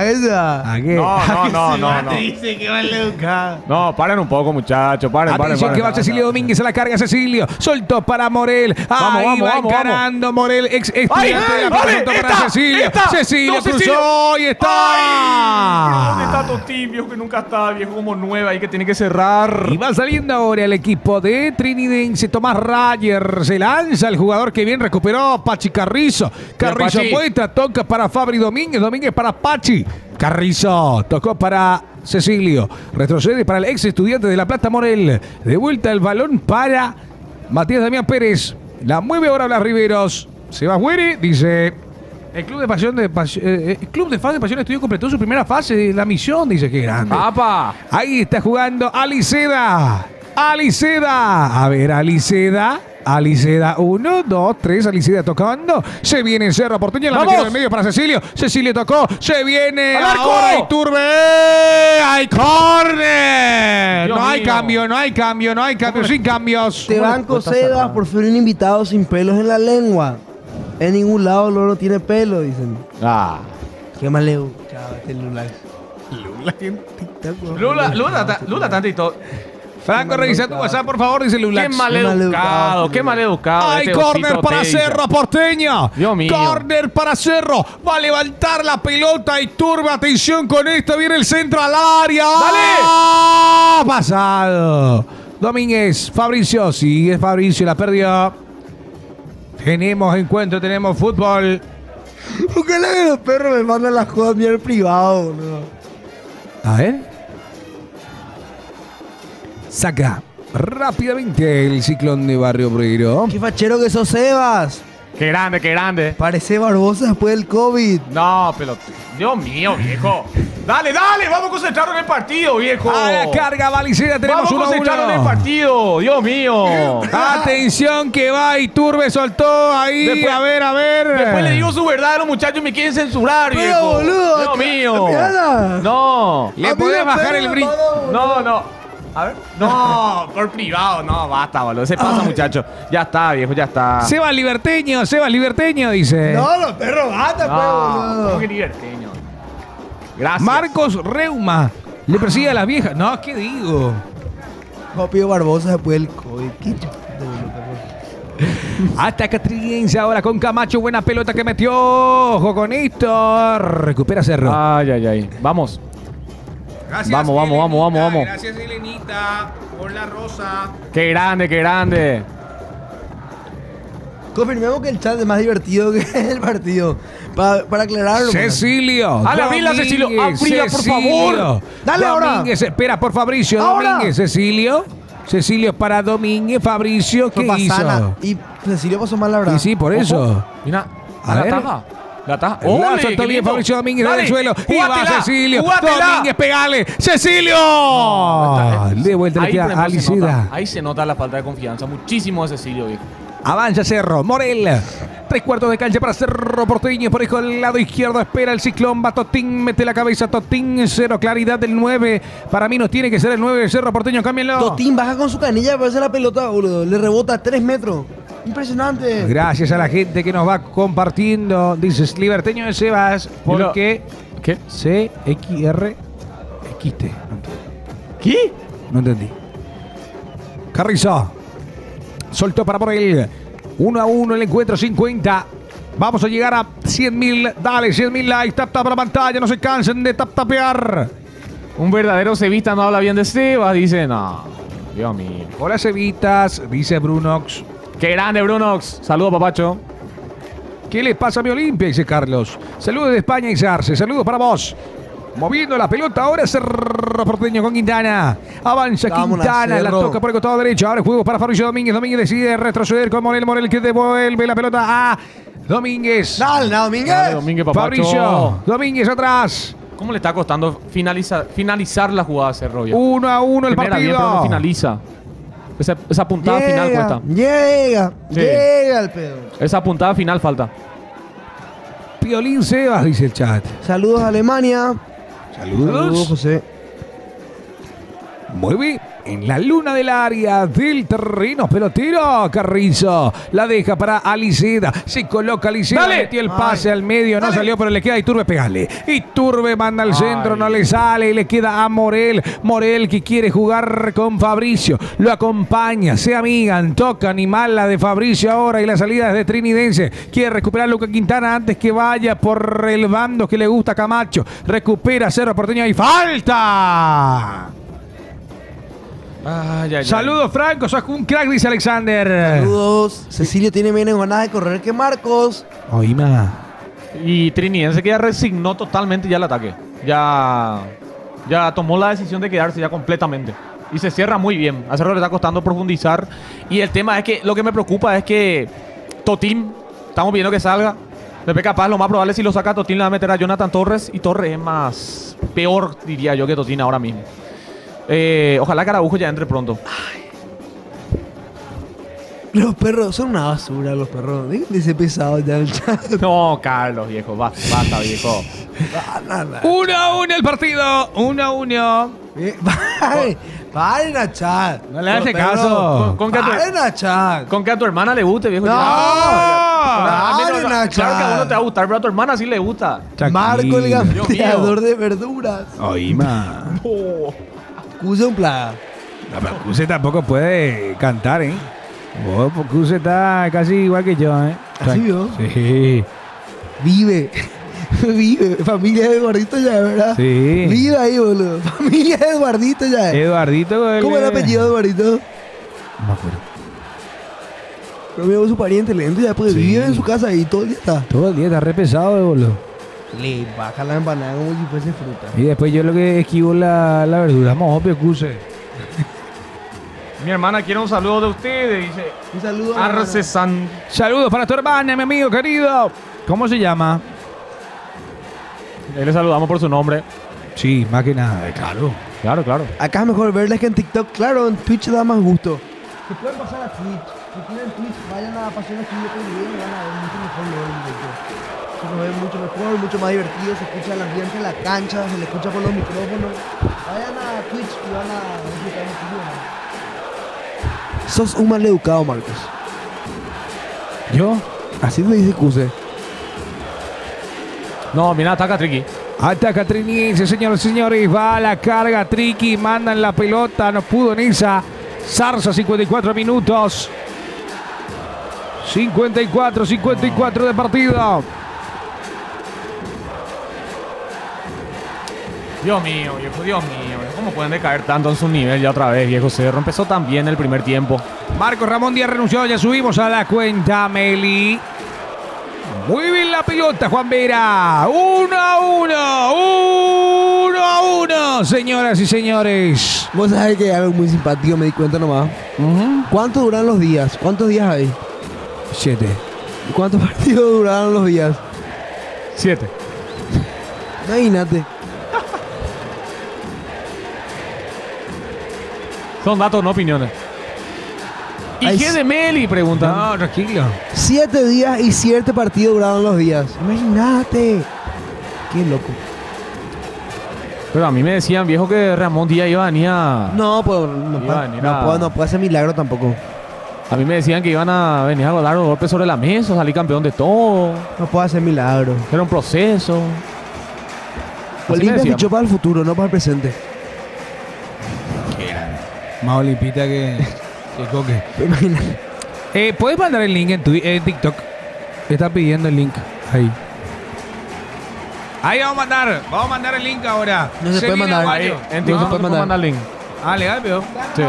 C: Esa.
B: No.
D: Dice que mal educado.
B: No, paren un poco, muchachos. Paren.
A: Atención que va Cecilio Domínguez a la carga. Cecilio. Soltó para Morel. Ahí
B: Vamos,
A: va
B: vamos.
A: encarando Morel. Ex estudiante de la
B: vale,
A: soltó para
B: está,
A: Cecilio.
B: está.
A: Cecilio
B: No,
A: cruzó.
B: Cecilio.
A: Y está.
B: ¿Dónde está Totín, viejo que nunca está, viejo como nueva ahí que tiene que cerrar?
A: Y va saliendo ahora el equipo de Trinidense. Tomás Rayer se lanza el jugador que bien recuperó Pachi Carrizo. Carrizo
B: Pachi.
A: muestra, toca para Fabri Domínguez. Domínguez para Pachi. Carrizo tocó para Cecilio. Retrocede para el ex estudiante de La Plata Morel. De vuelta el balón para Matías Damián Pérez. La mueve ahora Blas Riveros. Se va Güere, dice. El Club de Pasión de Pasión Estudio completó su primera fase de la misión. Dice que grande.
B: ¡Apa!
A: Ahí está jugando Aliceda. Aliceda. A ver, Aliceda. Aliceda, 1, 2, 3, Aliceda tocando. Se viene Cerro Porteño, la
B: ¡Vamos!
A: metió en el medio para Cecilio. Cecilio tocó, se viene
B: ¡Al arco!
A: ahora Iturbe. ¡Hay córner!
B: Dios
A: No hay
B: mío.
A: cambio, no hay cambio, no hay cambio, sin cambios.
C: Te banco Sebas por ser un invitado sin pelos en la lengua. En ningún lado Lolo tiene pelo, dicen.
B: Ah.
C: Qué mal educado este Lula.
B: Lula tantito.
A: Franco, revisa tu WhatsApp, por favor, dice Lula.
B: Qué mal educado, qué mal educado.
A: Hay
B: este
A: córner
B: osito
A: para
B: Teiza.
A: Cerro Porteño.
B: Dios mío.
A: Córner para Cerro. Va a levantar la pelota y turba. Atención con esto. Viene el centro al área.
B: ¡Dale!
A: Pasado. Domínguez. Fabricio. Sigue Fabricio. La perdió. Tenemos encuentro. Tenemos fútbol.
C: ¿Por qué los perros me mandan las cosas bien al privado, boludo?
A: A ver. Saca rápidamente el Ciclón de Barrio Obrero.
C: Qué fachero que sos, Sebas.
B: Qué grande, qué grande.
C: Parece Barbosa después del COVID.
B: No, pero Dios mío, viejo. Dale, vamos a concentrarnos en el partido, viejo.
A: A la carga Valicera. Tenemos
B: Vamos a concentrarnos en el
A: 1-1.
B: partido, Dios mío.
A: Atención que va Iturbe, soltó ahí.
B: Después-
A: a ver.
B: Después le digo su verdad a los muchachos y me quieren censurar,
C: Pero,
B: viejo.
C: boludo,
B: Dios mío.
C: mirala.
B: No.
A: Le podés bajar el brillo.
B: No. A ver. No, por privado. No, basta, boludo. Se pasa, muchacho. Ya está, viejo, ya está.
A: Sebas Liberteño, dice.
C: No, los perros bata, pues,
B: No,
C: boludo.
B: ¿cómo que liberteño? Gracias.
A: Marcos Reuma. Le persigue a las viejas. No, ¿qué digo?
C: Copio Barbosa después del COVID. Qué chulo, boludo.
A: Hasta Catriense ahora con Camacho. Buena pelota que metió. Ojo con esto. Recupera Cerro.
B: Ay. Vamos.
A: Gracias,
B: vamos.
A: Gracias, Elenita, por la rosa.
B: Qué grande.
C: Confirmemos que el chat es más divertido que el partido. Para aclararlo.
A: Cecilio.
B: A la fila,
A: Domínguez,
B: Cecilio. Abrila, por favor.
C: Dale ahora.
A: Domínguez, espera por Fabricio.
C: Ahora.
A: Domínguez, Cecilio para Domínguez. Fabricio, ¿qué
C: Fue
A: hizo?
C: pasana. Y Cecilio pasó mal la verdad.
A: Y sí, por eso.
B: Mira,
A: A
B: la
A: ver.
B: taja. La taja.
A: La
B: ¡Ole,
A: soltó
B: qué
A: bien
B: lindo!
A: Fabricio Domínguez
B: Dale,
A: del suelo. Y va
B: jugátela,
A: Cecilio.
B: jugátela.
A: Domínguez, pegale. ¡Cecilio! De vuelta le
B: Ahí,
A: queda
B: por
A: a
B: ejemplo, se nota-
A: Aliceda.
B: ahí se nota la falta de confianza. Muchísimo de Cecilio, viejo.
A: Avanza Cerro. Morel. 3/4 de cancha para Cerro Porteño. Por el lado izquierdo espera el Ciclón. Va Totín. Mete la cabeza. Totín. Cero claridad del 9. Para mí no tiene que ser el 9 de Cerro Porteño. Cámbienlo.
C: Totín baja con su canilla para hacer la pelota, boludo. Le rebota a 3 metros. Impresionante.
A: Gracias a la gente que nos va compartiendo. Dices Liberteño de Sebas. Porque
B: ¿Qué?
A: CXR XT.
B: ¿Qué?
A: No entendí. Carrizo. Soltó para Morel. 1-1 el encuentro, 50. Vamos a llegar a 100.000. Dale, 100.000 likes. Tap, tap a la pantalla. No se cansen de tap, tapear.
B: Un verdadero cevista no habla bien de Sebas, dice. No, Dios mío.
A: Hola, Cevitas, dice Brunox.
B: Qué grande, Brunox. Saludos, papacho.
A: ¿Qué les pasa a mi Olimpia? Dice Carlos. Saludos de España y Sarce. Saludos para vos. Moviendo la pelota ahora Cerro Porteño con Quintana. Avanza
C: Vámonos,
A: Quintana, la
C: Cerro.
A: toca por el costado derecho. Ahora el juego para Fabricio Domínguez. Domínguez decide retroceder con Morel. Morel que devuelve la pelota a Domínguez.
C: Dale, Domínguez.
B: Dale, Domínguez, papacho.
A: Fabricio Domínguez atrás.
B: ¿Cómo le está costando finalizar la jugada a Cerro ya?
A: 1-1 el
B: Primera bien, pero no
A: partido.
B: finaliza. Esa puntada final cuesta.
C: Llega,
B: Sí.
C: llega el pedo.
B: Esa puntada final falta.
A: Piolín Sebas, dice el chat.
C: Saludos a Alemania.
A: Saludos.
C: José.
A: Mueve en la luna del área del terreno pelotero. Carrizo la deja para Aliceda. Se coloca Aliceda.
B: Dale.
A: Metió el pase al medio. No
C: Dale.
A: salió, pero le queda a Iturbe pegarle. Iturbe manda al centro. No le sale. Y le queda a Morel. Morel que quiere jugar con Fabricio. Lo acompaña. Se amigan. Toca animal la de Fabricio ahora. Y la salida es de Trinidense. Quiere recuperar a Luca Quintana antes que vaya por el bando que le gusta a Camacho. Recupera Cerro Porteño y falta.
B: Ay, ay, ay.
A: Saludos, Franco. Sos un crack, dice Alexander.
C: Saludos. Cecilio tiene menos ganas de correr que Marcos.
A: Oíme.
B: Y Trinidense que ya resignó totalmente ya el ataque. Ya tomó la decisión de quedarse ya completamente. Y se cierra muy bien. A Cerro le está costando profundizar. Y el tema es que lo que me preocupa es que Totín, estamos viendo que salga. Pepe capaz, lo más probable si lo saca Totín le va a meter a Jonathan Torres. Y Torres es más peor, diría yo, que Totín ahora mismo. Ojalá que Araujo ya entre pronto.
C: Los perros son una basura, los perros. Dejen de ser pesados ya en el chat.
B: No, Carlos, viejo. Basta, viejo.
A: 1-1 el partido. 1-1.
C: Paren a chat.
A: No le hace
C: Los perros.
A: caso.
B: Con que a tu-
C: Paren a chat.
B: Con que a tu hermana le guste, viejo.
C: No.
B: A mí
C: Paren a
B: claro que a uno
C: chat.
B: te va a gustar, pero a tu hermana sí le gusta.
C: Marco el
B: Dios
C: gambeteador
B: mío.
C: de verduras.
A: Oíme.
C: Cuse un plaga.
A: No, pero Cuse tampoco puede cantar, ¿eh? Oh, pues Cuse está casi igual que yo, ¿eh?
C: ¿Así vio?
A: Sí.
C: Vive. Vive. Familia de Eduardito ya, ¿verdad?
A: Sí.
C: Vive ahí, boludo. Familia de Eduardito ya.
A: Eduardito.
C: ¿Cómo era el apellido de Eduardito?
A: No me acuerdo.
C: Pero mira, su pariente lento ya, pues
A: Sí.
C: vive en su casa y todo el día está.
A: Todo el día está re pesado, boludo.
C: Le baja la empanada como si fuese fruta.
A: Y después yo lo que esquivo la verdura. Vamos, obvio, Cuse.
B: Mi hermana quiere un saludo de ustedes, dice
C: Un saludo a
B: Arce San.
A: Saludos para tu hermana, mi amigo querido. ¿Cómo se llama?
B: Ahí le saludamos por su nombre.
A: Sí, más que nada, claro.
B: Claro, claro.
C: Acá es mejor verles que en TikTok. Claro, en Twitch da más gusto. Se pueden pasar a Twitch. Si tienen Twitch, vayan a Pasión Aquí de Video y van a ver mucho mejor lo en directo. Se nos ve mucho mejor, mucho más divertido. Se escucha el ambiente en la cancha, se le escucha por los micrófonos. Vayan a Twitch y van a disfrutar muchísimo más. Sos un mal educado, Marcos.
A: ¿Yo?
C: Así me dice Cuse.
B: No, mira, ataca Triqui.
A: Ataca Triniense, señores y señores. Va a la carga Triqui. Mandan la pelota. No pudo en esa. Zarza, 54 minutos. 54 de partido.
B: Dios mío, viejo, Dios mío. ¿Cómo pueden decaer tanto en su nivel ya otra vez, viejo Cerro? Empezó tan bien el primer tiempo.
A: Marcos Ramón Díaz renunció. Ya subimos a la cuenta, Meli. Muy bien la pelota, Juan Vera. 1-1. Señoras y señores.
C: Vos sabés que hay algo muy simpático, me di cuenta nomás. ¿Cuánto duran los días? ¿Cuántos días hay?
A: 7.
C: ¿Y cuántos partidos duraron los días?
B: 7.
C: Imagínate.
B: Son datos, no opiniones. ¿Y
C: Ay,
B: qué de Meli? Preguntan.
A: No, tranquilo.
C: 7 días y 7 partidos duraron los días. Imagínate. Qué loco.
B: Pero a mí me decían, viejo, que Ramón Díaz iba a venir a...
C: No, pues no,
B: Iba a venir a-
C: no puede hacer milagro tampoco.
B: A mí me decían que iban a venir a dar los golpes sobre la mesa, salir campeón de todo.
C: No puede hacer milagro.
B: Era un proceso. Así me
C: Olimpia
B: decían.
C: fichó para el futuro, no para el presente.
A: Más olimpita que Coque.
C: Imagínate.
A: ¿Puedes mandar el link en TikTok? Está pidiendo el link. Ahí. Ahí vamos a mandar el link ahora.
C: No se puede
A: viene
C: mandar.
A: Aguayo.
B: En
C: No
B: TikTok
C: se
B: no
C: puede
B: se puede mandar link.
A: Ah, legal, pero.
B: Sí.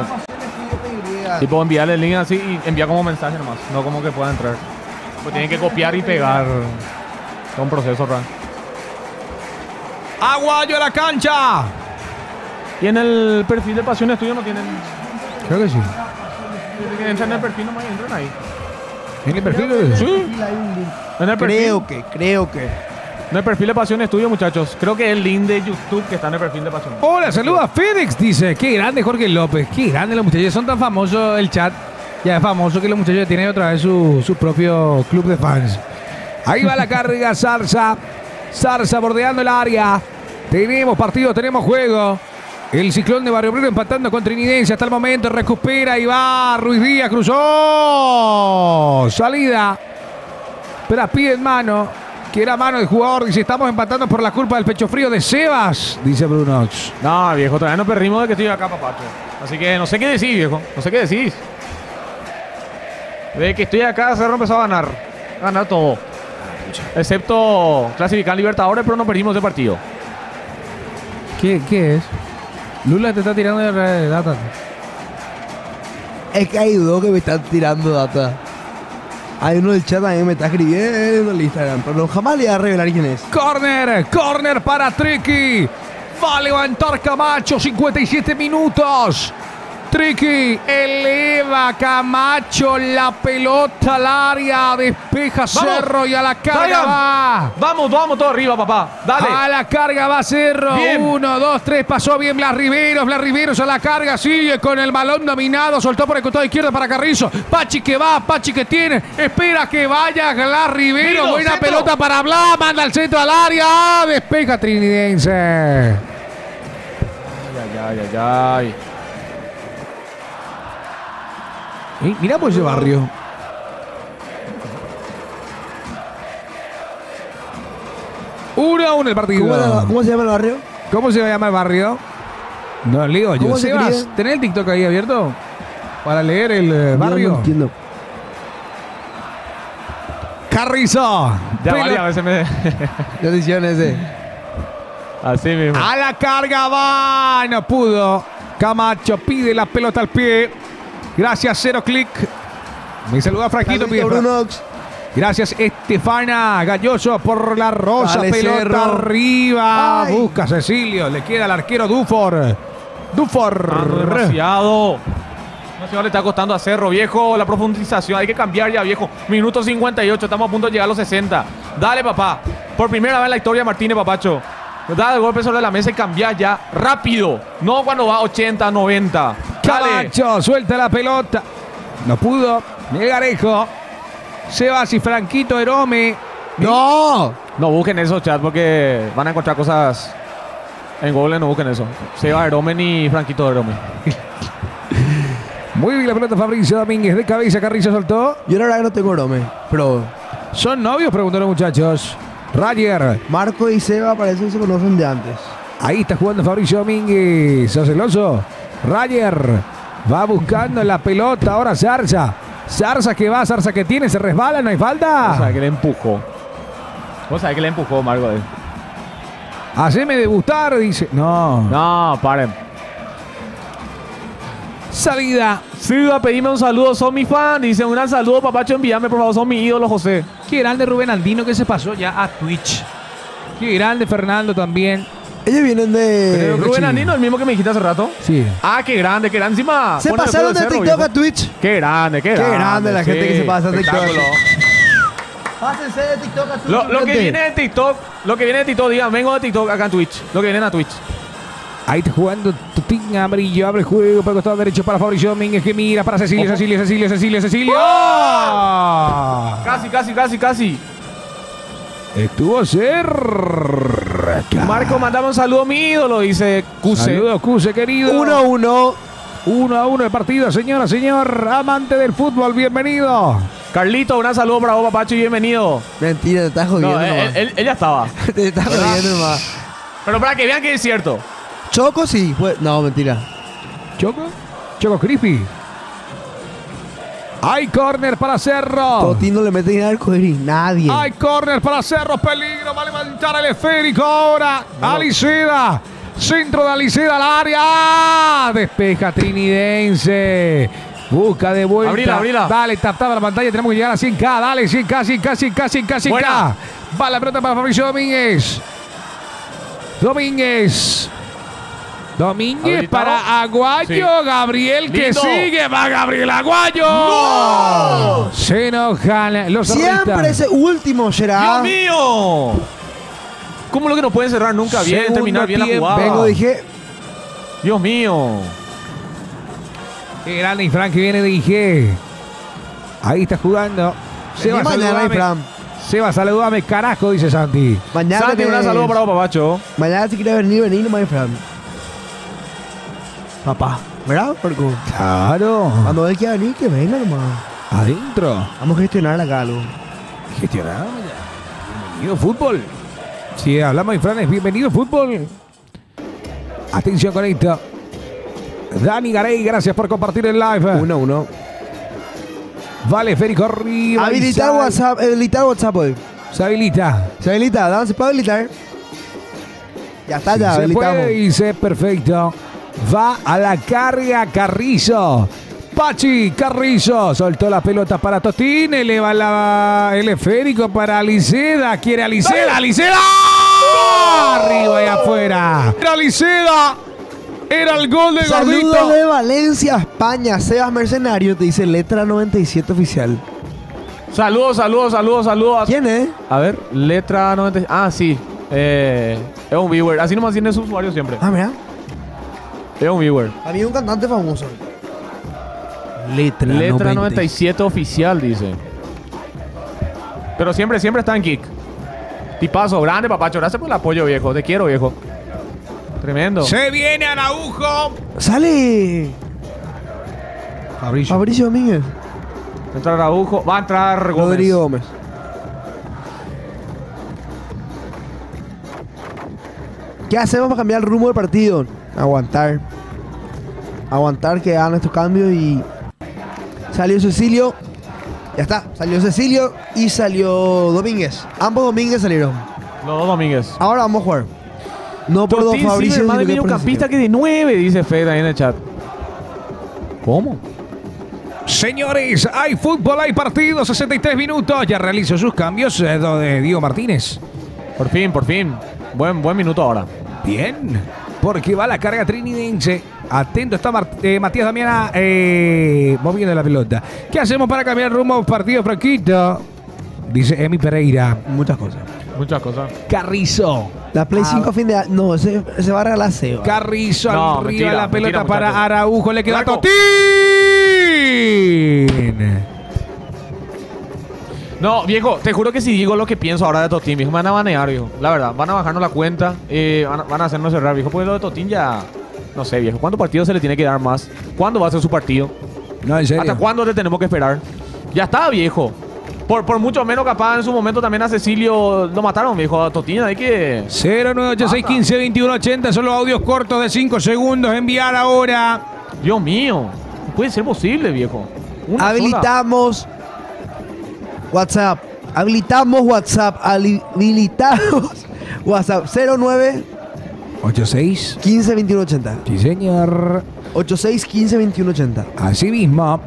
B: Tipo enviarle el link así y enviar como mensaje nomás. No como que pueda entrar. Pues tienen que copiar y pegar. Es un proceso raro.
A: Aguayo a la cancha.
B: Y en el perfil de Pasión Estudio no tienen.
A: Creo que sí.
B: Entran en el perfil nomás y entran ahí.
A: ¿En el perfil?
B: Sí. En el perfil.
C: Creo que.
B: En el perfil de Pasión Estudio, muchachos. Creo que es el link de YouTube que está en el perfil de Pasión.
A: Hola, saluda a Fénix, dice. Qué grande Jorge López. Qué grande los muchachos. Son tan famosos el chat. Ya es famoso que los muchachos tienen otra vez su propio club de fans. Ahí va la carga, Zarza. Zarza bordeando el área. Tenemos partido, tenemos juego. El Ciclón de Barrio Obrero empatando con Trinidense hasta el momento. Recupera y va. Ruiz Díaz cruzó. Salida. Pero pide en mano. Que era mano del jugador. Dice, estamos empatando por la culpa del pecho frío de Sebas. Dice Brunox.
B: No, viejo, todavía no perdimos de que estoy acá, papacho. Así que no sé qué decís, viejo. No sé qué decís. De que estoy acá, Cerro empezó a ganar. Ganar todo. Excepto clasificar en Libertadores, pero no perdimos ese partido.
A: ¿Qué es? Lula te está tirando de data.
C: Es que hay dos que me están tirando data. Hay uno del chat también que me está escribiendo en el Instagram, pero jamás le voy a revelar quién es.
A: Corner para Triqui. Va a levantar Camacho, 57 minutos. Triqui eleva Camacho la pelota al área, despeja Cerro y a la carga
B: Salgan.
A: va.
B: Vamos todo arriba, papá. Dale.
A: A la carga va Cerro.
B: Bien.
A: 1, 2, 3. Pasó bien Blas Riveros a la carga. Sigue con el balón dominado. Soltó por el costado izquierdo para Carrizo. Pachi que va, Pachi que tiene. Espera que vaya Blas Riveros.
B: Miro,
A: Buena
B: centro.
A: pelota para Blas. Manda al centro al área. Despeja Trinidense.
B: Ay.
A: Mirá por ese barrio. Uno a uno el partido.
C: ¿Cómo se llama el barrio?
A: ¿Cómo se llama el barrio? No, le digo yo.
C: ¿Cómo se
A: Sebas,
C: escribe?
A: ¿tenés el TikTok ahí abierto? Para leer el barrio.
C: No entiendo.
A: Carrizo.
B: Ya
A: Pelota-
B: varias veces me.
C: ¿Qué edición es ese?
B: Así mismo.
A: A la carga va. No pudo. Camacho pide la pelota al pie. Gracias, Cero Click. Me saluda Franquito.
C: Saludito,
A: Pide
C: Brunox.
A: Gracias, Estefana Galloso por la rosa.
C: Dale,
A: Pelota
C: Cerro.
A: arriba.
C: Ay.
A: Busca Cecilio. Le queda al arquero Dufor.
B: Demasiado le está costando a Cerro, viejo. La profundización. Hay que cambiar ya, viejo. Minuto 58. Estamos a punto de llegar a los 60. Dale, papá. Por primera vez en la historia, Martínez, papacho. Da el golpe sobre la mesa y cambia ya rápido. No cuando va a 80, 90. Dale.
A: Camacho suelta la pelota. No pudo. Negarejo. Sebas y Franquito Herome.
C: ¡No!
B: No busquen eso, chat, porque van a encontrar cosas en Google. No busquen eso. Seba Eromen y Franquito Eromen.
A: Muy bien la pelota Fabricio Domínguez. De cabeza Carrizo soltó.
C: Yo la verdad que no tengo brome, pero
A: ¿Son novios? Preguntaron los muchachos. Rayer.
C: Marco y Seba parece que se conocen de antes.
A: Ahí está jugando Fabricio Domínguez. Celoso. Rayer. Va buscando la pelota. Ahora Zarza. Zarza que va. Zarza que tiene. Se resbala. No hay
B: O sea,
A: falta.
B: que le empujó. Vos sabés que le empujó, Marco.
A: Haceme debutar. Dice. No.
B: No, paren.
A: Salida.
B: Siga, pedime un saludo, son mi fan. Dice, un gran saludo, papacho, envíame, por favor, son mi ídolo, José.
A: Qué grande Rubén Andino que se pasó ya a Twitch. Qué grande Fernando también.
C: Ellos vienen de...
B: Rubén Andino, el mismo que me dijiste hace rato.
A: Sí.
B: Ah, qué grande, encima.
C: Se
B: Pone el
C: pasaron de
B: juego
C: TikTok
B: Cerro,
C: a
B: viejo.
C: Twitch.
B: Qué grande, qué
C: Qué
B: grande.
C: grande la gente que se pasa de TikTok.
B: espectáculo.
C: Pásense de TikTok a Twitch.
B: Lo que
C: gente.
B: viene de TikTok, digan, vengo de TikTok acá en Twitch. Lo que vienen a Twitch.
A: Ahí está jugando Tutín amarillo. Abre el juego para el costado derecho para Fabricio Domínguez que mira para Cecilio.
B: Ojo.
A: Cecilio. ¡Ah!
B: Casi.
A: Estuvo cerca.
B: Marco, mandame un saludo a mi ídolo, dice Cuse.
A: Saludos, Cuse, querido.
C: 1-1.
A: 1-1 el partido, señora, señor. Amante del fútbol, bienvenido.
B: Carlito, un gran saludo para vos, papacho, y bienvenido.
C: Mentira, te estás jodiendo
B: No,
C: nomás.
B: él ya estaba.
C: Te estás jodiendo nomás.
B: Pero para que vean que es cierto.
C: Choco sí. No, mentira.
A: ¿Choco? Choco Crispy. Hay córner para Cerro.
C: Totín no le mete ni al arcoíris. Nadie.
A: Hay córner para Cerro. Peligro. Va a levantar el esférico ahora. Aliceda. Centro de Aliceda al área. Despeja Trinidense. Busca de vuelta.
B: Abrila.
A: Dale, tapaba la pantalla. Tenemos que llegar a 100K. Dale, 100K, 100K.
B: Buena.
A: Va la pelota para Fabricio Domínguez. Domínguez
B: ¿Habilitado?
A: para Aguayo.
B: Sí.
A: Gabriel que
B: Lindo.
A: sigue. Va Gabriel Aguayo. ¡No! Se enojan los
C: Siempre
A: zorristas.
C: ese último, será.
B: ¡Dios mío! ¿Cómo lo que no pueden cerrar nunca bien,
A: Segundo
B: terminar bien la
A: tiempo.
B: jugada?
C: Vengo, dije.
B: Dios mío.
A: Qué grande Infran que viene de IG. Ahí está jugando.
C: Vení mañana, Infran.
A: Seba, saludame, carajo, dice Santi.
C: Mañana
B: Santi, un saludo para vos, papacho.
C: Mañana si quieres vení nomás, Fran. Papá, ¿verdad, Porco?
A: Claro.
C: Cuando él quiera venir, que venga nomás.
A: Adentro.
C: Vamos a gestionar acá algo.
A: Gestionado ya. Bienvenido fútbol. Si hablamos de Fran, es bienvenido fútbol. Atención con esto. Dani Garay, gracias por compartir el live.
C: 1-1.
A: Vale, Férico arriba.
C: Habilitar WhatsApp hoy.
A: Se habilita.
C: Se habilita, ¿no? ¿Se puede habilitar? Ya está,
A: Sí,
C: ya
A: se
C: habilitamos.
A: puede, dice, perfecto. Va a la carga Carrizo. Pachi Carrizo soltó la pelota para Totín. Eleva el esférico para Aliceda. Quiere Aliceda. ¡Aliceda! Arriba y afuera. Era Aliceda. Era el gol de
C: Saludos
A: Gordito.
C: de Valencia, España. Sebas Mercenario te dice letra 97 oficial.
B: Saludos.
C: ¿Quién es?
B: A ver, letra 90. Ah, sí. Es un viewer. Así nomás tiene su usuario siempre.
C: Ah, mira.
B: Es un viewer.
C: A mí un cantante famoso. Letra,
B: Letra 97 oficial, dice. Pero siempre está en kick. Tipazo, grande, papacho. Gracias por el apoyo, viejo. Te quiero, viejo. Tremendo.
A: Se viene Araujo.
C: ¡Sale!
A: Fabricio.
C: Fabricio Domínguez.
B: Entra Araujo. Va a entrar Gómez.
C: Rodrigo Gómez. ¿Qué hacemos para cambiar el rumbo del partido? Aguantar. Aguantar que hagan estos cambios y... Salió Cecilio. Ya está. Salió Cecilio y salió Domínguez. Ambos Domínguez salieron.
B: Los dos Domínguez.
C: Ahora vamos a jugar. No por dos
B: Totín
C: Fabricio.
B: Silver, más de
C: sino que por
B: mediocampista
C: Cecilio.
B: que de 9, dice Fede ahí en el chat. ¿Cómo?
A: Señores, hay fútbol, hay partido, 63 minutos. Ya realizó sus cambios de Diego Martínez.
B: Por fin. Buen minuto ahora.
A: Bien, porque va la carga trinidense. Atento está Matías Damiana moviendo la pelota. ¿Qué hacemos para cambiar rumbo partido, Franquito? Dice Emi Pereira.
C: Muchas cosas.
B: Muchas cosas.
A: Carrizo.
C: La Play 5 a fin de año. No, ese va a regalar Seba.
A: Carrizo
B: No,
A: arriba
B: mentira,
A: la pelota
B: mentira,
A: para
B: muchachos.
A: Araujo. Le queda
B: Marco.
A: Totín.
B: No, viejo, te juro que si digo lo que pienso ahora de Totín, viejo, me van a banear, viejo. La verdad, van a bajarnos la cuenta, van a hacernos cerrar, viejo. Porque lo de Totín ya... No sé, viejo. ¿Cuántos partidos se le tiene que dar más? ¿Cuándo va a ser su partido?
A: No, en serio.
B: ¿Hasta cuándo le tenemos que esperar? Ya está, viejo. Por mucho menos capaz en su momento también a Cecilio lo mataron, viejo. A Totín hay que...
A: 0986152180 son los audios cortos de 5 segundos. Enviar ahora.
B: Dios mío. No puede ser posible, viejo. Una sola.
C: Habilitamos WhatsApp. Habilitamos WhatsApp. Habilitamos WhatsApp. 09
A: 86.
C: 15 21 80.
A: Sí, señor.
C: 86 15 21 80.
A: Así mismo.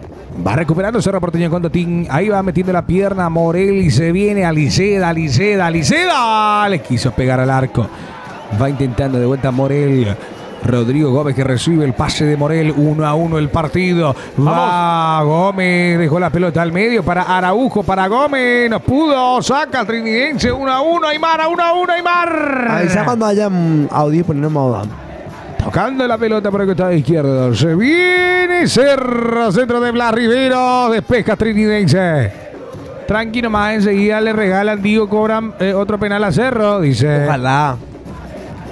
A: Va recuperando Cerro Porteño con Totín. Ahí va metiendo la pierna Morel y se viene Aliceda. Le quiso pegar al arco. Va intentando de vuelta Morel. Rodrigo Gómez que recibe el pase de Morel. 1-1 el partido. Va Gómez. Dejó la pelota al medio para Araujo. Para Gómez. No pudo. Saca al trinidense. 1-1. Aymar. 1-1 Aymar.
C: Avisa cuando haya audio y ponerlo en modo.
A: Tocando la pelota por el costado izquierdo. Se viene Cerro. Centro de Blas Rivero. Despeja trinidense. Tranquilo más. Enseguida le regalan. Digo, cobran otro penal a Cerro. Dice.
C: Ojalá.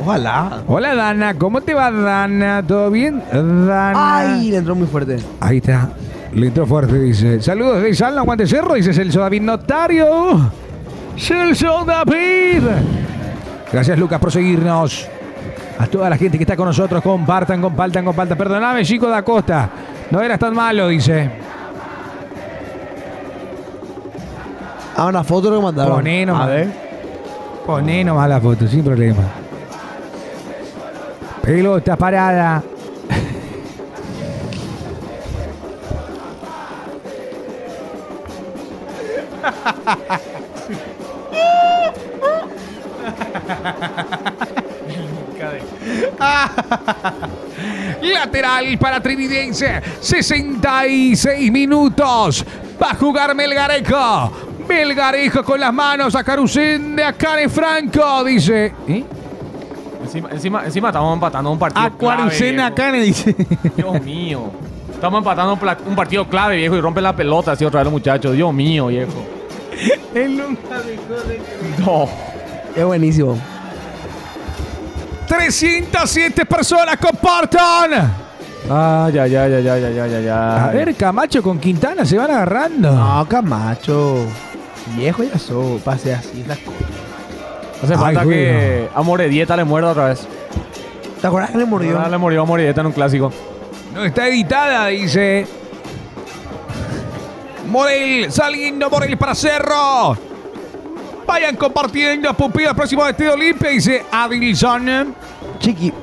C: Ojalá.
A: Hola Dana. ¿Cómo te va Dana? ¿Todo bien? Dana.
C: Ay, le entró muy fuerte.
A: Ahí está. Le entró fuerte. Dice. Saludos de Salna. Aguante Cerro. Dice Celso David Notario. Celso David. Gracias Lucas por seguirnos. A toda la gente que está con nosotros, compartan. Perdóname, chico da Costa. No eras tan malo, dice.
C: Ah, una foto que mandaron.
A: Poné nomás.
C: A ver.
A: Poné nomás la foto, sin problema. Pelota parada. Lateral para Trinidense. 66 minutos. Va a jugar Melgarejo. Melgarejo con las manos a Carusén de Akane Franco. Dice. ¿Eh?
B: Encima estamos empatando un partido
A: A Carusén
B: viejo.
A: Akane dice.
B: Dios mío. Estamos empatando un partido clave, viejo, y rompe la pelota así otra vez los muchachos. Dios mío, viejo.
A: Él nunca dejó de
B: No.
C: Es buenísimo.
A: 307 personas compartan.
B: Ya.
A: A ver, Camacho con Quintana se van agarrando.
C: No, Camacho. Viejo ya sos. Pase así las cosas.
B: Hace falta
A: Ay,
B: que a Moredieta le muerda otra vez.
C: ¿Te acuerdas que le murió?
B: Ahora le murió a Moredieta en un clásico.
A: No está editada, dice. Morel, saliendo Morel para Cerro. Vayan compartiendo, pupilas, próximo destino Olimpia, dice Adilson.
C: Chiqui.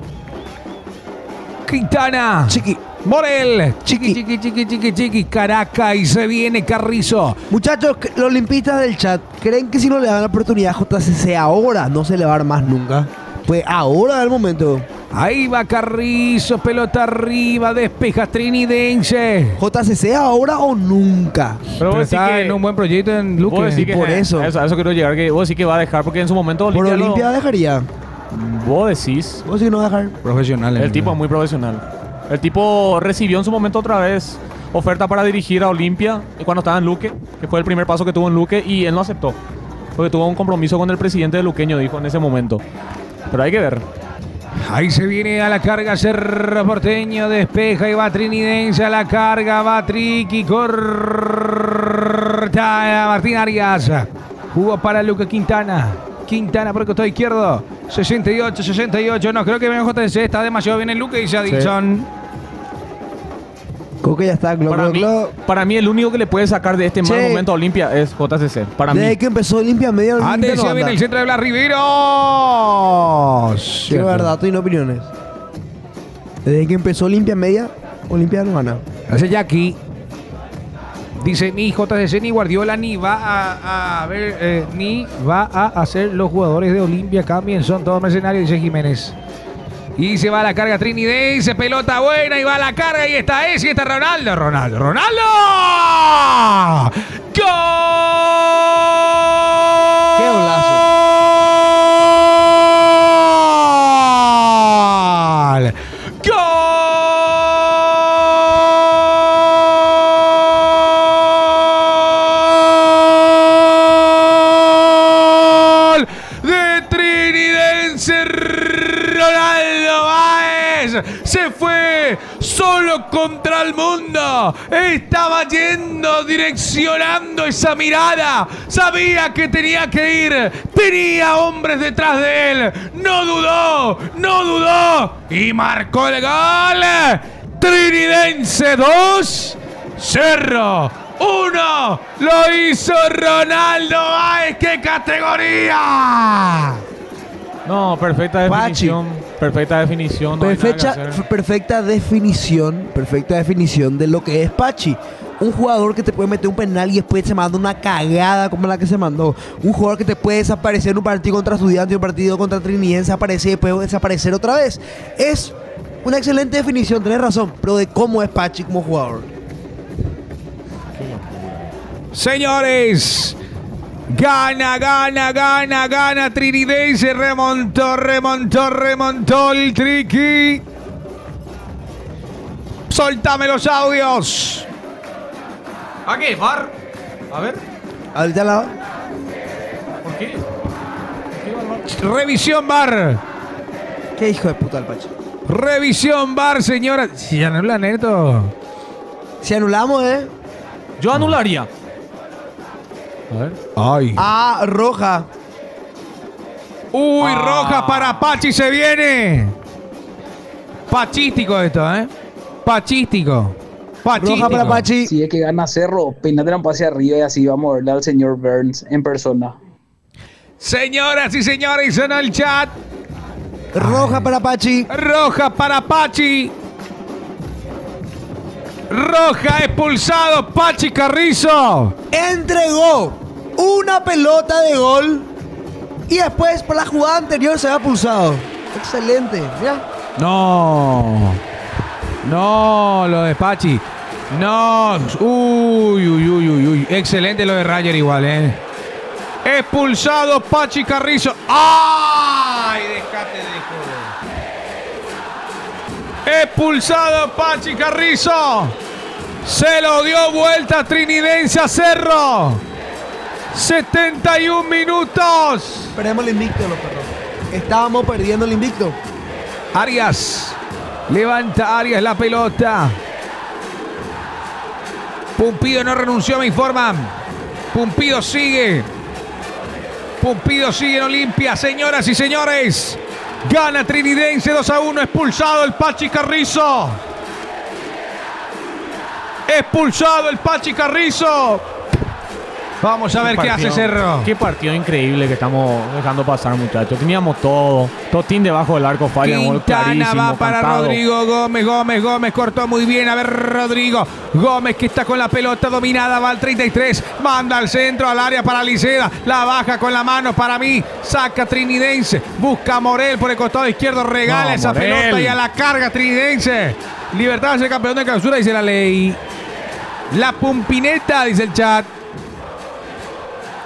A: Quintana.
C: Chiqui.
A: Morel. Chiqui. Caracas y se viene Carrizo.
C: Muchachos, los olimpistas del chat, ¿creen que si no le dan la oportunidad a JCC ahora no se le va a dar más nunca? Pues ahora es el momento.
A: Ahí va Carrizo, pelota arriba, despeja Trinidense.
C: JCC ahora o nunca.
B: Pero vos decís
A: está
B: que
A: en un buen proyecto en Luque.
B: vos decís que
C: por eso.
B: A eso quiero llegar, que vos decís que va a dejar, porque en su momento
C: Por
B: Olimpia
C: Olimpia dejaría.
B: vos decís.
C: ¿Vos sí que no va a dejar?
A: Profesional.
B: El tipo es muy profesional. El tipo recibió en su momento otra vez oferta para dirigir a Olimpia cuando estaba en Luque, que fue el primer paso que tuvo en Luque, y él no aceptó. Porque tuvo un compromiso con el presidente de Luqueño, dijo en ese momento. Pero hay que ver.
A: Ahí se viene a la carga Cerro Porteño, despeja y va Trinidense a la carga, va Triqui, corta Martín Arias. Jugó para Luque Quintana. Quintana por el costado izquierdo. 68. No, creo que JC está demasiado bien en Luque, dice Adilson.
C: Coque ya está.
B: Para mí el único que le puede sacar de este mal
C: Che.
B: momento a Olimpia es JCC. Para mí.
C: Desde que empezó Olimpia media Olimpia no
A: Atención, viene
C: anda.
A: el centro de Blas Riveros.
C: Quiero ver datos y no opiniones. Desde que empezó Olimpia media, Olimpia no gana.
A: Hace Jackie. Dice ni JCC ni Guardiola ni va a ver, ni va a hacer los jugadores de Olimpia cambien, son todos mercenarios, dice Jiménez. Y se va a la carga Trinidense, pelota buena y va a la carga y esta es Ronaldo. ¡Ronaldo! ¡Gol!
C: ¡Qué golazo!
A: ¡Gol! De Trinidense, Ronaldo Báez se fue solo contra el mundo. Estaba yendo, direccionando esa mirada. Sabía que tenía que ir. Tenía hombres detrás de él. No dudó. Y marcó el gol. Trinidense 2, Cerro 1. Lo hizo Ronaldo Báez. ¡Qué categoría!
B: No, perfecta definición. Perfecta definición. No hay nada que hacer.
C: Perfecta definición de lo que es Pachi. Un jugador que te puede meter un penal y después se manda una cagada como la que se mandó. Un jugador que te puede desaparecer en un partido contra Estudiantes y un partido contra Trinidense, aparecer y después desaparecer otra vez. Es una excelente definición, tenés razón, pero de cómo es Pachi como jugador.
A: Señores, gana Trinidense, remontó el Triqui. Soltame los audios.
B: ¿A qué? ¿VAR? A ver,
C: Ahorita la...
B: ¿por qué? ¿Por qué va el VAR?
A: Revisión VAR.
C: Qué hijo de puta el Pachi.
A: Revisión VAR, señora. Si anulan esto.
C: Si anulamos,
B: Yo anularía. A ver.
A: Ay.
C: Ah, roja.
A: Uy, roja para Pachi se viene. Pachístico esto, Pachístico. Pachítico.
C: Roja para Pachi.
F: Si es que gana Cerro, peinate un pase arriba y así vamos a verle al señor Burns en persona.
A: Señoras y señores, sonó el chat.
C: Roja para Pachi.
A: Roja para Pachi. Roja, expulsado Pachi Carrizo.
C: Entregó una pelota de gol y después por la jugada anterior se había pulsado. Excelente. Mira.
A: No. No, lo de Pachi. No. Uy. Excelente lo de Rayer igual, Expulsado Pachi Carrizo. ¡Ay! Déjate de joder. Expulsado Pachi Carrizo. Se lo dio vuelta Trinidense a Cerro. 71 minutos.
C: Perdemos el invicto, los perros. Estábamos perdiendo el invicto.
A: Arias. Levanta Arias la pelota. Pumpido no renunció, me informan. Pumpido sigue. Pumpido sigue en Olimpia. Señoras y señores. Gana Trinidense 2-1. Expulsado el Pachi Carrizo. Expulsado el Pachi Carrizo. Vamos a ver qué hace Cerro.
B: Qué partido increíble que estamos dejando pasar, muchachos. Teníamos todo. Totín debajo del arco, falla.
A: Quintana va para Rodrigo Gómez. Gómez cortó muy bien. A ver, Rodrigo Gómez que está con la pelota dominada. Va al 33. Manda al centro, al área para Liceda. La baja con la mano para mí. Saca Trinidense. Busca a Morel por el costado izquierdo. Regala esa pelota y a la carga Trinidense. Libertad es el campeón de clausura, dice la ley. La pumpineta, dice el chat.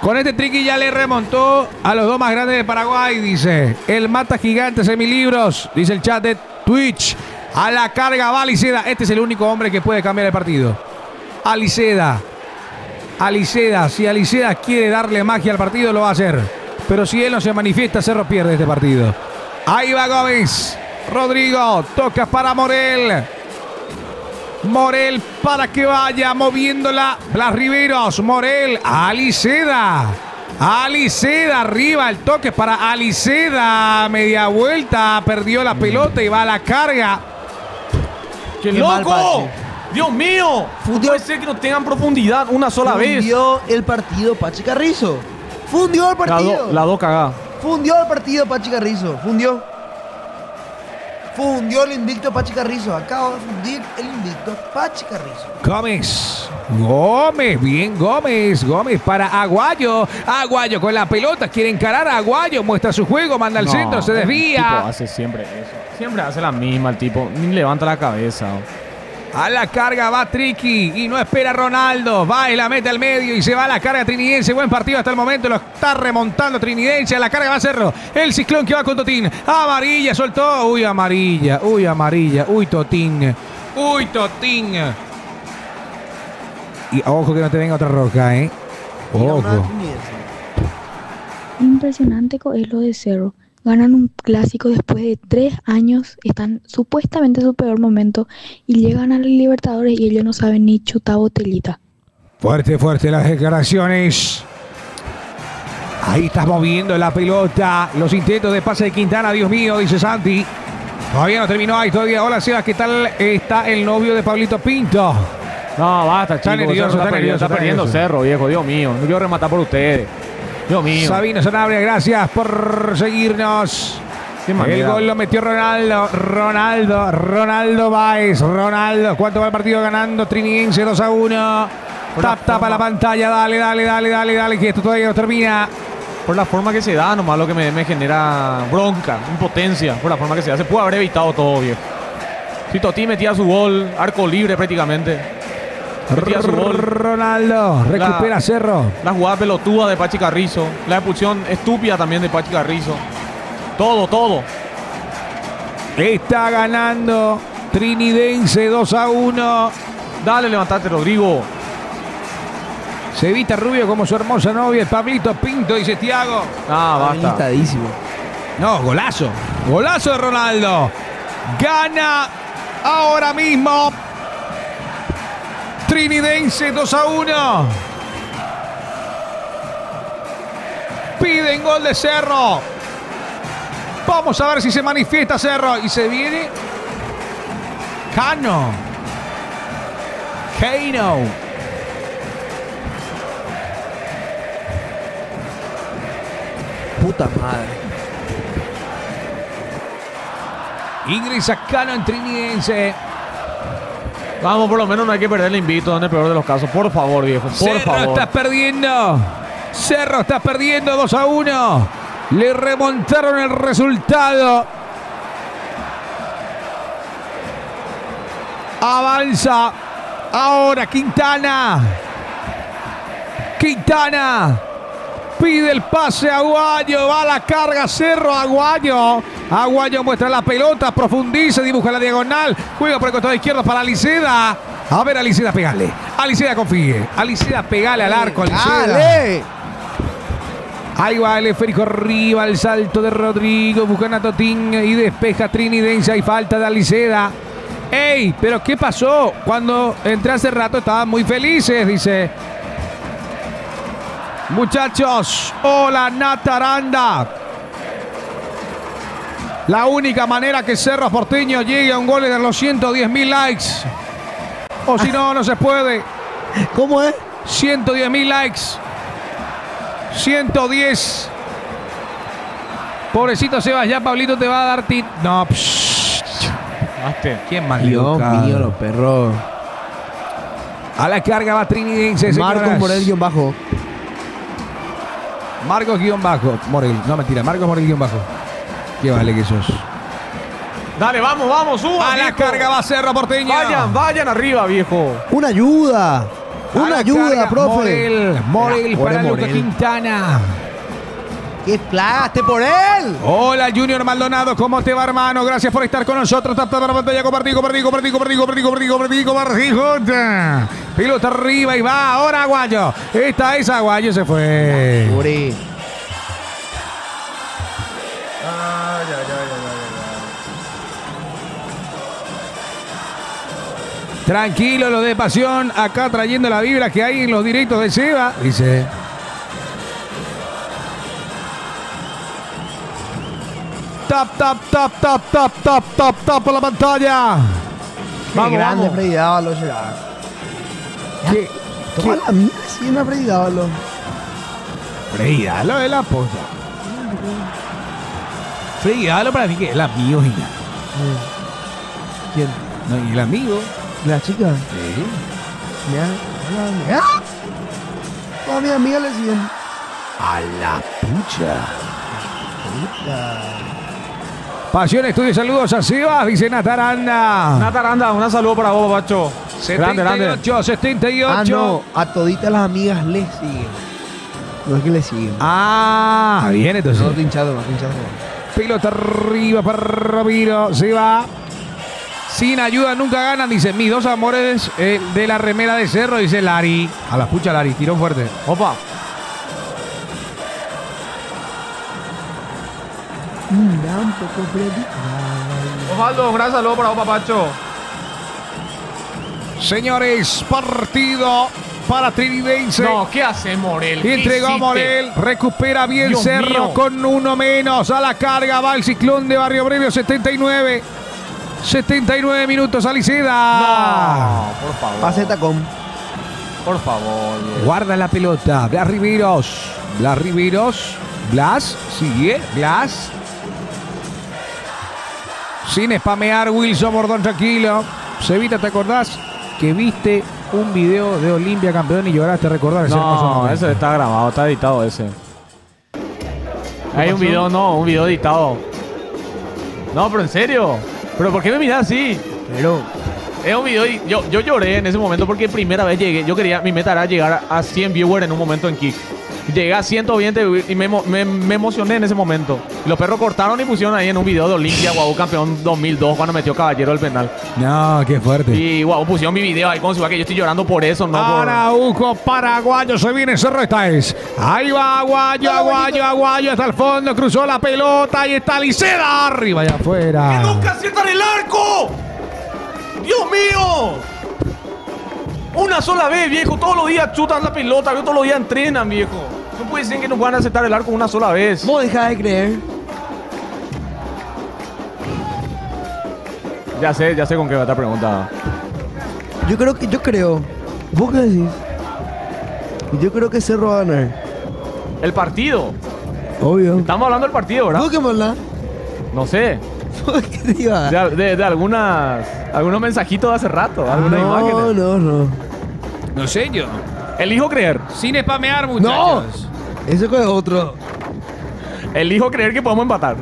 A: Con este triqui ya le remontó a los dos más grandes de Paraguay, dice. El mata gigantes semilibros, dice el chat de Twitch. A la carga va Liceda. Este es el único hombre que puede cambiar el partido. Liceda. Si Liceda quiere darle magia al partido, lo va a hacer. Pero si él no se manifiesta, Cerro pierde este partido. Ahí va Gómez. Rodrigo, toca para Morel. Morel para que vaya moviéndola. Blas Riveros, Morel, Liceda. Liceda arriba, el toque para Liceda. Media vuelta, perdió la pelota y va a la carga.
B: ¡Qué
C: mal,
B: loco!
C: Pachi.
B: ¡Dios mío!
C: Fundió.
B: Puede ser que no tengan profundidad una sola vez.
C: Fundió el partido Pachi Carrizo. Fundió el partido.
B: La dos cagada.
C: Fundió el partido Pachi Carrizo. Fundió el invicto Pachi Carrizo. Acaba de fundir el invicto Pachi Carrizo.
A: Gómez, bien Gómez para Aguayo. Aguayo con la pelota, quiere encarar a Aguayo, muestra su juego, manda al centro, se
B: El
A: desvía.
B: tipo hace siempre eso. Siempre hace la misma el tipo. Ni levanta la cabeza.
A: A la carga va Triqui y no espera Ronaldo. Va y la mete al medio y se va a la carga Trinidense. Buen partido hasta el momento. Lo está remontando Trinidense. A la carga va Cerro. El Ciclón que va con Totín. Amarilla, soltó. Uy, amarilla. Uy, Totín. Y ojo que no te venga otra roja, Ojo.
G: Impresionante es lo de Cerro. Ganan un clásico después de 3 años, están supuestamente en su peor momento y llegan a los Libertadores y ellos no saben ni chutar botellita.
A: Fuerte las declaraciones. Ahí estás moviendo la pelota. Los intentos de pase de Quintana, Dios mío, dice Santi. Todavía no terminó ahí, todavía. Hola, Sebas, ¿qué tal está el novio de Pablito Pinto?
B: No, basta,
A: Está
B: chicos.
A: nervioso,
B: Está perdiendo Cerro, viejo. Dios mío. No quiero rematar por ustedes. Dios mío.
A: Sabino Sanabria, gracias por seguirnos. El gol lo metió Ronaldo Báez. ¿Cuánto va el partido ganando? Trinidense 2-1. Tapa la pantalla, dale, que esto todavía no termina.
B: Por la forma que se da, nomás lo que me genera bronca, impotencia. Por la forma que se da. Se pudo haber evitado todo, viejo. Si Toti metía su gol, arco libre prácticamente.
A: Ronaldo recupera Cerro.
B: La jugada pelotuda de Pachi Carrizo. La expulsión estúpida también de Pachi Carrizo. Todo.
A: Está ganando Trinidense 2-1.
B: Dale, levantate, Rodrigo.
A: Se evita Rubio como su hermosa novia, Pablito Pinto, dice Thiago.
B: Basta.
C: Listadísimo.
A: No, golazo de Ronaldo. Gana ahora mismo Trinidense 2-1. Piden gol de Cerro. Vamos a ver si se manifiesta Cerro. Y se viene Cano. Keino.
C: Puta madre.
A: Ingresa Cano en Trinidense.
B: Vamos, por lo menos no hay que perder el invito en el peor de los casos. Por favor, viejo, por
A: Cerro
B: favor.
A: estás perdiendo. Cerro está perdiendo 2-1. Le remontaron el resultado. Avanza. Ahora Quintana. Quintana. Pide el pase a Aguayo. Va a la carga Cerro. Aguayo. Aguayo muestra la pelota. Profundiza. Dibuja la diagonal. Juega por el costado izquierdo para Aliceda. A ver, Aliceda, pegale. Aliceda, confíe. Aliceda, pegale al arco. Aliceda.
C: ¡Dale!
A: Ahí va el esférico arriba. El salto de Rodrigo. Buscan a Totín y despeja Trinidense. Hay falta de Aliceda. ¡Ey! ¿Pero qué pasó? Cuando entré hace rato estaban muy felices, dice. Muchachos, hola Nataranda. La única manera que Cerro Porteño llegue a un gol es en los 110.000 likes. O si no, no se puede.
C: ¿Cómo es?
A: 110.000 likes. 110. Pobrecito Sebas, ya Pablito te va a dar tit. No, ¿quién más?
C: Dios mío, los perros.
A: A la carga va Trinidense.
C: Marcos Morel guión bajo.
A: Marcos guión bajo. Morel. No, mentira. Marcos Morel guión bajo. Qué vale que sos.
B: Dale, vamos, vamos, suba,
A: A la
B: viejo.
A: carga va Cerro Porteño.
B: Vayan arriba, viejo.
C: Una ayuda.
A: A
C: Una
A: la
C: ayuda,
A: carga,
C: profe.
A: Morel
C: Pobre
A: para Lucas
C: Morel.
A: Quintana.
C: ¡Qué plagaste por él!
A: Hola Junior Maldonado, ¿cómo te va, hermano? Gracias por estar con nosotros. Tap la pantalla, compartir. Pelota arriba y va. Ahora Aguayo. Esta es Aguayo, se fue.
C: Pobre.
A: Tranquilo, lo de pasión. Acá trayendo la vibra que hay en los directos de Seba. Dice. Tap por la pantalla.
C: Qué grande Freddy Dávalos.
A: ¿Qué?
C: Toma la mía, sí, una Freddy Dávalos.
A: Freddy Dalo de la posta. Freddy Dalo para mí que es el amigo, Gina.
C: ¿Quién?
A: No, y el amigo.
C: ¿La chica?
A: Sí.
C: Mira. ¡Ah! Todas mis amigas le siguen.
A: A la pucha. Pasión Estudio, saludos a Sebas, dice Nataranda.
B: Nataranda, un saludo para vos, Pacho.
A: 78, 78.
C: Ah, no. A toditas las amigas le siguen. No es que le siguen.
A: Ah, bien entonces.
C: No, estoy hinchado.
A: Pelota arriba para Ramiro. Se va. Sin ayuda nunca ganan, dice. Mis dos amores de la remera de Cerro, dice Lari. A la pucha, Lari. Tiró fuerte.
B: Opa.
C: Mira un poco Freddy.
B: Osvaldo, un gran saludo para vos, Papacho.
A: Señores, partido para Trinidense.
B: No, ¿qué hace Morel? ¿Qué
A: Entregó a
B: hiciste?
A: Morel, recupera bien
B: Dios
A: Cerro
B: mío.
A: con uno menos. A la carga va el Ciclón de Barrio Brevio, 79. 79 minutos, Aliceda.
B: No, por favor.
C: Pase tacón.
B: Por favor, viejo.
A: Guarda la pelota. Blas Riveros. Blas Riveros. Blas. Sigue. Blas. Sin spamear, Wilson Bordón, tranquilo. Cevita, ¿te acordás que viste un video de Olimpia campeón y lloraste a recordar ese hermoso
B: No,
A: momento?
B: ese está grabado, está editado ese. Hay un video, no, un video editado. No, pero en serio. ¿Pero por qué me miras así?
C: Pero.
B: Es un video y yo lloré en ese momento porque primera vez llegué. Yo quería, mi meta era llegar a 100 viewers en un momento en Kick. Llegué a 120 y me emocioné en ese momento. Y los perros cortaron y pusieron ahí en un video de Olimpia, Guau campeón 2002, cuando metió Caballero el penal.
A: No, qué fuerte.
B: Y Guau pusieron mi video ahí como si fuera que yo estoy llorando por eso, no por...
A: Araujo, paraguayo, se viene Cerro, esta es. Ahí va Aguayo, hasta el fondo, cruzó la pelota y está Aliceda arriba y afuera.
B: ¡Que nunca aciertan el arco! ¡Dios mío! Una sola vez, viejo. Todos los días chutan la pelota, todos los días entrenan, viejo. No puede ser que no puedan aceptar el arco una sola vez.
C: Vos dejás de creer.
B: Ya sé con qué va esta pregunta.
C: Yo creo. ¿Vos qué decís? Yo creo que Cerro va a ganar.
B: El partido.
C: Obvio.
B: Estamos hablando del partido, ¿verdad?
C: ¿Vos qué me hablas?
B: No sé.
C: ¿Vos qué te iba?
B: De algunos mensajitos de hace rato, algunas
C: No,
B: imágenes.
C: no.
A: No sé yo.
B: Elijo creer.
A: Sin spamear, muchachos.
C: Eso es otro.
B: Elijo creer que podemos empatar.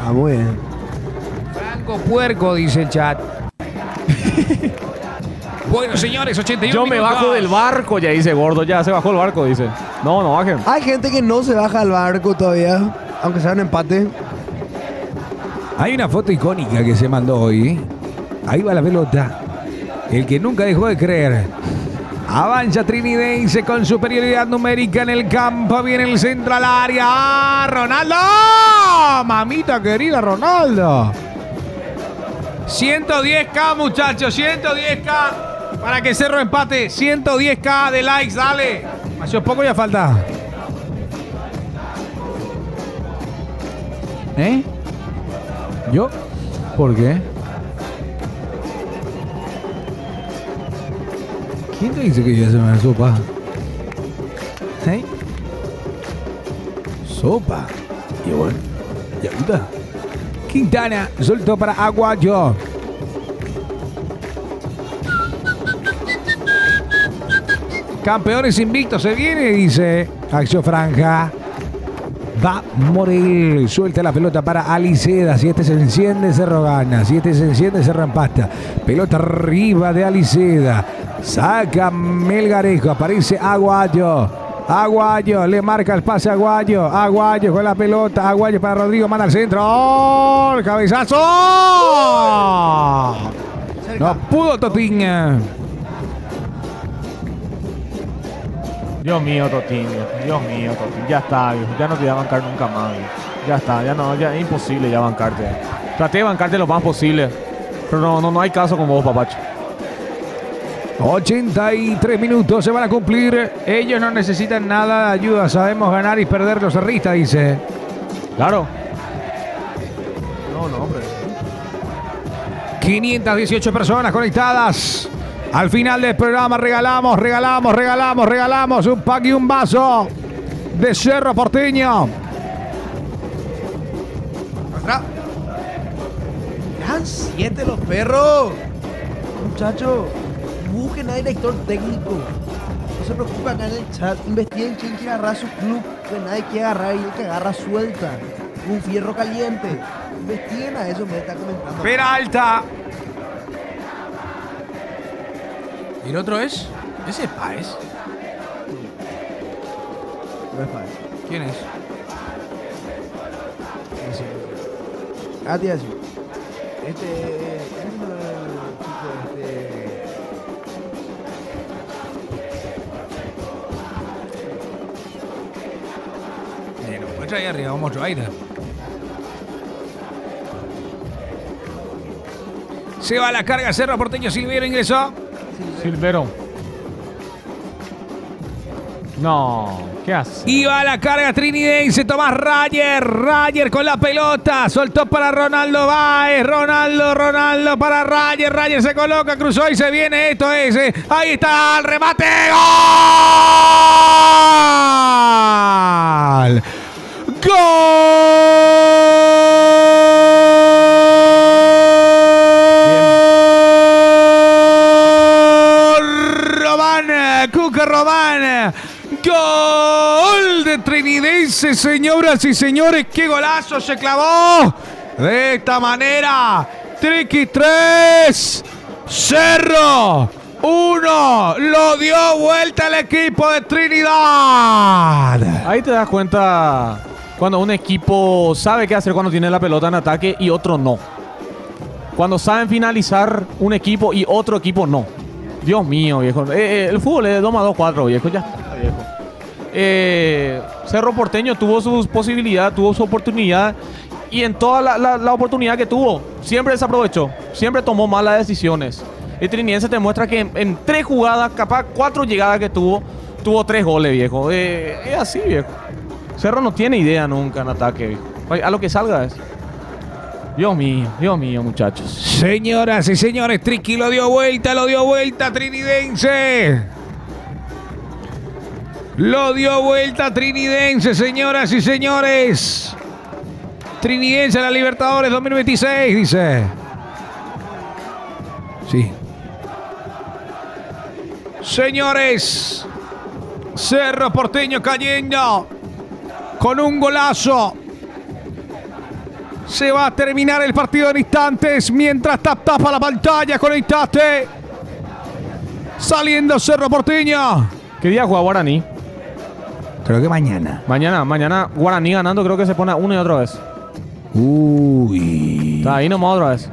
C: Ah, muy bien.
A: Franco Puerco, dice el chat. Bueno, señores, 81
B: Yo me
A: minutos.
B: bajo del barco, ya dice Gordo. Ya se bajó el barco, dice. No bajen.
C: Hay gente que no se baja al barco todavía, aunque sea un empate.
A: Hay una foto icónica que se mandó hoy. Ahí va la pelota. El que nunca dejó de creer. Avanza Trinidense con superioridad numérica en el campo. Viene el centro al área. ¡Ah, Ronaldo! Mamita querida, Ronaldo. 110K, muchachos. 110K. Para que Cerro empate. 110K de likes, dale. Hace poco ya falta. ¿Eh? ¿Yo? ¿Por qué? ¿Quién te dice que ya se me da sopa? ¿Eh? Sopa. Y bueno, ya está. Quintana soltó para Aguayo. Campeones invictos se viene, dice Acción Franja. Va Morel, suelta la pelota para Aliceda. Si este se enciende, Cerro gana. Si este se enciende, Cerro empata. Pelota arriba de Aliceda. Saca Melgarejo, aparece Aguayo. Aguayo, le marca el pase a Aguayo. Aguayo con la pelota. Aguayo para Rodrigo, manda al centro. ¡Oh! ¡Cabezazo! No pudo Totiña.
B: Dios mío, Totín. Dios mío, Totín. Ya está, viejo. Ya no te voy a bancar nunca más, viejo. Ya está, ya es imposible ya bancarte. Traté de bancarte lo más posible. Pero no hay caso con vos, papacho.
A: 83 minutos se van a cumplir. Ellos no necesitan nada de ayuda. Sabemos ganar y perder los cerristas, dice.
B: Claro.
C: No, hombre.
A: 518 personas conectadas. Al final del programa regalamos un pack y un vaso de Cerro Porteño.
C: ¡Atrás! ¡Dejan 7 los perros! Muchachos, busquen a director técnico. No se preocupen acá en el chat. Investiguen quién quiere agarrar su club. Que nadie quiere agarrar y el que agarra suelta. Un fierro caliente. Investiguen a eso, me está comentando.
A: Peralta. ¿Y el otro es? Ese es Páez.
C: No es fácil.
A: ¿Quién es?
C: Ah, te iba a decir. Este
A: Bueno, pues ahí arriba, vamos a aire. Se va a la carga Cerro Porteño. Silvero ingresó.
B: Silvero. No, ¿qué hace?
A: Iba a la carga Trinidense, Tomás Rayer con la pelota, soltó para Ronaldo Báez, Ronaldo para Rayer se coloca, cruzó y se viene, esto es, ahí está el remate, ¡gol! Román, gol de Trinidense, señoras y señores, qué golazo se clavó de esta manera. Triqui 3, Cerro 1, lo dio vuelta el equipo de Trinidad.
B: Ahí te das cuenta cuando un equipo sabe qué hacer cuando tiene la pelota en ataque y otro no. Cuando saben finalizar un equipo y otro equipo no. Dios mío, viejo. El fútbol es 2+2=4, viejo. Ya está, viejo. Cerro Porteño tuvo sus posibilidades, tuvo su oportunidad. Y en toda la oportunidad que tuvo, siempre desaprovechó. Siempre tomó malas decisiones. El Trinidense te muestra que en 3 jugadas, capaz 4 llegadas que tuvo 3 goles, viejo. Es así, viejo. Cerro no tiene idea nunca en ataque, viejo. A lo que salga es. Dios mío, muchachos.
A: Señoras y señores, Triqui lo dio vuelta, Trinidense. Lo dio vuelta Trinidense, señoras y señores. Trinidense a la Libertadores 2026, dice. Sí. Señores, Cerro Porteño cayendo con un golazo. Se va a terminar el partido en instantes mientras tapa la pantalla con instante. Saliendo Cerro Porteño.
B: ¿Qué día juega Guaraní?
A: Creo que mañana.
B: Mañana Guaraní ganando, creo que se pone una y otra vez.
A: Uy.
B: Está ahí nomás otra vez.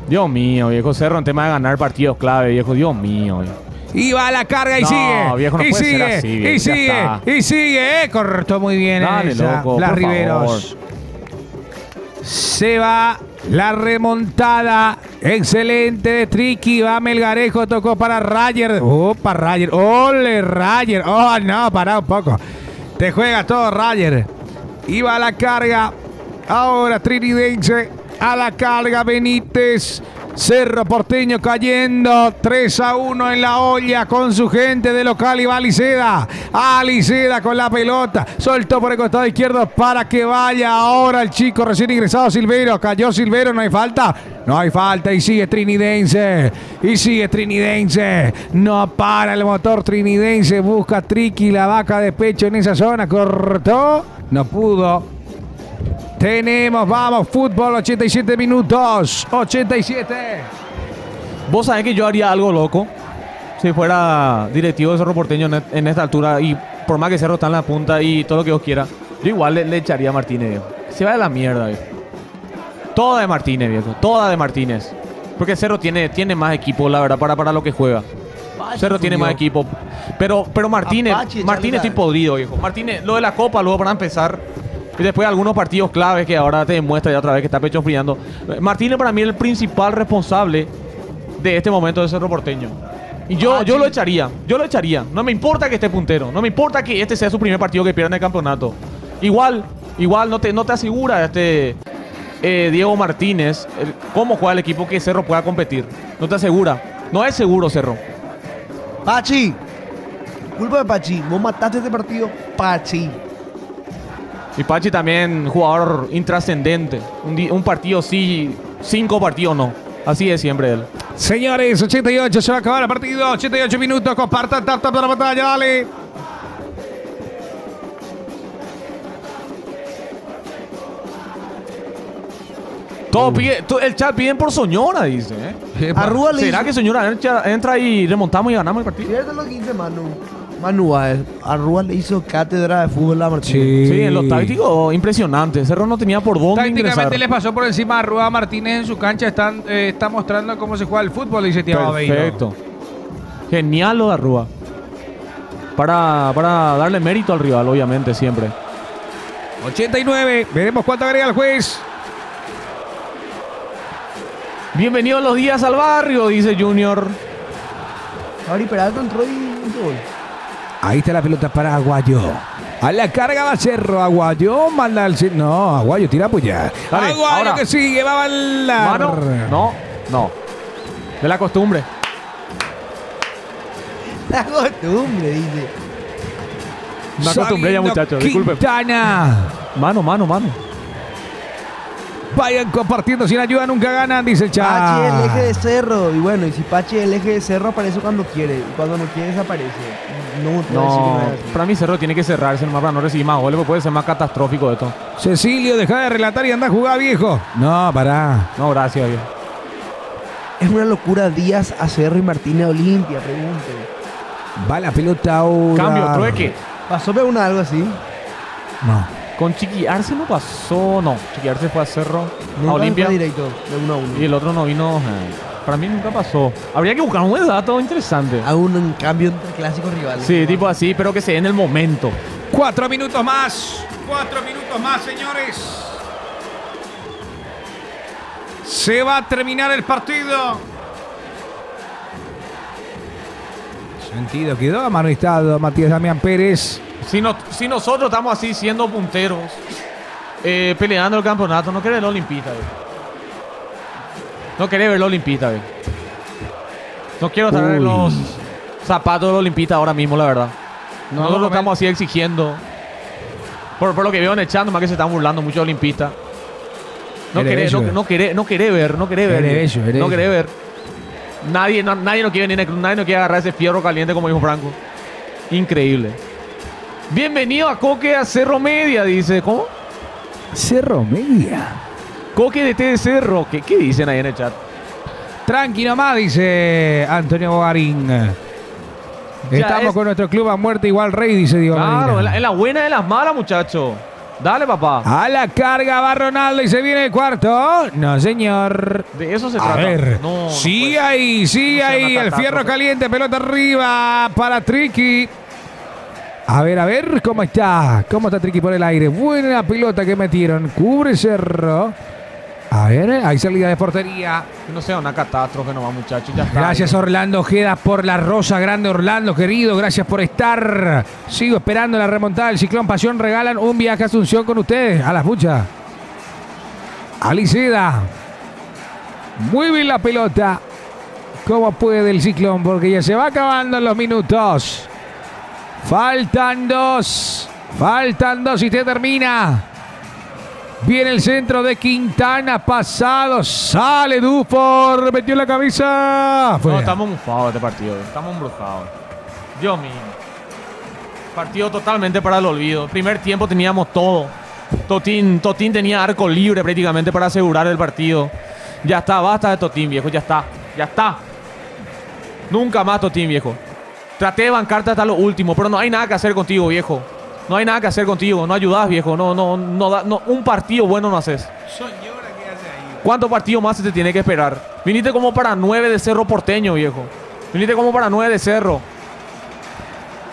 B: Dios mío, viejo Cerro en tema de ganar partidos clave, viejo. Dios mío, viejo.
A: Y va a la carga y
B: No,
A: sigue.
B: viejo, no
A: y
B: puede
A: sigue.
B: ser así, viejo,
A: y
B: ya
A: sigue.
B: está.
A: Y sigue. Cortó muy bien.
B: Dale,
A: esa.
B: loco,
A: Las
B: por
A: Riveros. Se va la remontada. Excelente de Triqui. Va Melgarejo. Tocó para Rayer. Opa, Rayer. Ole, Rayer. Oh, no, pará un poco. Te juega todo, Rayer. Iba a la carga. Ahora Trinidense. A la carga Benítez. Cerro Porteño cayendo 3-1 en la olla con su gente de local y va Aliceda. Aliceda con la pelota. Soltó por el costado izquierdo para que vaya ahora el chico recién ingresado Silvero. Cayó Silvero, no hay falta. No hay falta y sigue Trinidense. Y sigue Trinidense. No para el motor Trinidense. Busca Triqui, la vaca de pecho en esa zona. Cortó. No pudo. Tenemos, vamos, fútbol, 87 minutos. 87.
B: Vos sabés que yo haría algo loco si fuera directivo de Cerro Porteño en esta altura y por más que Cerro está en la punta y todo lo que Dios quiera, yo igual le echaría a Martínez, viejo. Se va de la mierda, viejo. Toda de Martínez, viejo. Toda de Martínez. Porque Cerro tiene más equipo, la verdad, para lo que juega. Cerro tiene más equipo. Pero Martínez estoy podrido, viejo. Martínez, lo de la Copa, luego para empezar. Y después algunos partidos claves que ahora te demuestra ya otra vez que está pecho friando. Martínez para mí es el principal responsable de este momento de Cerro Porteño. Y yo lo echaría. Yo lo echaría. No me importa que esté puntero. No me importa que este sea su primer partido que pierda en el campeonato. Igual no te asegura Diego Martínez cómo juega el equipo que Cerro pueda competir. No te asegura. No es seguro Cerro.
C: Pachi. Culpa de Pachi. Vos mataste este partido, Pachi.
B: Y Pachi también jugador intrascendente. Un partido sí, 5 partidos no. Así es siempre él.
A: Señores, 88, se va a acabar el partido. 88 minutos, compartan, tap la pantalla, dale.
B: El chat piden por Soñora, dice.
C: Arrúa le
B: ¿Será
C: hizo-
B: que Soñora entra y remontamos y ganamos el partido?
C: Cierto lo que dice Manu Arrúa le hizo cátedra de fútbol a Martínez.
B: Sí, en lo táctico, impresionante. Cerro no tenía por dónde ingresar.
A: Tácticamente les pasó por encima a Rúa Martínez en su cancha. Está mostrando cómo se juega el fútbol, dice Thiago Aveiro.
B: Perfecto. Genial lo de Arrúa. Para darle mérito al rival, obviamente, siempre.
A: 89, veremos cuánto agrega el juez.
B: Bienvenidos los días al barrio, dice Junior.
C: Fabri Peralta entró y hizo gol.
A: Ahí está la pelota para Aguayo. A la carga va Cerro. Aguayo manda al... No, Aguayo tira a apoyar.
B: Dale,
A: Aguayo
B: ahora.
A: que sigue, va a bailar.
B: Mano, no. De la costumbre.
C: La costumbre, dice.
B: Me acostumbré ya,
A: Saliendo
B: muchachos. Disculpen.
A: Quintana.
B: Mano.
A: Vayan compartiendo, sin ayuda nunca ganan, dice el chat.
C: Pachi es el eje de Cerro. Y bueno, y si Pachi es el eje de Cerro, aparece cuando quiere. Y cuando no quiere, desaparece. No, te voy a decir que
B: No,
C: no es así.
B: para mí Cerro tiene que cerrarse nomás para no recibir más goles, porque puede ser más catastrófico esto.
A: Cecilio, deja de relatar y anda a jugar, viejo. No, pará.
B: No, gracias, viejo.
C: Es una locura Díaz a Cerro y Martínez a Olimpia, pregunte.
A: Va la pelota ahora.
B: Cambio, trueque.
C: ¿Pasó Peuna algo así?
A: No.
B: Con Chiqui Arce no pasó, no. Chiqui Arce fue a Cerro,
C: Nunca
B: a Olimpia.
C: fue directo, de 1 a 1.
B: Y el otro no vino. Para mí nunca pasó. Habría que buscar un buen dato interesante.
C: Aún en cambio entre clásicos rivales.
B: Sí, tipo así, pero que se dé en el momento.
A: 4 minutos más. 4 minutos más, señores. Se va a terminar el partido. Sentido quedó amonestado Matías Damián Pérez.
B: Si nosotros estamos así siendo punteros peleando el campeonato. No querés verlo Olimpista, güey. No querés verlo Olimpista, güey. No quiero estar en los zapatos de los Olimpista ahora mismo, la verdad. Nosotros lo estamos así exigiendo. Por lo que veo en el chat, nomás que se están burlando mucho de Olimpista. No querés ver. No querés ver. Nadie no quiere venir, nadie no quiere agarrar ese fierro caliente como dijo Franco. Increíble. Bienvenido a Coque a Cerro Media, dice. ¿Cómo?
A: Cerro Media.
B: Coque de T de Cerro. ¿Qué dicen ahí en el chat?
A: Tranqui nomás, dice Antonio Bogarín. Estamos con nuestro club a muerte igual rey, dice Diego
B: Claro,
A: Medina.
B: en la buena de las malas, muchacho. Dale, papá.
A: A la carga va Ronaldo y se viene el cuarto. No, señor.
B: De eso se
A: A
B: trata.
A: ver,
B: No,
A: sigue
B: no puede.
A: ahí, sigue
B: No sea
A: ahí.
B: una
A: El fierro
B: catástrofe.
A: caliente, pelota arriba para Triqui. A ver cómo está. ¿Cómo está Triqui por el aire? Buena pelota que metieron. Cubre Cerro. A ver, hay salida de portería.
B: Que no sea una catástrofe nomás, muchachos. Ya está.
A: Gracias Orlando Ojeda por la rosa. Grande Orlando, querido. Gracias por estar. Sigo esperando la remontada del Ciclón Pasión. Regalan un viaje a Asunción con ustedes. A las buchas. Aliceda. Muy bien la pelota. ¿Cómo puede el Ciclón? Porque ya se va acabando los minutos. Faltan dos y te termina. Viene el centro de Quintana, pasado, sale Dufour, metió la cabeza.
B: No, estamos mufados este partido. Estamos embrujados. Dios mío. Partido totalmente para el olvido. Primer tiempo teníamos todo. Totín tenía arco libre prácticamente para asegurar el partido. Ya está, basta de Totín, viejo. Ya está. Nunca más Totín, viejo. Traté de bancarte hasta lo último, pero no hay nada que hacer contigo, viejo. No hay nada que hacer contigo. No ayudas, viejo. No, un partido bueno no haces. ¿Cuántos partidos más se te tiene que esperar? Viniste como para 9 de Cerro Porteño, viejo. Viniste como para 9 de Cerro.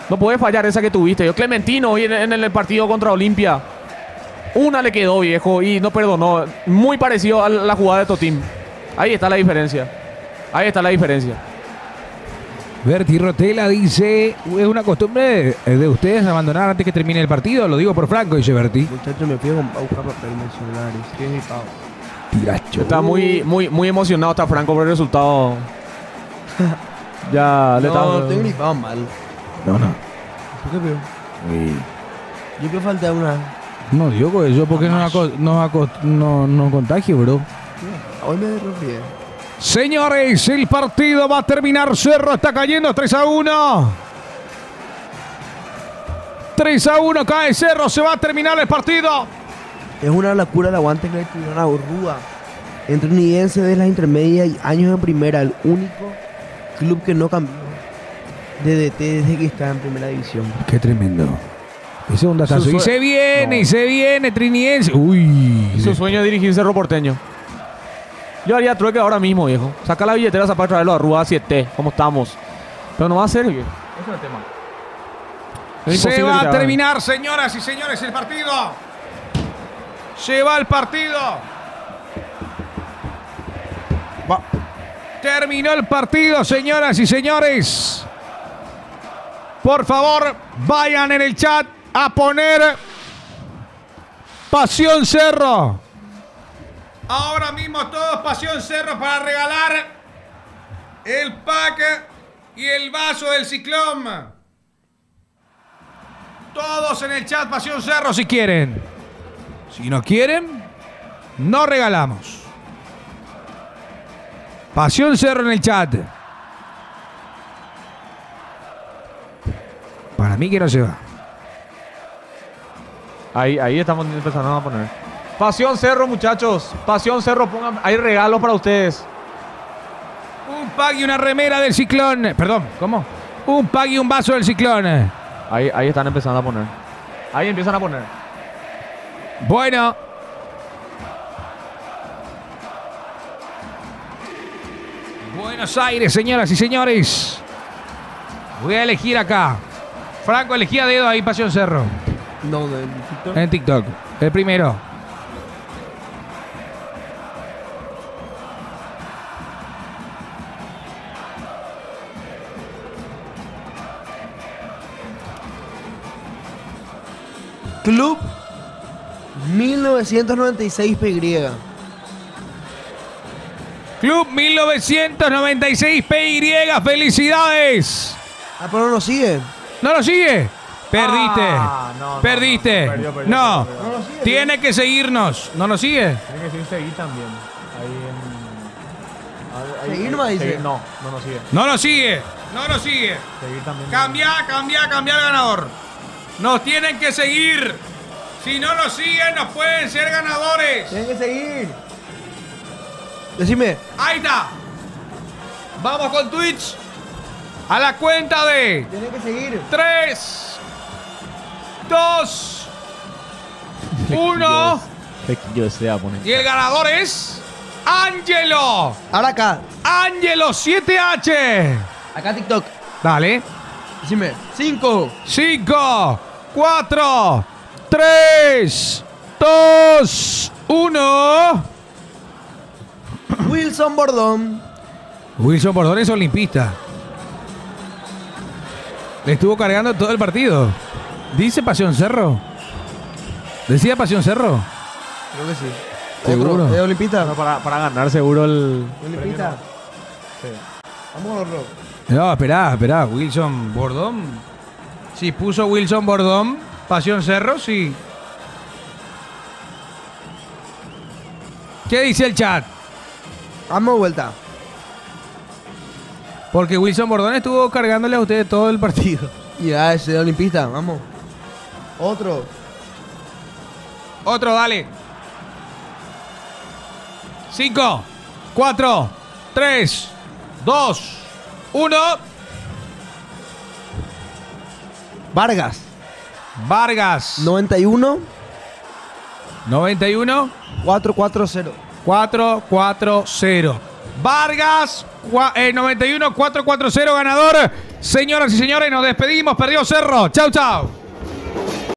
B: No puedes fallar esa que tuviste. Yo, Clementino, hoy en el partido contra Olimpia. Una le quedó, viejo, y no perdonó. Muy parecido a la jugada de Totín. Ahí está la diferencia.
A: Berti Rotela dice, es una costumbre de ustedes abandonar antes que termine el partido. Lo digo por Franco, dice Berti.
C: Muchachos, me fui a buscar papel, mis celulares. ¿Qué es eso?
A: Tiracho.
B: Está muy emocionado, está Franco por el resultado. Ya, le
C: No,
B: está...
C: tengo ni pavo mal.
A: No.
C: ¿Por qué peor? Yo que falta una.
A: No, Diego, yo porque no contagio, bro.
C: Hoy me resfrié.
A: Señores, el partido va a terminar. Cerro está cayendo 3-1. 3-1 cae Cerro. Se va a terminar el partido.
C: Es una locura el aguante que le tuvieron a Urrúa. Entre Unidense de las intermedias y años en primera. El único club que no cambió de DT desde que está en primera división.
A: Qué tremendo. Ese es un datazo. Y se viene Triniense. Uy.
B: Su sueño es dirigir Cerro Porteño. Yo haría trueque ahora mismo, viejo. Saca la billetera para traerlo a Rúa 7T. ¿Cómo estamos? Pero no va a ser, viejo. Ese es el tema. Es
A: Se
B: imposible
A: va
B: que
A: a
B: se
A: terminar, señoras y señores, el partido. Se va el partido. Terminó el partido, señoras y señores. Por favor, vayan en el chat a poner Pasión Cerro. Ahora mismo todos Pasión Cerro para regalar el pack y el vaso del Ciclón. Todos en el chat Pasión Cerro si quieren. Si no quieren, no regalamos. Pasión Cerro en el chat. Para mí que no se va.
B: Ahí estamos empezando a poner. Pasión Cerro, muchachos. Pasión Cerro, pongan. Hay regalos para ustedes.
A: Un pack y una remera del Ciclón. Perdón, ¿cómo? Un pack y un vaso del Ciclón.
B: Ahí están empezando a poner. Ahí empiezan a poner.
A: Bueno. Buenos Aires, señoras y señores. Voy a elegir acá. Franco, elegí a dedo ahí Pasión Cerro.
C: No, del TikTok.
A: En TikTok. El primero.
C: Club 1996 PY.
A: Club 1996 PY, felicidades.
C: Ah, pero no sigue.
A: ¿No lo sigue? Perdiste.
B: No,
A: Perdiste.
B: no, perdió.
A: No.
C: No lo sigue.
A: Tiene que seguirnos. ¿No lo sigue?
B: Tiene que seguir también. Ahí en...
C: Seguir nomás dice.
B: Seguir, no sigue.
A: No lo sigue. No lo sigue.
B: Seguir también.
A: Cambia el ganador. Nos tienen que seguir. Si no nos siguen, nos pueden ser ganadores.
C: Tienen que seguir. Decime.
A: Ahí está. Vamos con Twitch. A la cuenta de
C: Tienen que seguir.
A: 3, 2, 1.
E: Yo sé a poner.
A: Y el ganador es Ángelo.
C: Ahora acá.
A: Ángelo 7H.
C: Acá TikTok.
A: Dale.
C: Decime. 5.
A: 5, 4, 3, 2, 1.
C: Wilson Bordón.
A: Wilson Bordón es olimpista. Le estuvo cargando todo el partido. ¿Dice Pasión Cerro? ¿Decía Pasión Cerro?
C: Creo que sí.
A: ¿Seguro?
C: Otro, ¿es olimpista?
B: No, para ganar seguro el...
C: ¿Olimpista?
B: Sí.
C: Vamos a otro.
A: No, esperá. Wilson Bordón. Si puso Wilson Bordón, Pasión Cerro, sí. ¿Qué dice el chat?
C: Vamos de vuelta.
A: Porque Wilson Bordón estuvo cargándole a ustedes todo el partido.
C: Ya, ese es olimpista. Vamos. Otro.
A: Otro, dale. 5, 4, 3, 2, 1.
C: Vargas.
A: Vargas.
C: 91
A: 91
C: 440.
A: 440. Vargas 91 440 ganador. Señoras y señores, nos despedimos. Perdió Cerro. Chau.